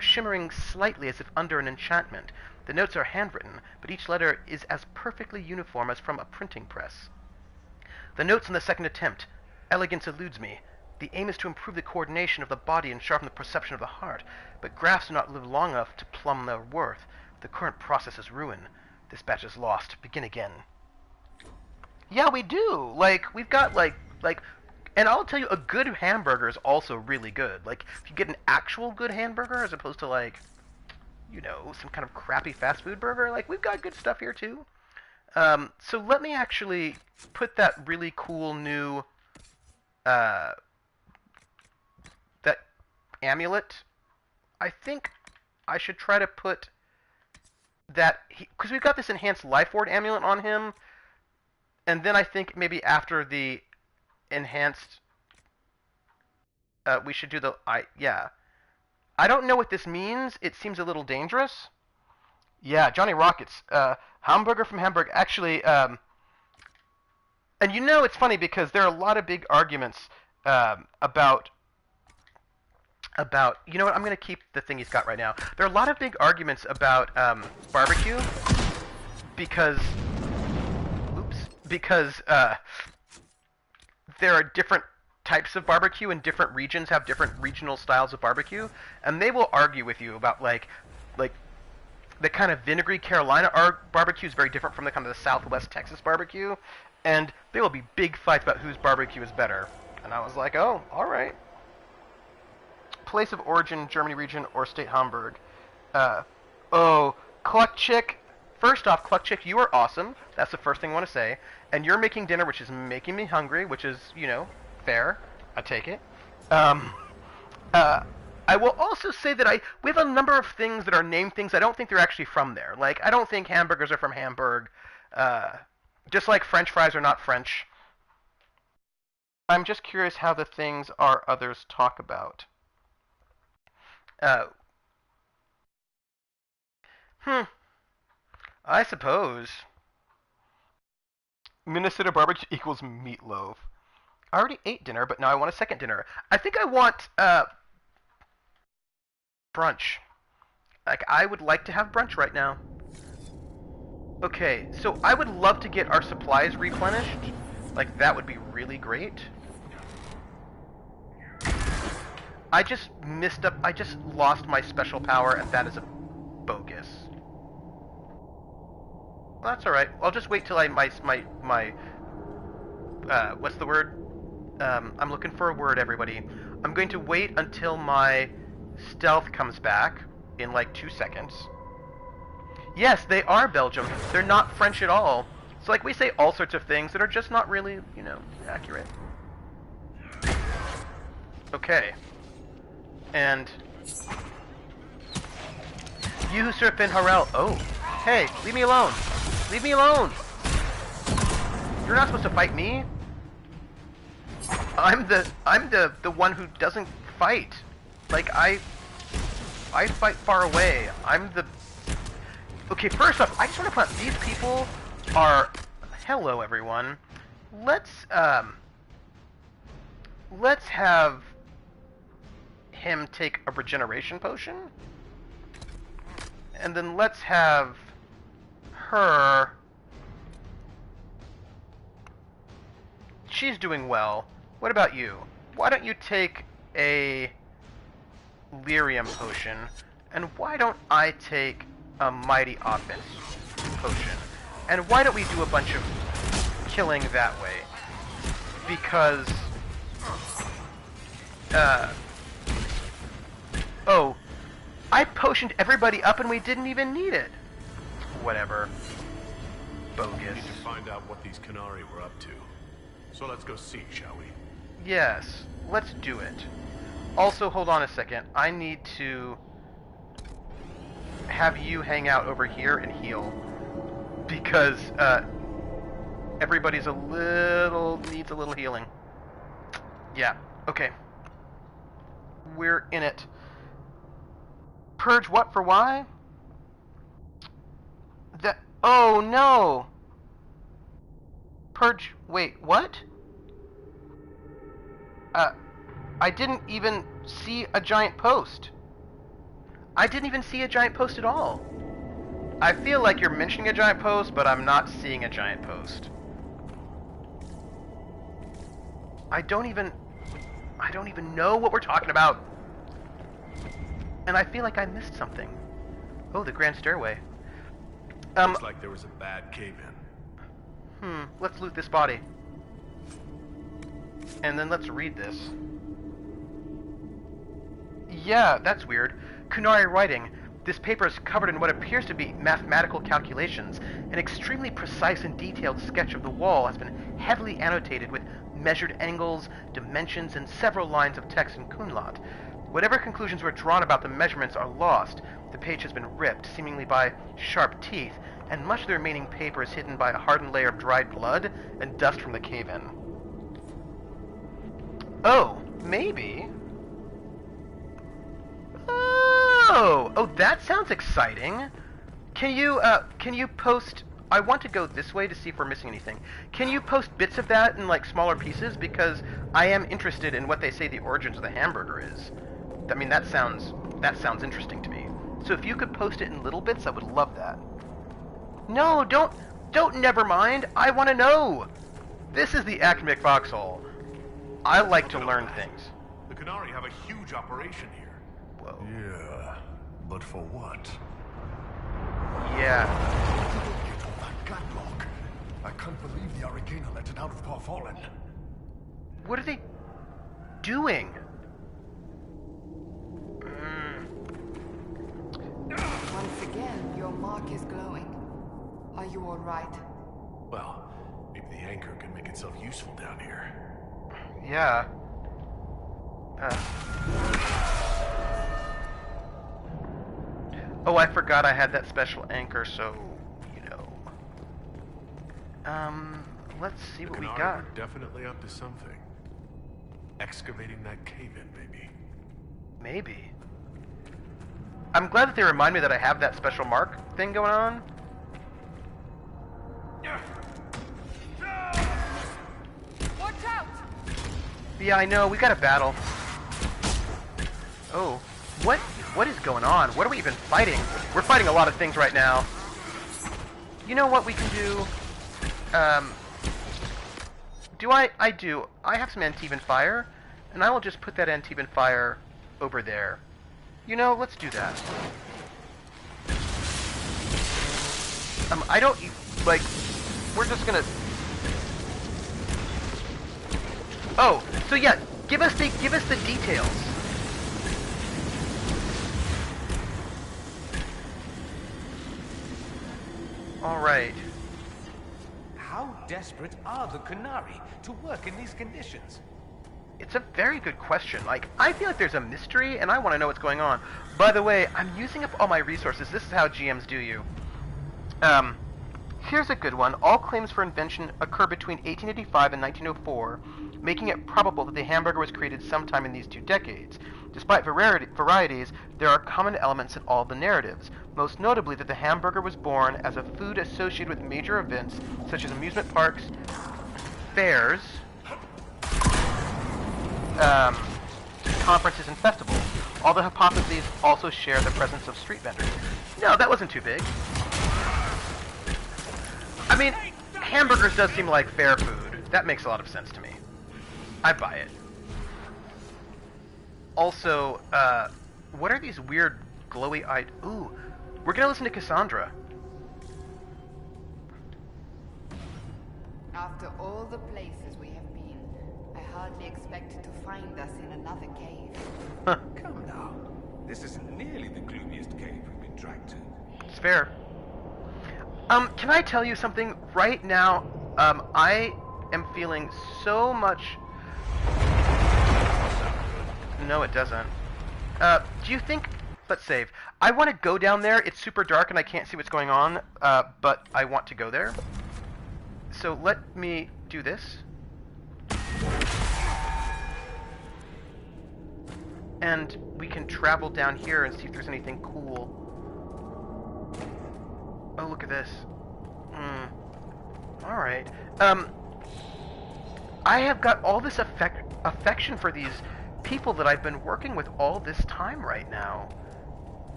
shimmering slightly as if under an enchantment. The notes are handwritten, but each letter is as perfectly uniform as from a printing press. The notes on the second attempt. Elegance eludes me. The aim is to improve the coordination of the body and sharpen the perception of the heart, but graphs do not live long enough to plumb their worth. The current process is ruin. This batch is lost. Begin again. Yeah, we do. Like, we've got, like, and I'll tell you, a good hamburger is also really good. Like, if you get an actual good hamburger as opposed to, like, you know, some kind of crappy fast food burger, like, we've got good stuff here, too. So let me actually put that really cool new, that amulet. I think I should try to put that, because we've got this enhanced life ward amulet on him, and then I think maybe after the enhanced, we should do the, yeah. I don't know what this means. It seems a little dangerous. Yeah, Johnny Rockets. Hamburger from Hamburg. Actually, and you know it's funny because there are a lot of big arguments about, you know what, I'm going to keep the thing he's got right now. There are a lot of big arguments about barbecue because there are different types of barbecue and different regions have different regional styles of barbecue, and they will argue with you about like the kind of vinegary Carolina barbecue is very different from the kind of the Southwest Texas barbecue, and there will be big fights about whose barbecue is better. And I was like, oh, all right. Place of origin, Germany region, or state Hamburg. Cluck Chick. First off, Cluck Chick, you are awesome. That's the first thing I want to say. And you're making dinner, which is making me hungry, which is, you know, fair. I take it. I will also say that we have a number of things that are named things. I don't think they're actually from there. Like, I don't think hamburgers are from Hamburg. Just like French fries are not French. I'm just curious how the things are others talk about. I suppose. Minnesota barbecue equals meatloaf. I already ate dinner, but now I want a second dinner. I think I want, brunch. Like, I would like to have brunch right now. Okay, so I would love to get our supplies replenished. Like, that would be really great. I just missed up. I just lost my special power, and that is a bogus. Well, that's alright. I'll just wait till what's the word? I'm looking for a word, everybody. I'm going to wait until my stealth comes back in like 2 seconds. Yes, they are Belgium. They're not French at all. So like we say all sorts of things that are just not really, you know, accurate. Okay. And you who serve Ben Harel. Oh, hey, leave me alone. Leave me alone. You're not supposed to fight me. I'm the one who doesn't fight. Like I fight far away. I'm the. Okay, first off, I just want to point out these people are. Hello, everyone. Let's have him take a regeneration potion, and then let's have her. She's doing well. What about you? Why don't you take a lyrium potion, and why don't I take a mighty offense potion? And why don't we do a bunch of killing that way? Because, oh, I potioned everybody up and we didn't even need it. Whatever. Bogus. We need to find out what these Canari were up to. So let's go see, shall we? Yes, let's do it. Also, hold on a second. I need to have you hang out over here and heal. Because, everybody's needs a little healing. Yeah, okay. We're in it. Purge what for why? Oh no! Purge, wait, what? I didn't even see a giant post. I didn't even see a giant post at all. I feel like you're mentioning a giant post, but I'm not seeing a giant post. I don't even know what we're talking about. And I feel like I missed something. Oh, the grand stairway. Looks like there was a bad cave-in. Let's loot this body. And then let's read this. Yeah, that's weird. Kunari writing. This paper is covered in what appears to be mathematical calculations. An extremely precise and detailed sketch of the wall has been heavily annotated with measured angles, dimensions, and several lines of text in Kunlat. Whatever conclusions were drawn about the measurements are lost. The page has been ripped, seemingly by sharp teeth, and much of the remaining paper is hidden by a hardened layer of dried blood and dust from the cave-in. Oh, maybe. Oh, that sounds exciting. Can you post... I want to go this way to see if we're missing anything. Can you post bits of that in, like, smaller pieces? Because I am interested in what they say the origins of the hamburger is. I mean, that sounds interesting to me. So if you could post it in little bits, I would love that. No, don't never mind. I want to know. This is the academic foxhole. I like to learn things. The Canari have a huge operation here. Whoa. Yeah, but for what? Yeah. Get on that gadlock. I can't believe the Arcana let it out of Parfallen. What are they doing? Once again, your mark is glowing. Are you all right? Well, maybe the anchor can make itself useful down here. Yeah. Oh, I forgot I had that special anchor, so, you know. Let's see what we got. We're definitely up to something. Excavating that cave-in, maybe. Maybe. I'm glad that they remind me that I have that special mark thing going on. Watch out! Yeah, I know. We got a battle. Oh, what is going on? What are we even fighting? We're fighting a lot of things right now. You know what we can do? I have some Antiban fire, and I will just put that Antiban fire over there. You know, let's do that. I don't, like, we're just gonna... Oh, so yeah, give us the details. All right. How desperate are the Canari to work in these conditions? It's a very good question. Like, I feel like there's a mystery, and I want to know what's going on. By the way, I'm using up all my resources. This is how GMs do you. Here's a good one. All claims for invention occur between 1885 and 1904, making it probable that the hamburger was created sometime in these 2 decades. Despite varieties, there are common elements in all the narratives, most notably that the hamburger was born as a food associated with major events such as amusement parks, fairs, conferences, and festivals. All the hypotheses also share the presence of street vendors. No, that wasn't too big. I mean, hamburgers does seem like fair food. That makes a lot of sense to me. I buy it. Also, what are these weird glowy-eyed... Ooh, we're gonna listen to Cassandra. After all the places we have been, I hardly expected to find us in another cave. Come now. This isn't nearly the gloomiest cave we've been dragged to. It's fair. Can I tell you something? Right now, I am feeling so much... No, it doesn't. Do you think... Let's save. I want to go down there. It's super dark and I can't see what's going on, but I want to go there. So let me do this. And we can travel down here and see if there's anything cool. Oh, look at this. Alright. I have got all this affection for these people that I've been working with all this time right now.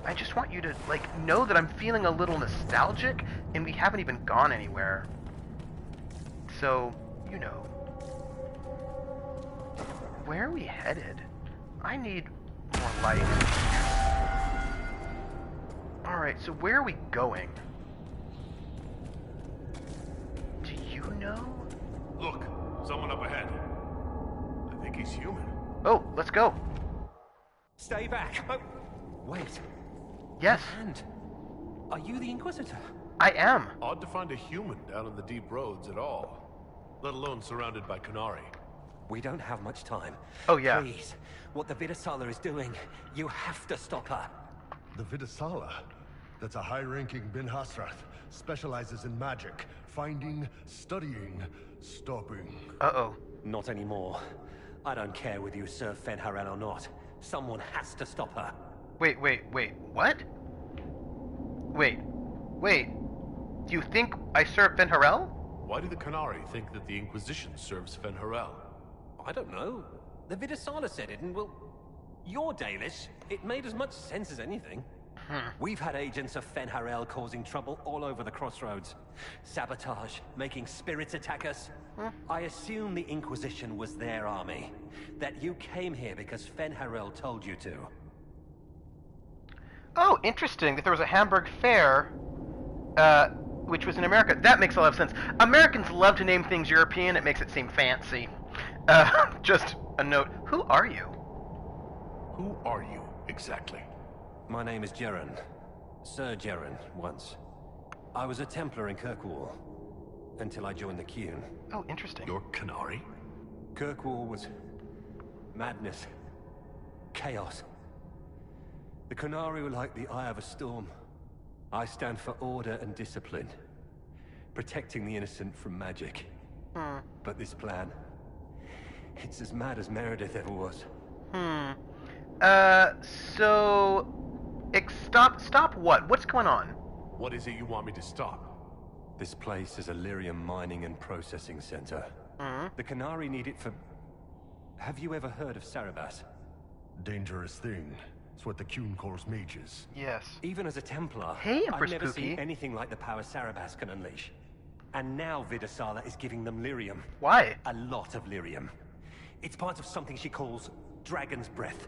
I just want you to, like, know that I'm feeling a little nostalgic, and we haven't even gone anywhere. So, you know. Where are we headed? I need more light. Alright, so where are we going? Do you know? Look, someone up ahead. I think he's human. Oh, let's go. Stay back. Oh, wait. Yes. And are you the Inquisitor? I am. Odd to find a human down in the deep roads at all, let alone surrounded by Qunari. We don't have much time. Oh, yeah. Please, what the Vidasala is doing, you have to stop her. The Vidasala? That's a high-ranking Bin Hasrath. Specializes in magic. Finding, studying, stopping. Uh-oh. Not anymore. I don't care whether you serve Fenharel or not. Someone has to stop her. Wait, what? Wait. Do you think I serve Fenharel? Why do the Qunari think that the Inquisition serves Fenharel? I don't know. The Vidasala said it, and well, you're Dalish. It made as much sense as anything. We've had agents of Fenharel causing trouble all over the crossroads. Sabotage, making spirits attack us. I assume the Inquisition was their army. That you came here because Fenharel told you to. Oh, interesting that there was a Hamburg Fair, which was in America. That makes a lot of sense. Americans love to name things European. It makes it seem fancy. Just a note. Who are you? Who are you, exactly? My name is Jeren. Sir Jeren, once. I was a Templar in Kirkwall, until I joined the Qun. Oh, interesting. You're Qunari? Kirkwall was madness. Chaos. The Qunari were like the eye of a storm. I stand for order and discipline. Protecting the innocent from magic. But this plan... it's as mad as Meredith ever was. So... Stop what? What's going on? What is it you want me to stop? This place is a lyrium mining and processing center. The Qunari need it for... Have you ever heard of Sarabas? Dangerous thing. It's what the Qun calls mages. Yes. Even as a Templar, hey, I've never seen anything like the power Sarabas can unleash. And now Vidasala is giving them lyrium. Why? A lot of lyrium. It's part of something she calls Dragon's Breath.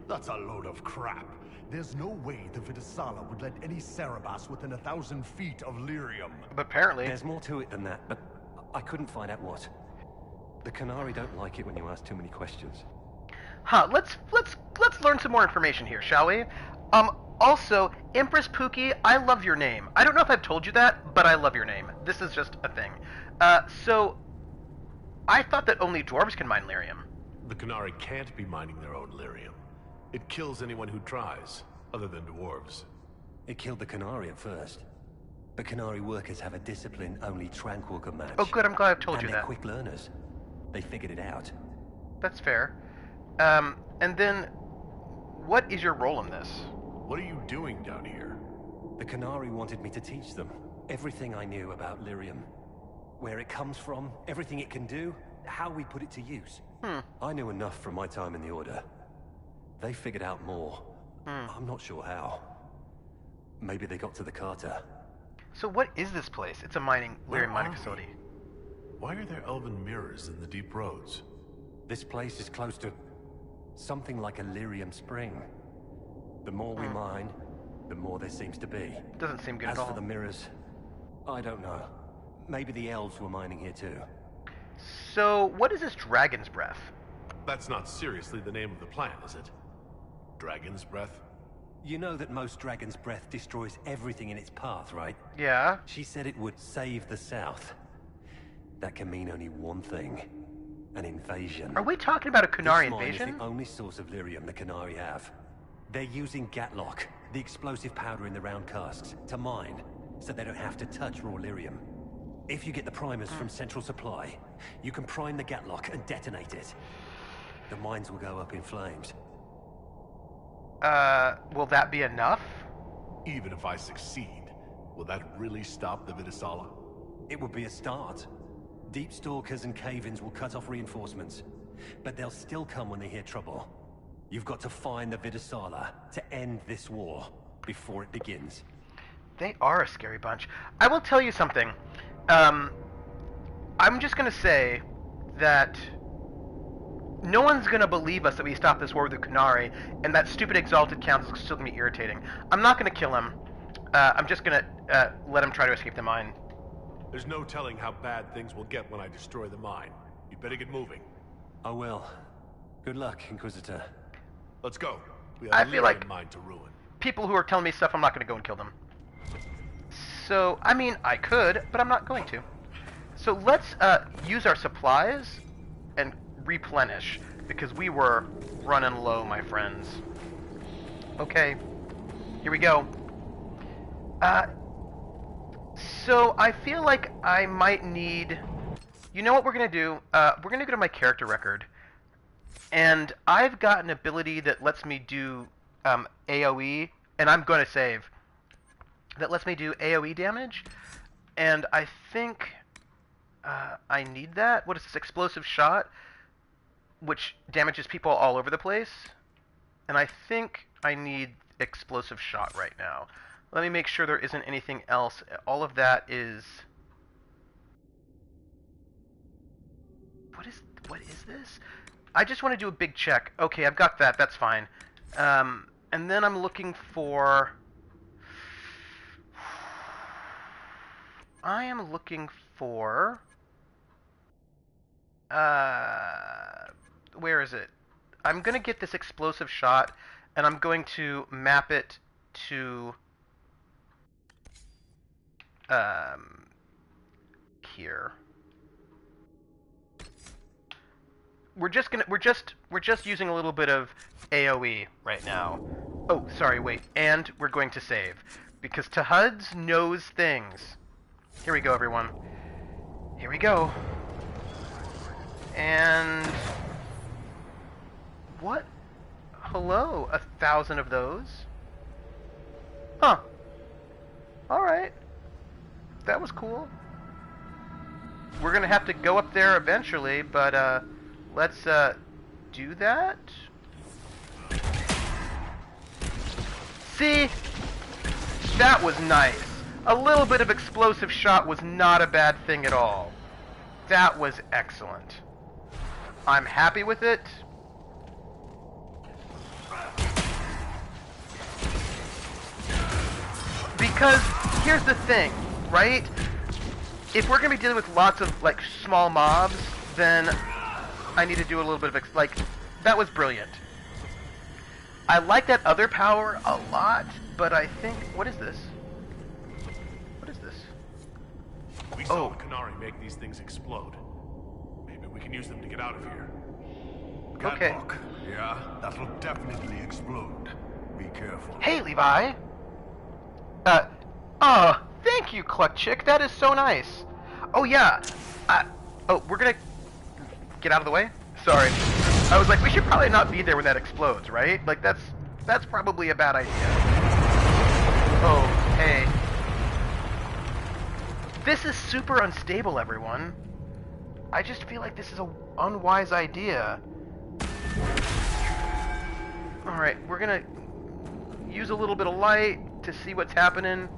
That's a load of crap. There's no way the Vidasala would let any Sarabas within 1,000 feet of lyrium. But apparently... There's more to it than that, but I couldn't find out what. The Qunari don't like it when you ask too many questions. Let's learn some more information here, shall we? Also, Empress Pookie, I love your name. I don't know if I've told you that, but I love your name. This is just a thing. So, I thought that only dwarves can mine lyrium. The Qunari can't be mining their own lyrium. It kills anyone who tries, other than dwarves. It killed the Qunari at first. But Qunari workers have a discipline only Tranquil can match. Oh good, I'm glad I've told you they're that. Quick learners. They figured it out. That's fair. And then, what is your role in this? What are you doing down here? The Qunari wanted me to teach them everything I knew about lyrium. Where it comes from, everything it can do, how we put it to use. I knew enough from my time in the Order. They figured out more. I'm not sure how. Maybe they got to the Carter. So what is this place? It's a lyrium mining facility. Why are there elven mirrors in the deep roads? This place is close to something like a lyrium spring. The more we mine, the more there seems to be. Doesn't seem good at all. As for the mirrors, I don't know. Maybe the elves were mining here too. So, what is this dragon's breath? That's not seriously the name of the plant, is it? Dragon's breath? You know that most dragon's breath destroys everything in its path, right? Yeah. She said it would save the South. That can mean only one thing. An invasion. Are we talking about a Qunari This mine invasion? is the only source of lyrium the Qunari have. They're using Gatlock, the explosive powder in the round casks, to mine, so they don't have to touch raw lyrium. If you get the primers from Central Supply, you can prime the Gatlock and detonate it. The mines will go up in flames. Will that be enough? Even if I succeed, will that really stop the Vidisala? It would be a start. Deep stalkers and cave-ins will cut off reinforcements, but they'll still come when they hear trouble. You've got to find the Vidisala to end this war before it begins. They are a scary bunch. I will tell you something. I'm just gonna say that no one's gonna believe us that we stopped this war with the Qunari, and that stupid Exalted Council is still gonna be irritating. I'm not gonna kill him. I'm just gonna let him try to escape the mine. There's no telling how bad things will get when I destroy the mine. You'd better get moving. I will. Good luck, Inquisitor. Let's go. We I have a feel like mine to ruin. people who are telling me stuff, I'm not gonna go and kill them. So, I mean, I could, but I'm not going to. So let's use our supplies and replenish, because we were running low, my friends. Okay, here we go. So I feel like I might need... You know what we're going to do? We're going to go to my character record. And I've got an ability that lets me do AoE, and I'm going to save. That lets me do AoE damage, and I think I need that. What is this? Explosive shot, which damages people all over the place. And I think I need explosive shot right now. Let me make sure there isn't anything else. All of that is... What is this? I just want to do a big check. Okay, I've got that. That's fine. And then I'm looking for... I am looking for... where is it? I'm going to get this explosive shot, and I'm going to map it to... here. We're just using a little bit of AoE right now. Oh, sorry, wait. And we're going to save, because Tahuds knows things. Here we go, everyone. Here we go. And what? Hello, 1,000 of those. Huh. All right. That was cool. We're gonna have to go up there eventually, but let's do that. See? That was nice. A little bit of explosive shot was not a bad thing at all. That was excellent. I'm happy with it. Because here's the thing, right? If we're gonna be dealing with lots of like small mobs, then I need to do a little bit of that was brilliant. I like that other power a lot, but I think what is this? What is this? We saw the Qunari make these things explode. Maybe we can use them to get out of here. Okay. Gatlock. Yeah, that'll definitely explode. Be careful. Hey, Levi. Oh, thank you, Cluck Chick. That is so nice. Oh yeah. Oh, we're gonna get out of the way. Sorry. I was like, we should probably not be there when that explodes, right? Like that's probably a bad idea. Oh, hey. This is super unstable, everyone. I just feel like this is an unwise idea. Alright, we're gonna use a little bit of light to see what's happening.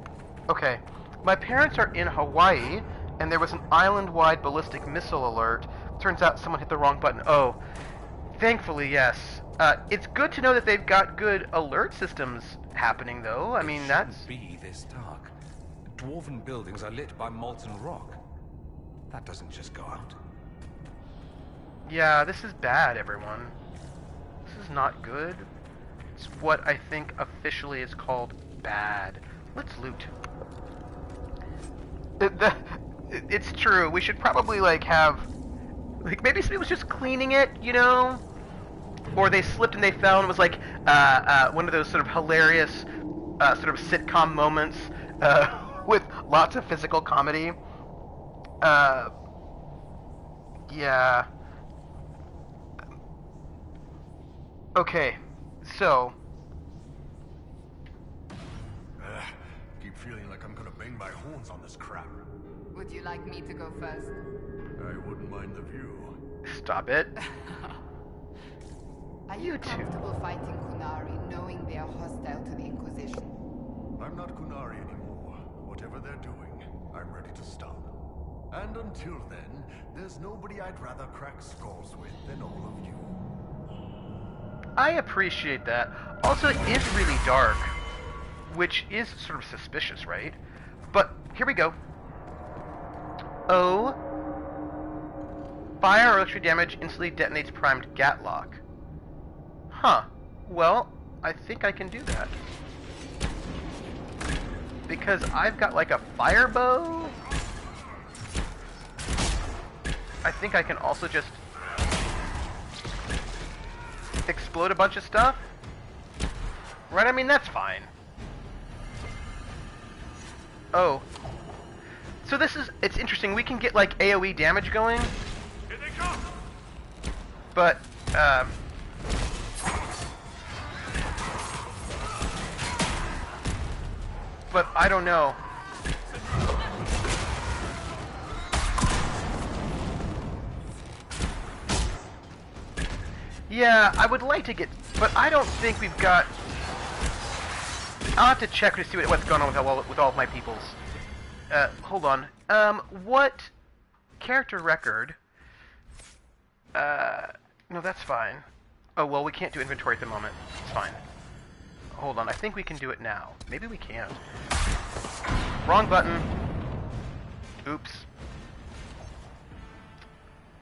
Okay, my parents are in Hawaii, and there was an island-wide ballistic missile alert, Turns out someone hit the wrong button. Oh, thankfully, yes. It's good to know that they've got good alert systems happening, though. I mean, that's... be this dark. Dwarven buildings are lit by molten rock. That doesn't just go out. Yeah, this is bad, everyone. This is not good. It's what I think officially is called bad. Let's loot. It's true. We should probably, like, have... Like, maybe somebody was just cleaning it, you know? Or they slipped and they fell and it was like, one of those sort of hilarious, sort of sitcom moments, with lots of physical comedy. Yeah. Okay, so... Keep feeling like I'm gonna bang my horns on this crap. Would you like me to go first? I wouldn't mind the view. Stop it. Are you comfortable fighting Kunari, knowing they are hostile to the Inquisition? I'm not Kunari anymore. Whatever they're doing, I'm ready to stop. And until then, there's nobody I'd rather crack skulls with than all of you. I appreciate that. Also, it is really dark, which is sort of suspicious, right? But here we go. Oh. Fire or electric damage instantly detonates primed gatlock. Huh. Well, I think I can do that. Because I've got like a fire bow. I think I can also just explode a bunch of stuff. Right? I mean, that's fine. Oh. So this is, it's interesting. We can get like AoE damage going. Here they come. But, but I don't know. Yeah, I would like to get, but I don't think we've got... I'll have to check to see what's going on with all of my peoples. Hold on. What character record? No, that's fine. Oh, well, we can't do inventory at the moment. It's fine. Hold on, I think we can do it now. Maybe we can't. Wrong button. Oops.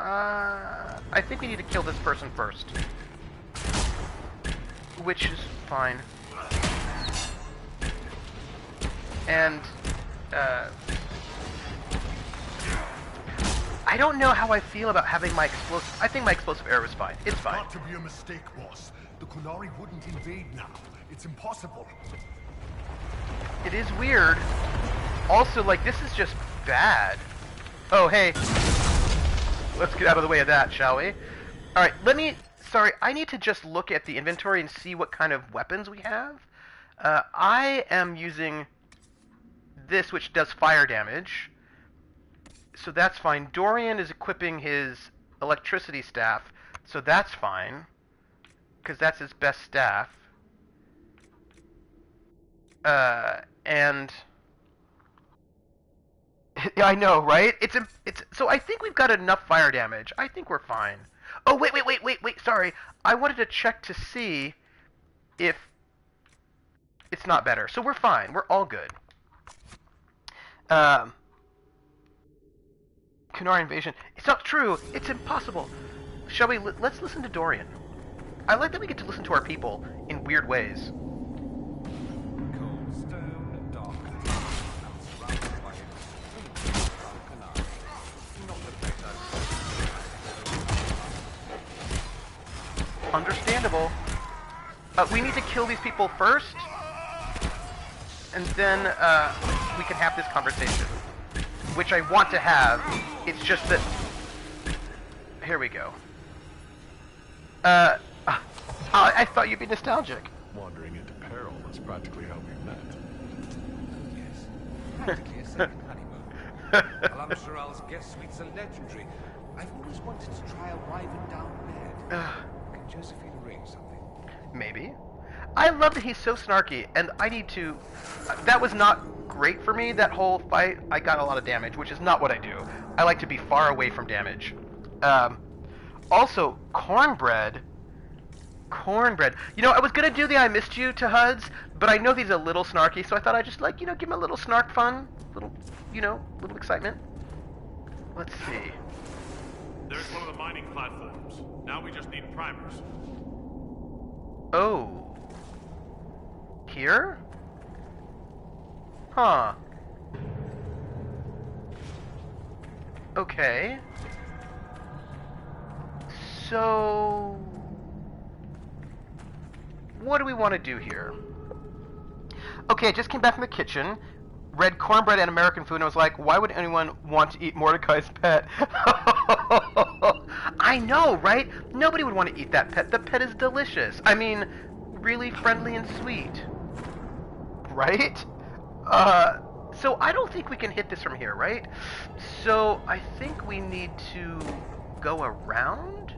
I think we need to kill this person first. Which is fine. And, I don't know how I feel about having my explosive... I think my explosive arrow is fine. It's fine. Got to be a mistake, boss. The Kunari wouldn't invade now. It's impossible. It is weird. Also, like, this is just bad. Oh, hey. Let's get out of the way of that, shall we? Alright, let me... Sorry, I need to just look at the inventory and see what kind of weapons we have. I am using this, which does fire damage. So that's fine. Dorian is equipping his electricity staff, so that's fine. Because that's his best staff. And... Yeah, I know, right? It's so I think we've got enough fire damage. I think we're fine. Oh, wait, sorry. I wanted to check to see if it's not better. So we're fine. We're all good. Kunari invasion. It's not true. It's impossible. Shall we... Let's listen to Dorian. I like that we get to listen to our people in weird ways. Understandable. We need to kill these people first, and then we can have this conversation, which I want to have. It's just that... Here we go. I thought you'd be nostalgic. Wandering into peril is practically how we met. Yes, practically a second honeymoon. Alam-Shiral's guest suites are legendary. I've always wanted to try a Wyvern down bed. Can Josephine arrange something? Maybe. I love that he's so snarky, and I need to... that was not great for me, that whole fight. I got a lot of damage, which is not what I do. I like to be far away from damage. Also, cornbread. Cornbread. You know, I was gonna do the I missed you to HUDs, but I know he's a little snarky, so I thought I'd just, like, you know, give him a little snark fun. Little, you know, little excitement. Let's see. There's one of the mining platforms. Now we just need primers. Oh. Here? Huh. Okay. So... what do we want to do here? Okay, I just came back from the kitchen, read cornbread and American food, and I was like, why would anyone want to eat Mordecai's pet? I know, right? Nobody would want to eat that pet. The pet is delicious. I mean, really friendly and sweet. Right? So I don't think we can hit this from here, right? So I think we need to go around?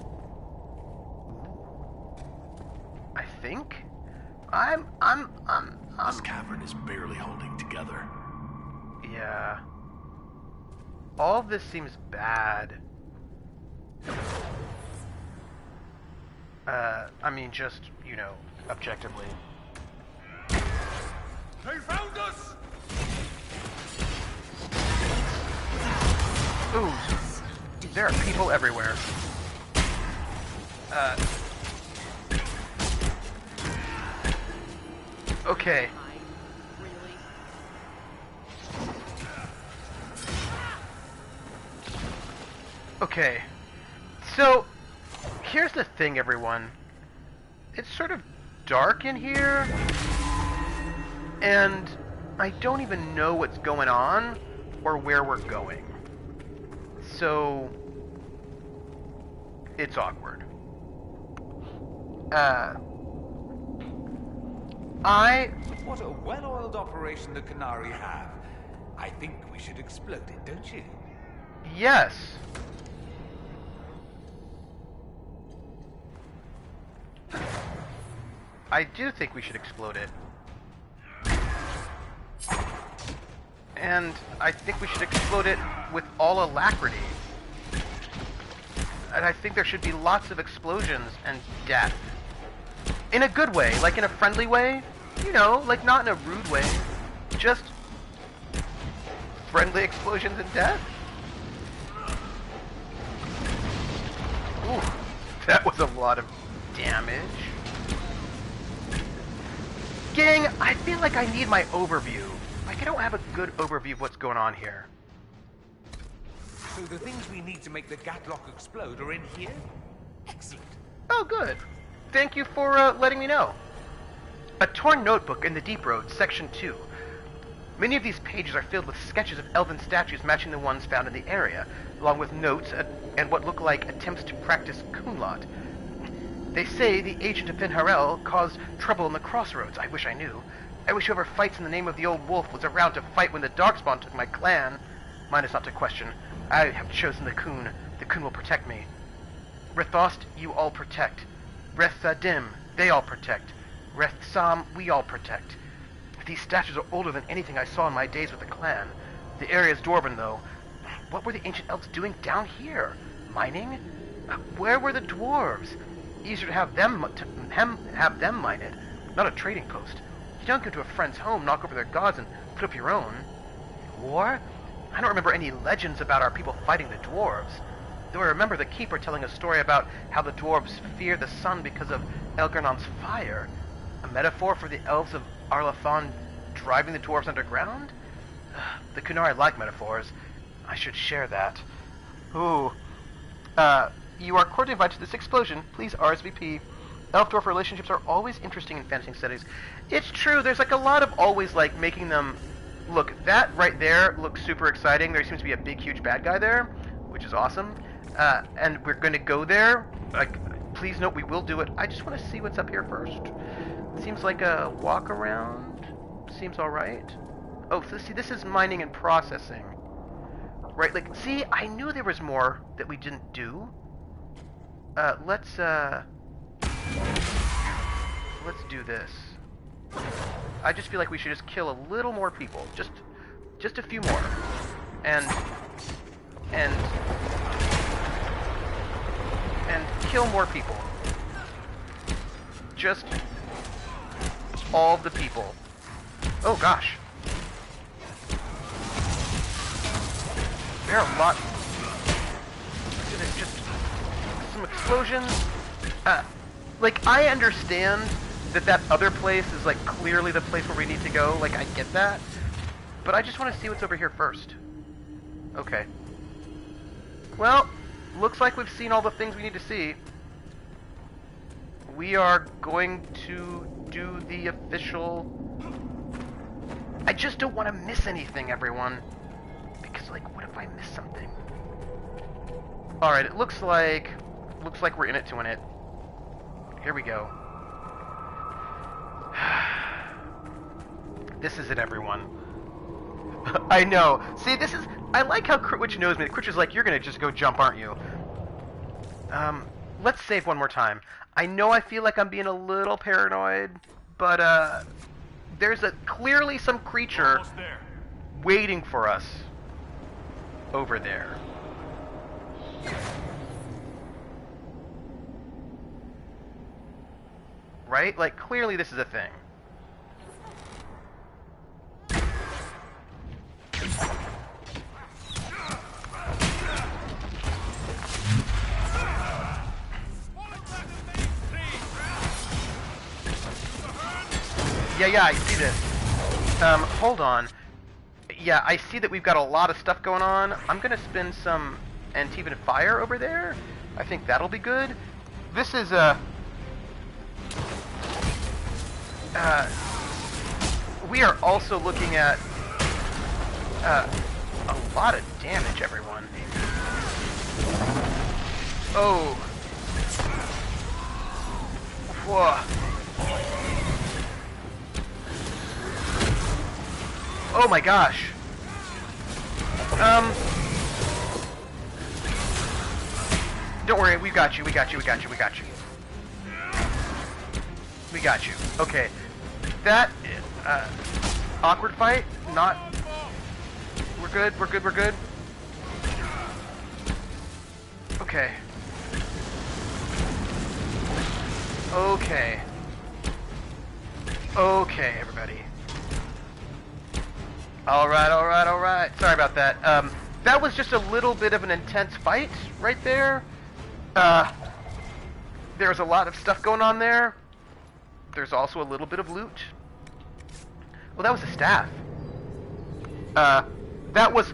I think? This cavern is barely holding together. Yeah. All of this seems bad. I mean, just, you know, objectively. They found us! Ooh. There are people everywhere. Okay. Okay. So, here's the thing, everyone. It's sort of dark in here, and I don't even know what's going on or where we're going. So, it's awkward. What a well-oiled operation the Canary have. I think we should explode it, don't you? Yes. I do think we should explode it. And I think we should explode it with all alacrity. And I think there should be lots of explosions and death. In a good way, like in a friendly way. You know, like not in a rude way. Just friendly explosions and death. Ooh, that was a lot of damage. Gang, I feel like I need my overview. Like I don't have a good overview of what's going on here. So the things we need to make the Gatlock explode are in here? Excellent. Oh, good. Thank you for letting me know. A torn notebook in the Deep Road, Section 2. Many of these pages are filled with sketches of elven statues matching the ones found in the area, along with notes and what look like attempts to practice Kunlot. They say the agent of Finharel caused trouble in the crossroads. I wish I knew. I wish whoever fights in the name of the old wolf was around to fight when the Darkspawn took my clan. Mine is not to question. I have chosen the Kun. The Kun will protect me. Rethost, you all protect. Rethadim, they all protect. Rethsam, we all protect. These statues are older than anything I saw in my days with the clan. The area is dwarven, though. What were the ancient elves doing down here? Mining? Where were the dwarves? Easier to have them mine it, not a trading post. You don't go to a friend's home, knock over their gods, and put up your own. War? I don't remember any legends about our people fighting the dwarves. Though I remember the keeper telling a story about how the dwarves fear the sun because of Elgernon's fire. A metaphor for the elves of Arlathon driving the dwarves underground? The Kunari like metaphors. I should share that. Ooh. You are cordially invited to this explosion. Please RSVP. Elf-dwarf relationships are always interesting in fantasy settings. It's true, there's like a lot of always like making them... Look, that right there looks super exciting. There seems to be a big, huge bad guy there, which is awesome. And we're going to go there. Like, please note we will do it. I just want to see what's up here first. Seems like a walk around. Seems alright. Oh, so see, this is mining and processing. Right, like, see, I knew there was more that we didn't do. Let's do this. I just feel like we should just kill a little more people. Just a few more. And and kill more people. Just all the people. Oh gosh. There are a lot. There's just some explosions. Like, I understand that other place is, like, clearly the place where we need to go. Like, I get that. But I just want to see what's over here first. Okay. Well, looks like we've seen all the things we need to see. We are going to do the official... I just don't want to miss anything, everyone. Because, like, what if I miss something? Alright, it looks like we're in it to win it. Here we go. This is it, everyone. I know. See, this is... I like how Critwitch knows me. Critwitch is like, you're gonna just go jump, aren't you? Let's save one more time. I know I feel like I'm being a little paranoid, but, there's clearly some creature waiting for us over there. Right? Like, clearly this is a thing. Yeah, I see this. Hold on. Yeah, I see that we've got a lot of stuff going on. I'm gonna spin some Antivan Fire over there. I think that'll be good. This is, we are also looking at, a lot of damage, everyone. Oh. Whoa. Oh my gosh. Don't worry, we got you, we got you. We got you. Okay. That, awkward fight, not... We're good. Okay. Okay, everybody. Alright. Sorry about that. That was just a little bit of an intense fight right there. There's a lot of stuff going on there. There's also a little bit of loot. Well, that was a staff. That was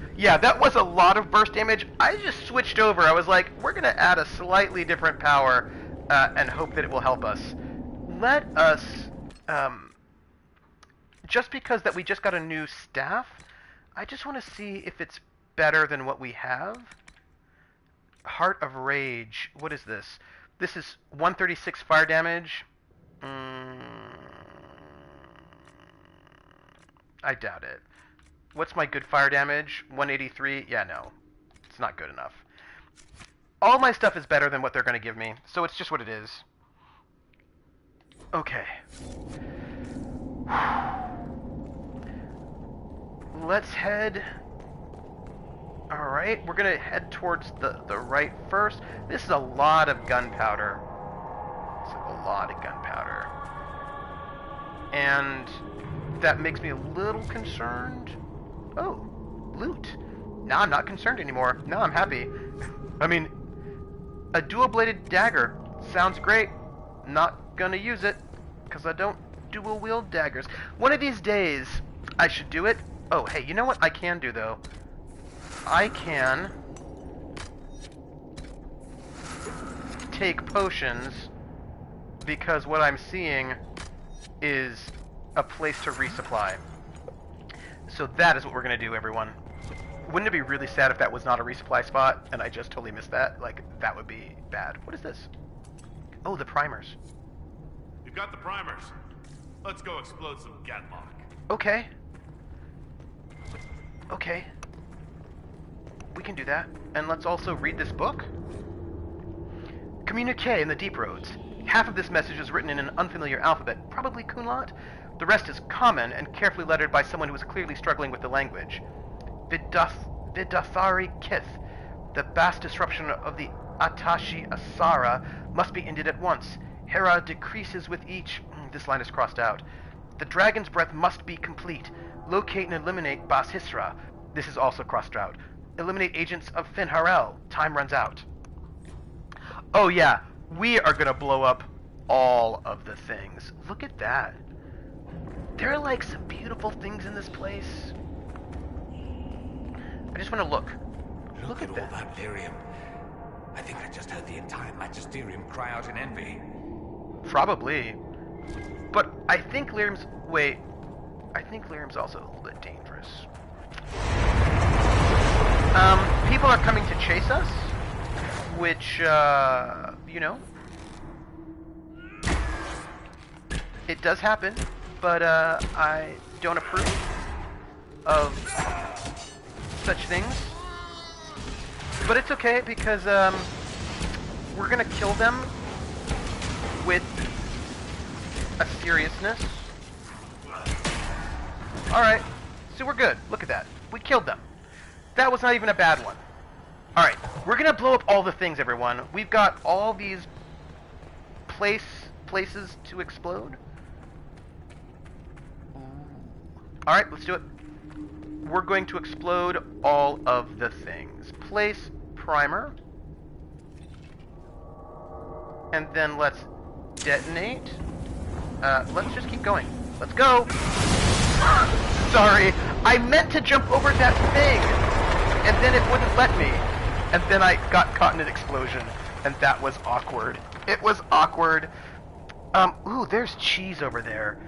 a lot of burst damage. I just switched over. I was like, we're gonna add a slightly different power, and hope that it will help us. Let us, just because that we just got a new staff, I just want to see if it's better than what we have. Heart of Rage. What is this? This is 136 fire damage. I doubt it. What's my good fire damage? 183? Yeah, no. It's not good enough. All my stuff is better than what they're going to give me, so it's just what it is. Okay. Let's head... Alright, we're going to head towards the right first. This is a lot of gunpowder. It's a lot of gunpowder. And that makes me a little concerned. Oh, loot. Now I'm not concerned anymore. Now I'm happy. I mean, a dual-bladed dagger. Sounds great. Not gonna use it, because I don't dual-wield daggers. One of these days, I should do it. Oh, hey, you know what I can do, though? I can take potions, because what I'm seeing is a place to resupply. So that is what we're going to do, everyone. Wouldn't it be really sad if that was not a resupply spot, and I just totally missed that? Like, that would be bad. What is this? Oh, the primers. You've got the primers. Let's go explode some Gatlock. Okay. We can do that. And let's also read this book. Communique in the Deep Roads. Half of this message is written in an unfamiliar alphabet, probably Kunlat. The rest is common and carefully lettered by someone who is clearly struggling with the language. Vidathari Kith, the vast disruption of the Atashi Asara must be ended at once. Hera decreases with each... This line is crossed out. The dragon's breath must be complete. Locate and eliminate Bas Hisra. This is also crossed out. Eliminate agents of Fenharel. Time runs out. Oh yeah, we are gonna blow up all of the things. Look at that. There are like some beautiful things in this place. I just want to look. Look at all that lyrium. I think I just heard the entire Magisterium cry out in envy. Probably. But I think lyrium's... Wait. I think lyrium's also a little bit dangerous. People are coming to chase us, which, you know, it does happen, but I don't approve of such things. But it's okay because we're gonna kill them with a seriousness. Alright, so we're good. Look at that. We killed them. That was not even a bad one. Alright, we're gonna blow up all the things, everyone. We've got all these places to explode. Alright, let's do it. We're going to explode all of the things. Place primer. And then let's detonate. Let's just keep going. Let's go! Sorry, I meant to jump over that thing, and then it wouldn't let me. And then I got caught in an explosion, and that was awkward. It was awkward. Ooh, there's cheese over there.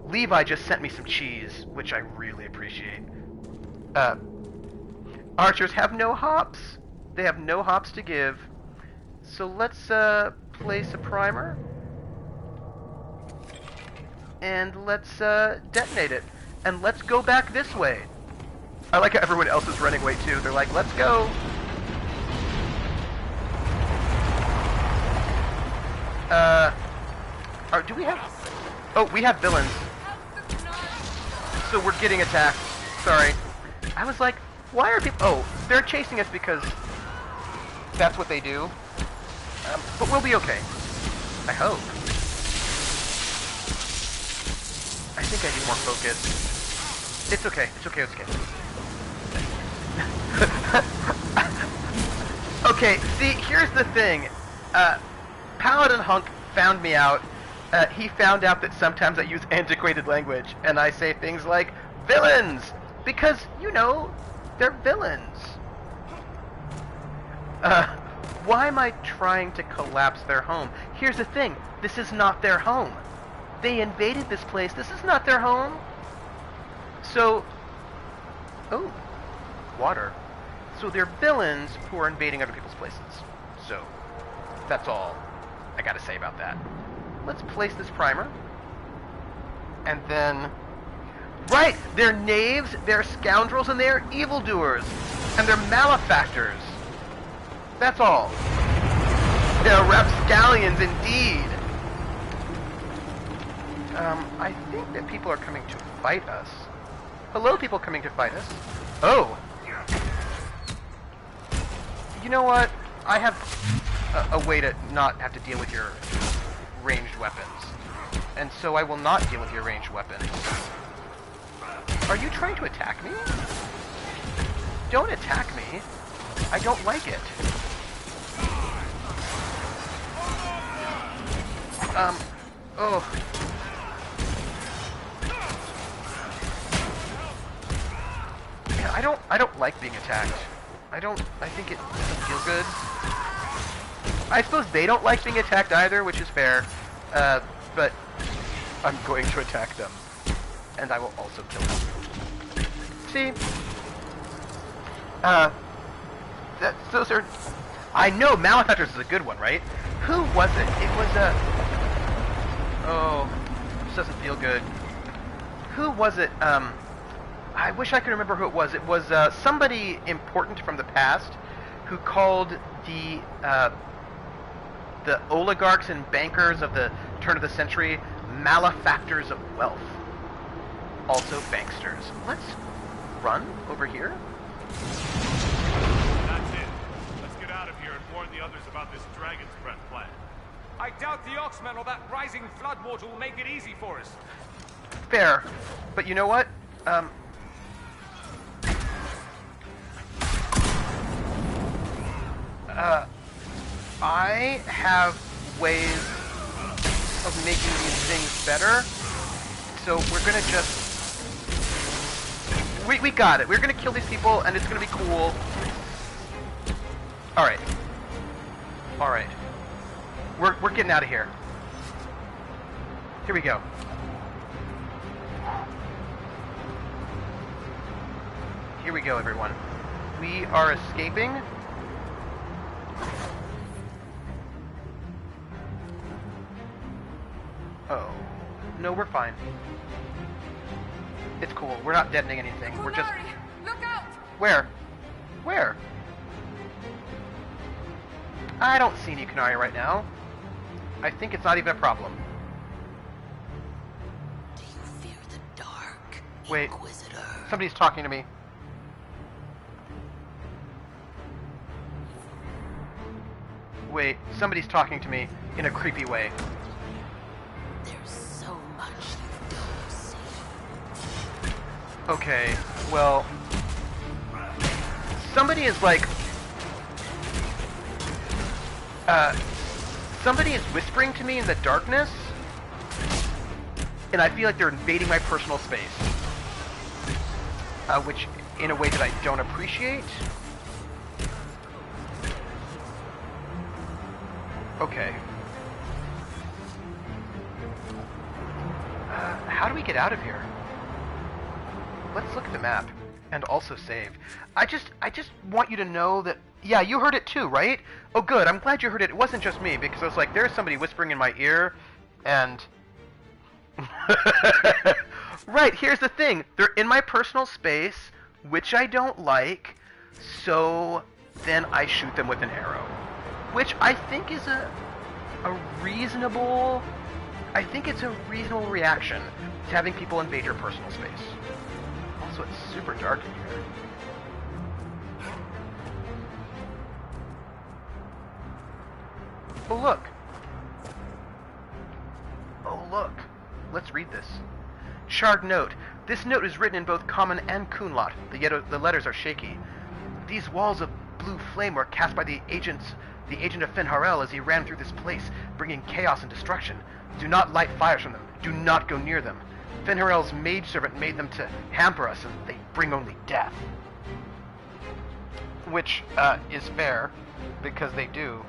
Levi just sent me some cheese, which I really appreciate. Archers have no hops. They have no hops to give. So let's place a primer. And let's detonate it. And let's go back this way. I like how everyone else is running away too. They're like, let's go. Do we have... Oh, we have villains. So we're getting attacked. Sorry. I was like, why are people... Oh, they're chasing us because that's what they do. But we'll be okay. I hope. I think I need more focus. It's okay. It's okay. It's okay. Okay, see, here's the thing. Paladin Hunk found me out. He found out that sometimes I use antiquated language, and I say things like, villains! Because, you know, they're villains. Why am I trying to collapse their home? Here's the thing. This is not their home. They invaded this place. This is not their home. So... Oh. Water. So they're villains who are invading other people's places. So, that's all I gotta say about that. Let's place this primer. And then... Right! They're knaves, they're scoundrels, and they're evildoers. And they're malefactors. That's all. They're rapscallions indeed. I think that people are coming to fight us. Hello, people coming to fight us. Oh! You know what? I have a way to not have to deal with your ranged weapons. And so I will not deal with your ranged weapons. Are you trying to attack me? Don't attack me. I don't like it. Oh. Yeah, I don't like being attacked. I think it doesn't feel good. I suppose they don't like being attacked either, which is fair. But I'm going to attack them. And I will also kill them. See? Those are... I know Malefactors is a good one, right? Who was it? It was Oh, this doesn't feel good. Who was it? I wish I could remember who it was. It was somebody important from the past who called the oligarchs and bankers of the turn of the century malefactors of wealth. Also banksters. Let's run over here. That's it. Let's get out of here and warn the others about this Dragon's Breath plan. I doubt the Oxmen or that rising flood mortal will make it easy for us. Fair. But you know what? I have ways of making these things better, so we're gonna just... We got it. We're gonna kill these people, and it's gonna be cool. Alright. Alright. We're getting out of here. Here we go. Here we go, everyone. We are escaping. Oh. No, we're fine. It's cool. We're not detonating anything. We're just... Look out! Where? Where? I don't see any Kunari right now. I think it's not even a problem. Do you fear the dark, Wait. Inquisitor? Somebody's talking to me. Wait, somebody's talking to me in a creepy way. There's so much you don't see. Okay, well... Somebody is like... somebody is whispering to me in the darkness, and I feel like they're invading my personal space. Which, in a way that I don't appreciate. Okay. How do we get out of here? Let's look at the map and also save. I just want you to know that, yeah, you heard it too, right? Oh good, I'm glad you heard it. It wasn't just me, because I was like, there's somebody whispering in my ear, and... Right, here's the thing. They're in my personal space, which I don't like, so then I shoot them with an arrow. Which I think is a reasonable... I think it's a reasonable reaction to having people invade your personal space. Also, it's super dark in here. Oh, look. Oh, look. Let's read this. Shard note. This note is written in both Common and Kunlot. The letters are shaky. These walls of blue flame were cast by the agent of Fenharel as he ran through this place, bringing chaos and destruction. Do not light fires from them. Do not go near them. Fenharel's maidservant made them to hamper us, and they bring only death. Which, is fair, because they do.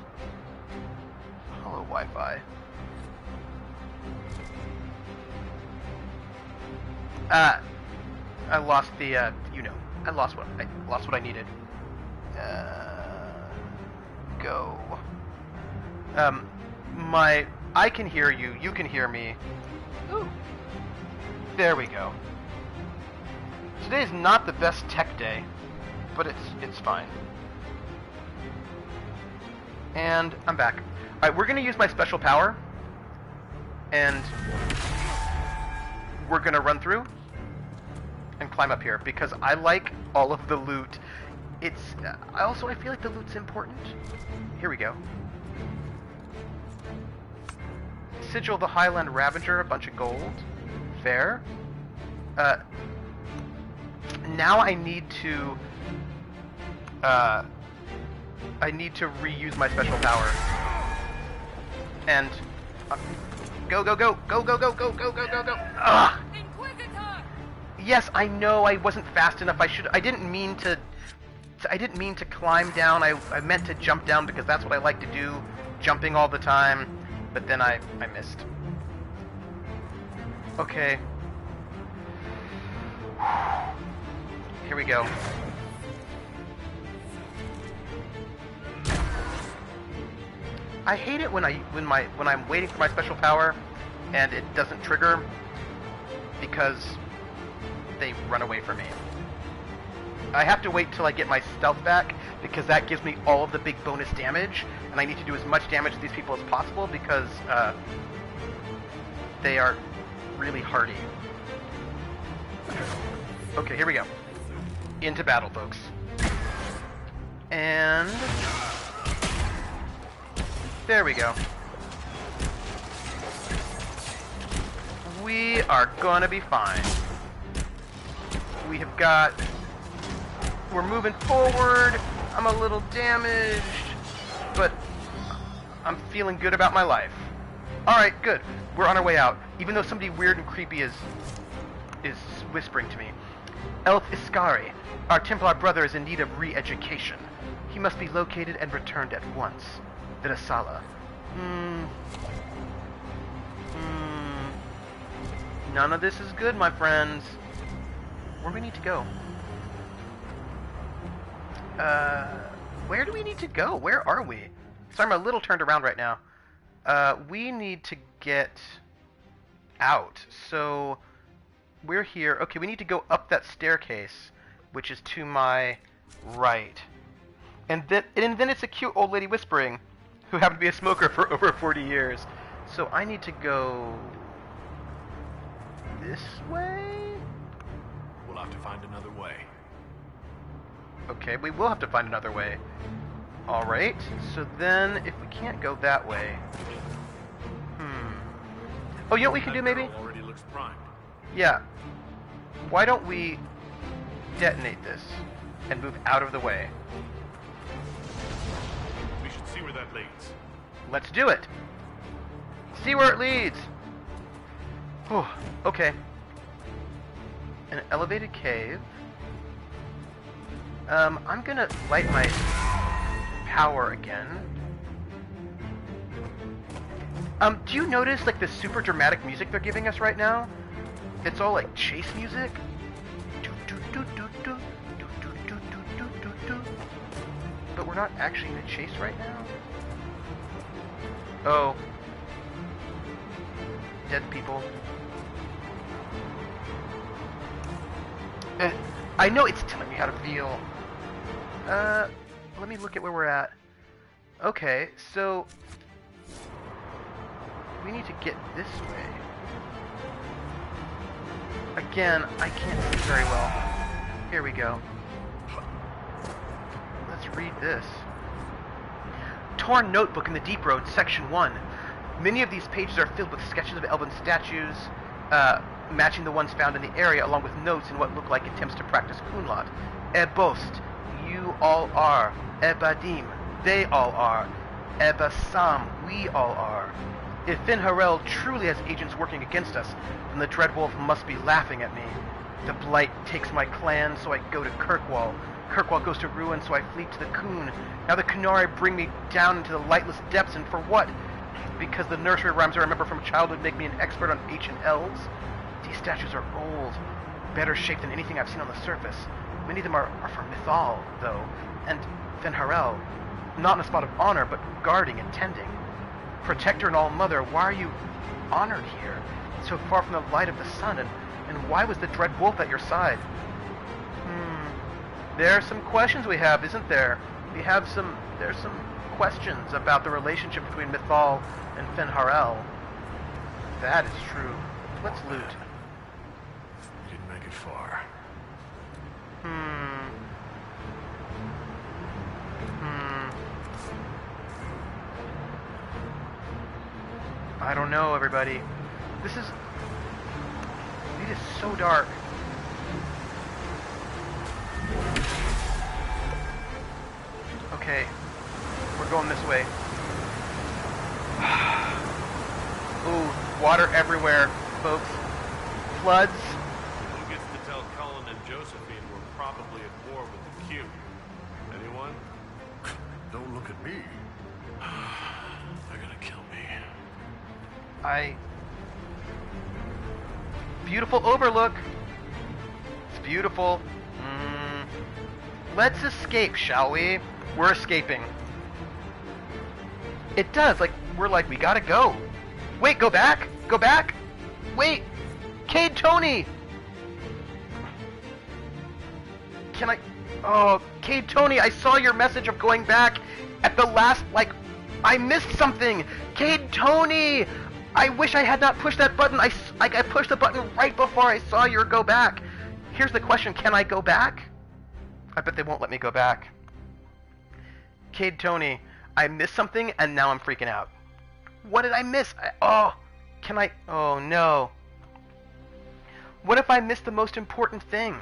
Hello, Wi-Fi. I lost the, I lost what I needed. Go. I can hear you, you can hear me. Ooh. There we go. Today's not the best tech day, but it's fine. And I'm back. Alright, we're gonna use my special power, and we're gonna run through and climb up here, because I like all of the loot. I feel like the loot's important. Here we go. Sigil of the Highland Ravager, a bunch of gold. Fair. Now I need to reuse my special power. And go. Ugh. Yes, I know I wasn't fast enough. I didn't mean to climb down. I meant to jump down because that's what I like to do, jumping all the time. But then I missed. Okay. Here we go. I hate it when I'm waiting for my special power and it doesn't trigger because they run away from me. I have to wait till I get my stealth back because that gives me all of the big bonus damage, and I need to do as much damage to these people as possible because they are really hardy. Okay, here we go. Into battle, folks. And There we go. We are gonna be fine. We have got... We're moving forward. I'm a little damaged, but I'm feeling good about my life. Alright, good. We're on our way out, even though somebody weird and creepy is whispering to me. Elf Iscari, our Templar brother is in need of re-education. He must be located and returned at once. Vidasala. None of this is good, my friends. Where do we need to go? Where do we need to go? Where are we? Sorry, I'm a little turned around right now. We need to get out. So, we're here. Okay, we need to go up that staircase, which is to my right. And then it's a cute old lady whispering, who happened to be a smoker for over 40 years. So I need to go this way? We'll have to find another way. Okay, we will have to find another way. Alright, so then if we can't go that way... Oh, you know what we can do maybe? Already looks primed. Yeah. Why don't we detonate this and move out of the way? We should see where that leads. Let's do it. See where it leads. Whew, okay. An elevated cave. I'm gonna light my power again. Do you notice like the super dramatic music they're giving us right now? It's all like chase music. But we're not actually in a chase right now. Oh. Dead people. I know it's telling me how to feel. Let me look at where we're at. Okay, so we need to get this way. Again, I can't see very well. Here we go. Let's read this. Torn notebook in the Deep Road, Section 1. Many of these pages are filled with sketches of elven statues, matching the ones found in the area, along with notes in what look like attempts to practice Kunlot. Ebost, you all are. Ebadim, they all are. Ebasam, we all are. If Finn Harel truly has agents working against us, then the Dreadwolf must be laughing at me. The Blight takes my clan, so I go to Kirkwall. Kirkwall goes to ruin, so I flee to the Kun. Now the Kunari bring me down into the lightless depths, and for what? Because the nursery rhymes I remember from childhood make me an expert on ancient elves? These statues are old, better shaped than anything I've seen on the surface. Many of them are from Mythal, though, and Finn Harel, not in a spot of honor, but guarding and tending. Protector and All-Mother, why are you honored here, so far from the light of the sun, and why was the Dread Wolf at your side? There are some questions we have, isn't there? There's some questions about the relationship between Mythal and Finn Harel. That is true. Let's loot. We didn't make it far. I don't know, everybody. It is so dark. Okay, we're going this way. Ooh, water everywhere, folks. Floods. Who gets to tell Cullen and Josephine we're probably at war with the Q? Anyone? Don't look at me. They're gonna kill me. Beautiful overlook. It's beautiful. Let's escape, shall we? We're escaping. It does, we gotta go. Wait, go back? Go back? Wait! Cade Tony! Can I... Oh, Cade Tony, I saw your message of going back at the last, I missed something! Cade Tony! I wish I had not pushed that button. I pushed the button right before I saw your go back. Here's the question, can I go back? I bet they won't let me go back. Cade Tony, I missed something and now I'm freaking out. What did I miss? Oh no. What if I missed the most important thing?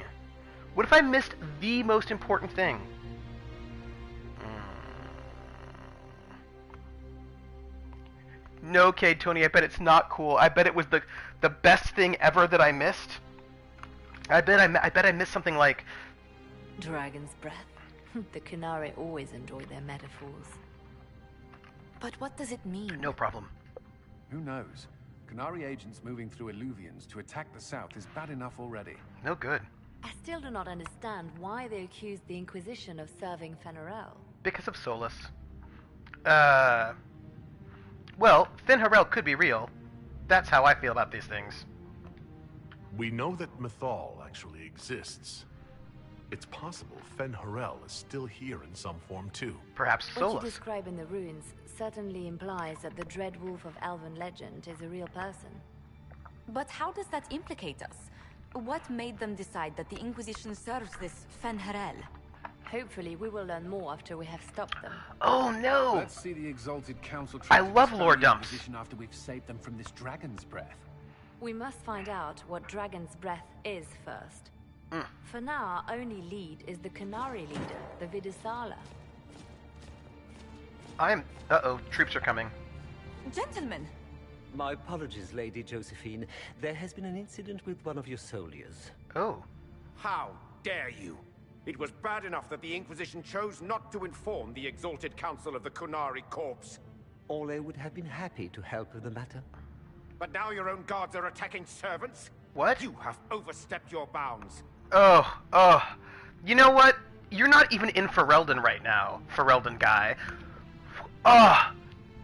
What if I missed the most important thing? No, Cade, Tony, I bet it's not cool. I bet it was the best thing ever that I missed. I bet I missed something like... Dragon's breath. The Kunari always enjoy their metaphors. But what does it mean? No problem. Who knows? Kunari agents moving through Illuvians to attack the south is bad enough already. No good. I still do not understand why they accused the Inquisition of serving Fen'Harel. Because of Solus. Well, Fen'Harel could be real. That's how I feel about these things. We know that Mythal actually exists. It's possible Fen'Harel is still here in some form too. Perhaps Solus. What you describe in the ruins certainly implies that the Dread Wolf of Elven legend is a real person. But how does that implicate us? What made them decide that the Inquisition serves this Fen'Harel? Hopefully we will learn more after we have stopped them. Oh no! Let's see the Exalted Council I love lore dumps. After we've saved them from this dragon's breath. We must find out what Dragon's Breath is first. For now, our only lead is the Kunari leader, the Vidisala. Uh-oh, troops are coming. Gentlemen! My apologies, Lady Josephine. There has been an incident with one of your soldiers. Oh. How dare you? It was bad enough that the Inquisition chose not to inform the Exalted Council of the Kunari Corps. Ole would have been happy to help with the matter. But now your own guards are attacking servants? What? You have overstepped your bounds. Oh. You know what? You're not even in Ferelden right now, Ferelden guy.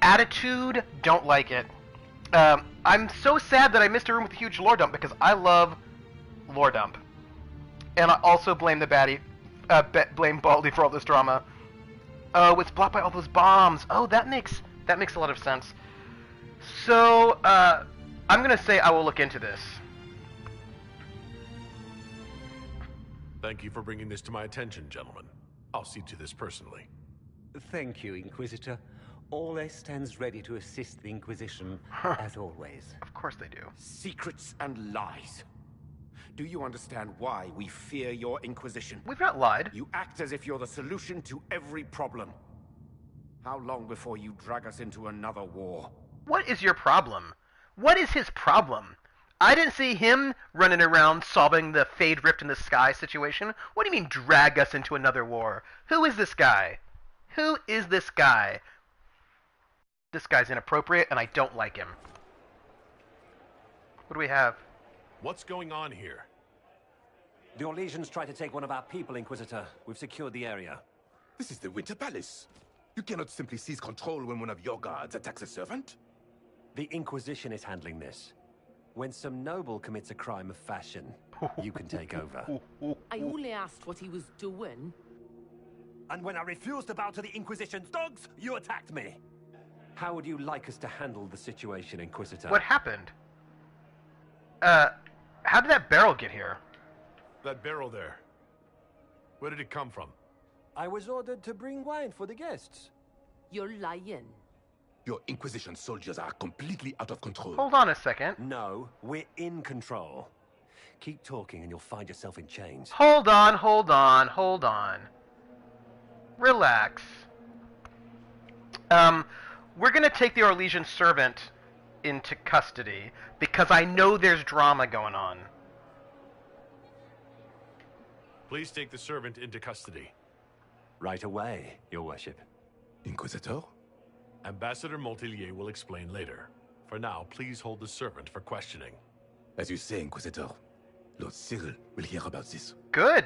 Attitude, don't like it. I'm so sad that I missed a room with a huge lore dump because I love lore dump. And I also blame the baddie, blame Baldy for all this drama. Oh, it's blocked by all those bombs. Oh, that makes a lot of sense. So, I'm gonna say I will look into this. Thank you for bringing this to my attention, gentlemen. I'll see to this personally. Thank you, Inquisitor. Ole stands ready to assist the Inquisition, as always. Of course they do. Secrets and lies. Do you understand why we fear your Inquisition? We've not lied. You act as if you're the solution to every problem. How long before you drag us into another war? What is your problem? What is his problem? I didn't see him running around solving the Fade Rift in the Sky situation. What do you mean, drag us into another war? Who is this guy? Who is this guy? This guy's inappropriate, and I don't like him. What do we have? What's going on here? The Orlesians tried to take one of our people, Inquisitor. We've secured the area. This is the Winter Palace. You cannot simply seize control when one of your guards attacks a servant. The Inquisition is handling this. When some noble commits a crime of fashion, you can take over. I only asked what he was doing. And when I refused to bow to the Inquisition's dogs, you attacked me. How would you like us to handle the situation, Inquisitor? What happened? How did that barrel get here? That barrel there. Where did it come from? I was ordered to bring wine for the guests. You're lying. Your Inquisition soldiers are completely out of control. Hold on a second. No, we're in control. Keep talking and you'll find yourself in chains. Hold on. Relax. We're gonna take the Orlesian servant into custody because I know there's drama going on. Please take the servant into custody. Right away, Your Worship. Inquisitor? Ambassador Montelier will explain later. For now, please hold the servant for questioning. As you say, Inquisitor, Lord Cyril will hear about this. Good,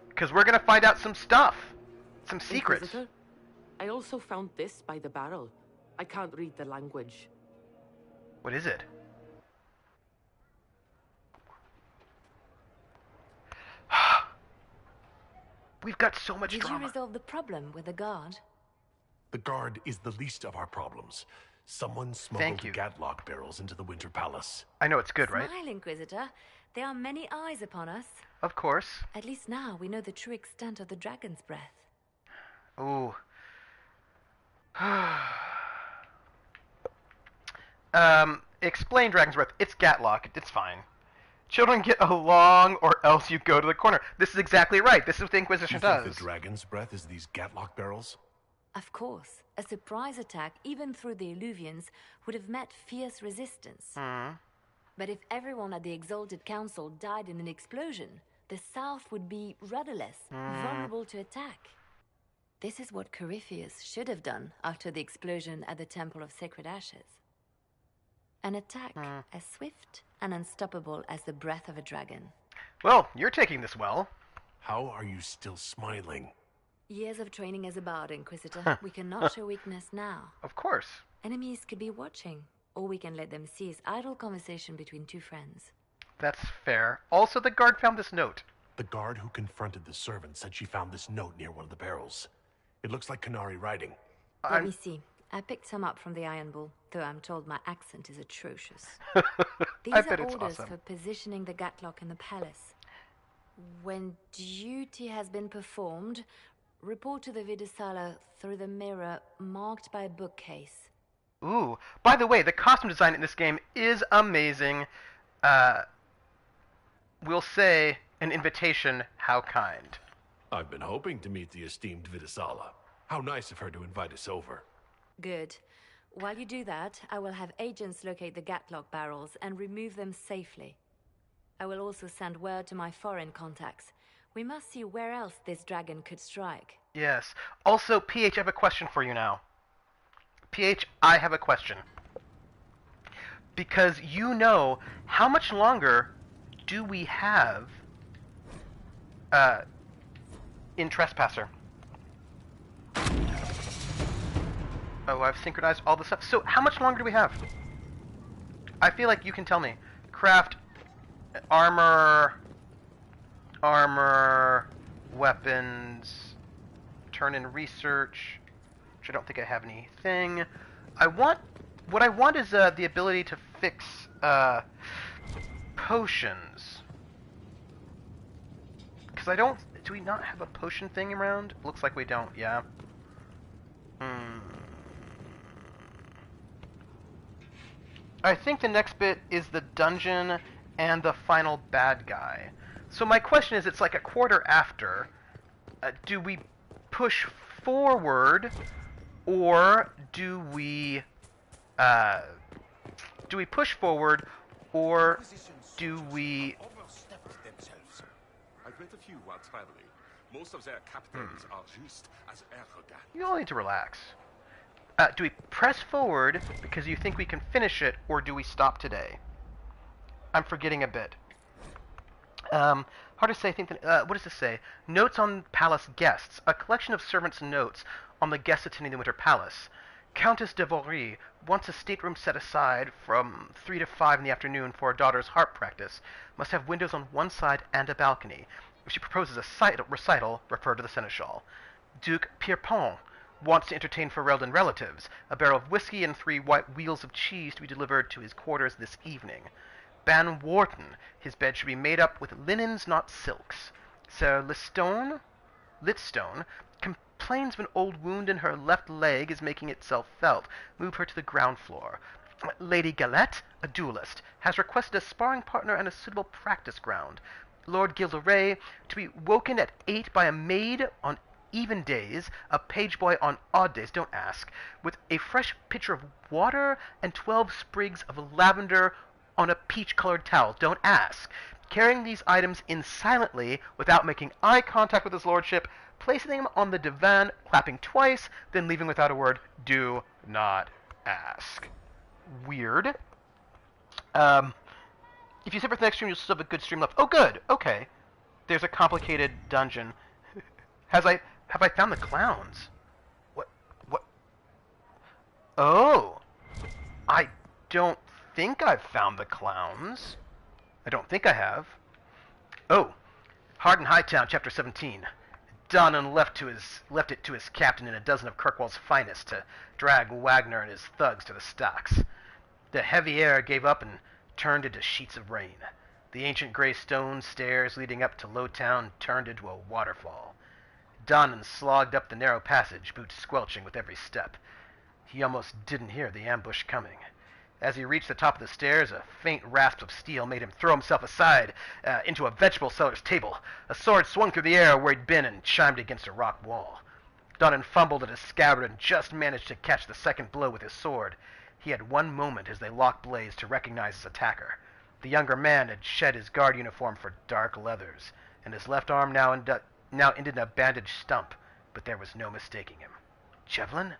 because we're gonna find out some stuff. Some secrets. Inquisitor, I also found this by the barrel. I can't read the language. What is it? We've got so much drama. Did you resolve the problem with the guard? The guard is the least of our problems. Someone smuggled the Gatlock barrels into the Winter Palace. I know it's good, right? Smile, Inquisitor. There are many eyes upon us. Of course. At least now we know the true extent of the dragon's breath. Ooh. Explain Dragon's Breath. It's Gatlock. It's fine. Children get along, or else you go to the corner. This is exactly right. This is what the Inquisition You does. think the Dragon's Breath is these Gatlock barrels? Of course. A surprise attack, even through the Illuvians, would have met fierce resistance. But if everyone at the Exalted Council died in an explosion, the South would be rudderless, vulnerable to attack. This is what Corypheus should have done after the explosion at the Temple of Sacred Ashes. An attack as swift and unstoppable as the breath of a dragon. Well, you're taking this well. How are you still smiling? Years of training as a bard, Inquisitor. We cannot show weakness now. Of course. Enemies could be watching, or we can let them seize idle conversation between two friends. That's fair. Also, the guard found this note. The guard who confronted the servant said she found this note near one of the barrels. It looks like Canary writing. Let me see. I picked some up from the Iron Bull, though I'm told my accent is atrocious. These I are bet it's orders awesome. for positioning the Gatlock in the palace. When duty has been performed, report to the Vidusala through the mirror marked by a bookcase. Ooh. By the way, the costume design in this game is amazing. We'll say an invitation, how kind. I've been hoping to meet the esteemed Vidusala. How nice of her to invite us over. Good. While you do that, I will have agents locate the Gatlock barrels and remove them safely. I will also send word to my foreign contacts. We must see where else this dragon could strike. Yes. Also, PH, I have a question for you now. PH, I have a question. Because you know, how much longer do we have in Trespasser? Oh, I've synchronized all this stuff. So, how much longer do we have? I feel like you can tell me. Craft, armor, weapons, turn in research, which I don't think I have anything. What I want is the ability to fix potions. Because I don't, do we not have a potion thing around? Looks like we don't, yeah. I think the next bit is the dungeon and the final bad guy. So my question is, it's like a quarter after. Do we push forward, or do we push forward, or do we? I've met a few while traveling. Most of their captains are just as arrogant. You all need to relax. Do we press forward because you think we can finish it, or do we stop today? I'm forgetting a bit. Hard to say. I think that, what does this say? Notes on palace guests. A collection of servants' notes on the guests attending the Winter Palace. Countess de Vaury wants a stateroom set aside from 3 to 5 in the afternoon for her daughter's harp practice. Must have windows on one side and a balcony. If she proposes a recital, refer to the seneschal. Duke Pierpont wants to entertain Ferelden relatives. A barrel of whiskey and 3 white wheels of cheese to be delivered to his quarters this evening. Ban Wharton, his bed should be made up with linens, not silks. Sir Litstone complains of an old wound in her left leg is making itself felt. Move her to the ground floor. Lady Galette, a duelist, has requested a sparring partner and a suitable practice ground. Lord Gilderay, to be woken at 8 by a maid on even days, a page boy on odd days, don't ask, with a fresh pitcher of water and 12 sprigs of lavender on a peach-colored towel, don't ask. Carrying these items in silently without making eye contact with his lordship, placing them on the divan, clapping twice, then leaving without a word, do not ask. Weird. If you save for the next stream, you'll still have a good stream left. Oh, good. Okay. There's a complicated dungeon. Have I found the clowns? What? Oh. I don't think I've found the clowns. I don't think I have. Oh. Hard in Hightown, Chapter 17. Donnan left it to his captain and a dozen of Kirkwall's finest to drag Wagner and his thugs to the stocks. The heavy air gave up and turned into sheets of rain. The ancient gray stone stairs leading up to Lowtown turned into a waterfall. Donnan slogged up the narrow passage, boots squelching with every step. He almost didn't hear the ambush coming. As he reached the top of the stairs, a faint rasp of steel made him throw himself aside into a vegetable seller's table. A sword swung through the air where he'd been and chimed against a rock wall. Donnan fumbled at his scabbard and just managed to catch the second blow with his sword. He had one moment as they locked blades to recognize his attacker. The younger man had shed his guard uniform for dark leathers, and his left arm now ended in a bandaged stump, but there was no mistaking him. Jevlin?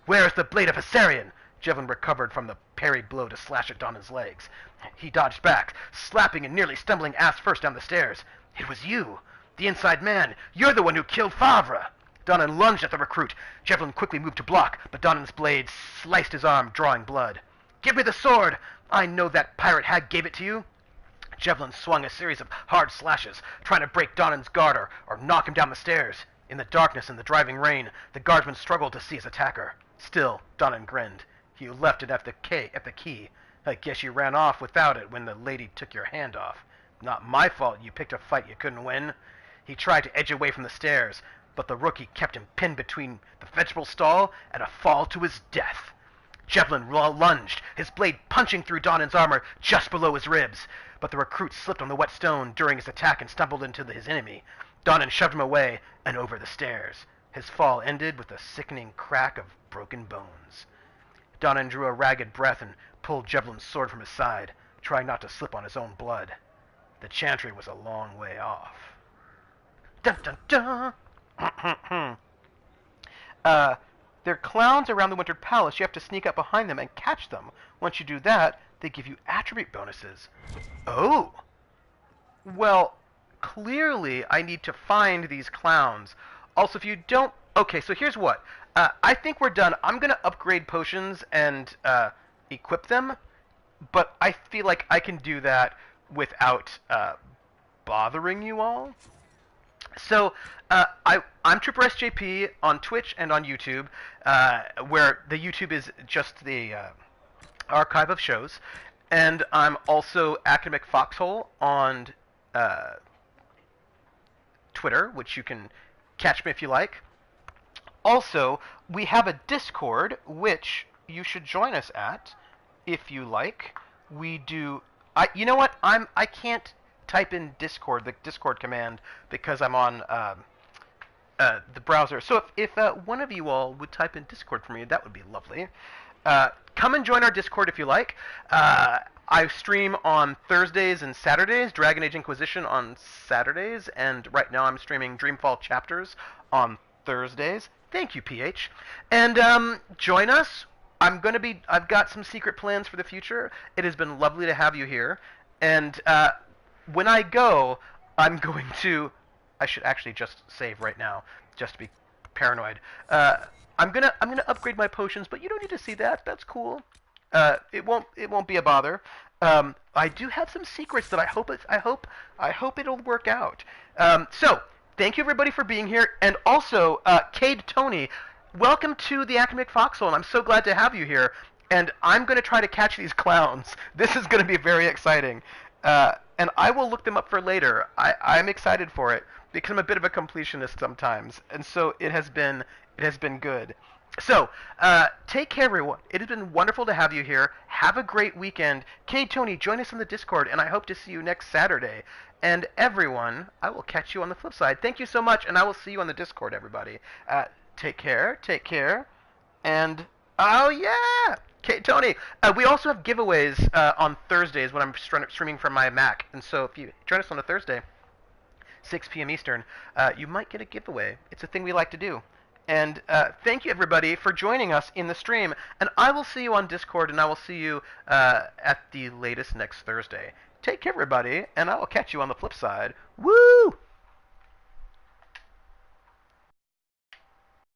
Where is the blade of Hessarian? Jevlin recovered from the parried blow to slash at Donnan's legs. He dodged back, slapping and nearly stumbling ass first down the stairs. It was you, the inside man. You're the one who killed Favre. Donnan lunged at the recruit. Jevlin quickly moved to block, but Donnan's blade sliced his arm, drawing blood. Give me the sword! I know that pirate hag gave it to you. Jevlin swung a series of hard slashes, trying to break Donnan's guard or knock him down the stairs. In the darkness and the driving rain, the guardsman struggled to see his attacker. Still, Donnan grinned. You left it at the key. I guess you ran off without it when the lady took your hand off. Not my fault you picked a fight you couldn't win. He tried to edge away from the stairs, but the rookie kept him pinned between the vegetable stall and a fall to his death. Jevlin lunged, his blade punching through Donnan's armor just below his ribs, but the recruit slipped on the wet stone during his attack and stumbled into his enemy. Donnan shoved him away and over the stairs. His fall ended with a sickening crack of broken bones. Donnan drew a ragged breath and pulled Jevlin's sword from his side, trying not to slip on his own blood. The chantry was a long way off. Dun dun dun! They're clowns around the Wintered Palace. You have to sneak up behind them and catch them. Once you do that, they give you attribute bonuses. Oh! Well, clearly I need to find these clowns. Also, if you don't... Okay, so here's what. I think we're done. I'm going to upgrade potions and equip them, but I feel like I can do that without bothering you all. So, I'm Trooper SJP on Twitch and on YouTube, where the YouTube is just the archive of shows, and I'm also Academic Foxhole on Twitter, which you can catch me if you like. Also, we have a Discord, which you should join us at, if you like. We do... you know what? I can't type in Discord, the Discord command, because I'm on the browser. So if one of you all would type in Discord for me, that would be lovely. Come and join our Discord if you like. I stream on Thursdays and Saturdays, Dragon Age Inquisition on Saturdays, and right now I'm streaming Dreamfall Chapters on Thursdays. Thank you, PH. And join us. I've got some secret plans for the future. It has been lovely to have you here. And when I go, I'm going to... I should actually just save right now, just to be paranoid. I'm gonna upgrade my potions, but you don't need to see that. That's cool. It won't be a bother. I do have some secrets that I hope it'll work out. So thank you everybody for being here, and also Cade Tony, welcome to the Academic Foxhole. And I'm so glad to have you here. And I'm going to try to catch these clowns. This is going to be very exciting. And I will look them up for later. I'm excited for it because I'm a bit of a completionist sometimes, and so it has been good. So, take care, everyone. It has been wonderful to have you here. Have a great weekend. Cade Tony, join us on the Discord, and I hope to see you next Saturday. And everyone, I will catch you on the flip side. Thank you so much, and I will see you on the Discord, everybody. Take care, and oh yeah! Okay, Tony, we also have giveaways on Thursdays when I'm streaming from my Mac. And so if you join us on a Thursday, 6 p.m. Eastern, you might get a giveaway. It's a thing we like to do. And thank you, everybody, for joining us in the stream. And I will see you on Discord, and I will see you at the latest next Thursday. Take care, everybody, and I will catch you on the flip side. Woo!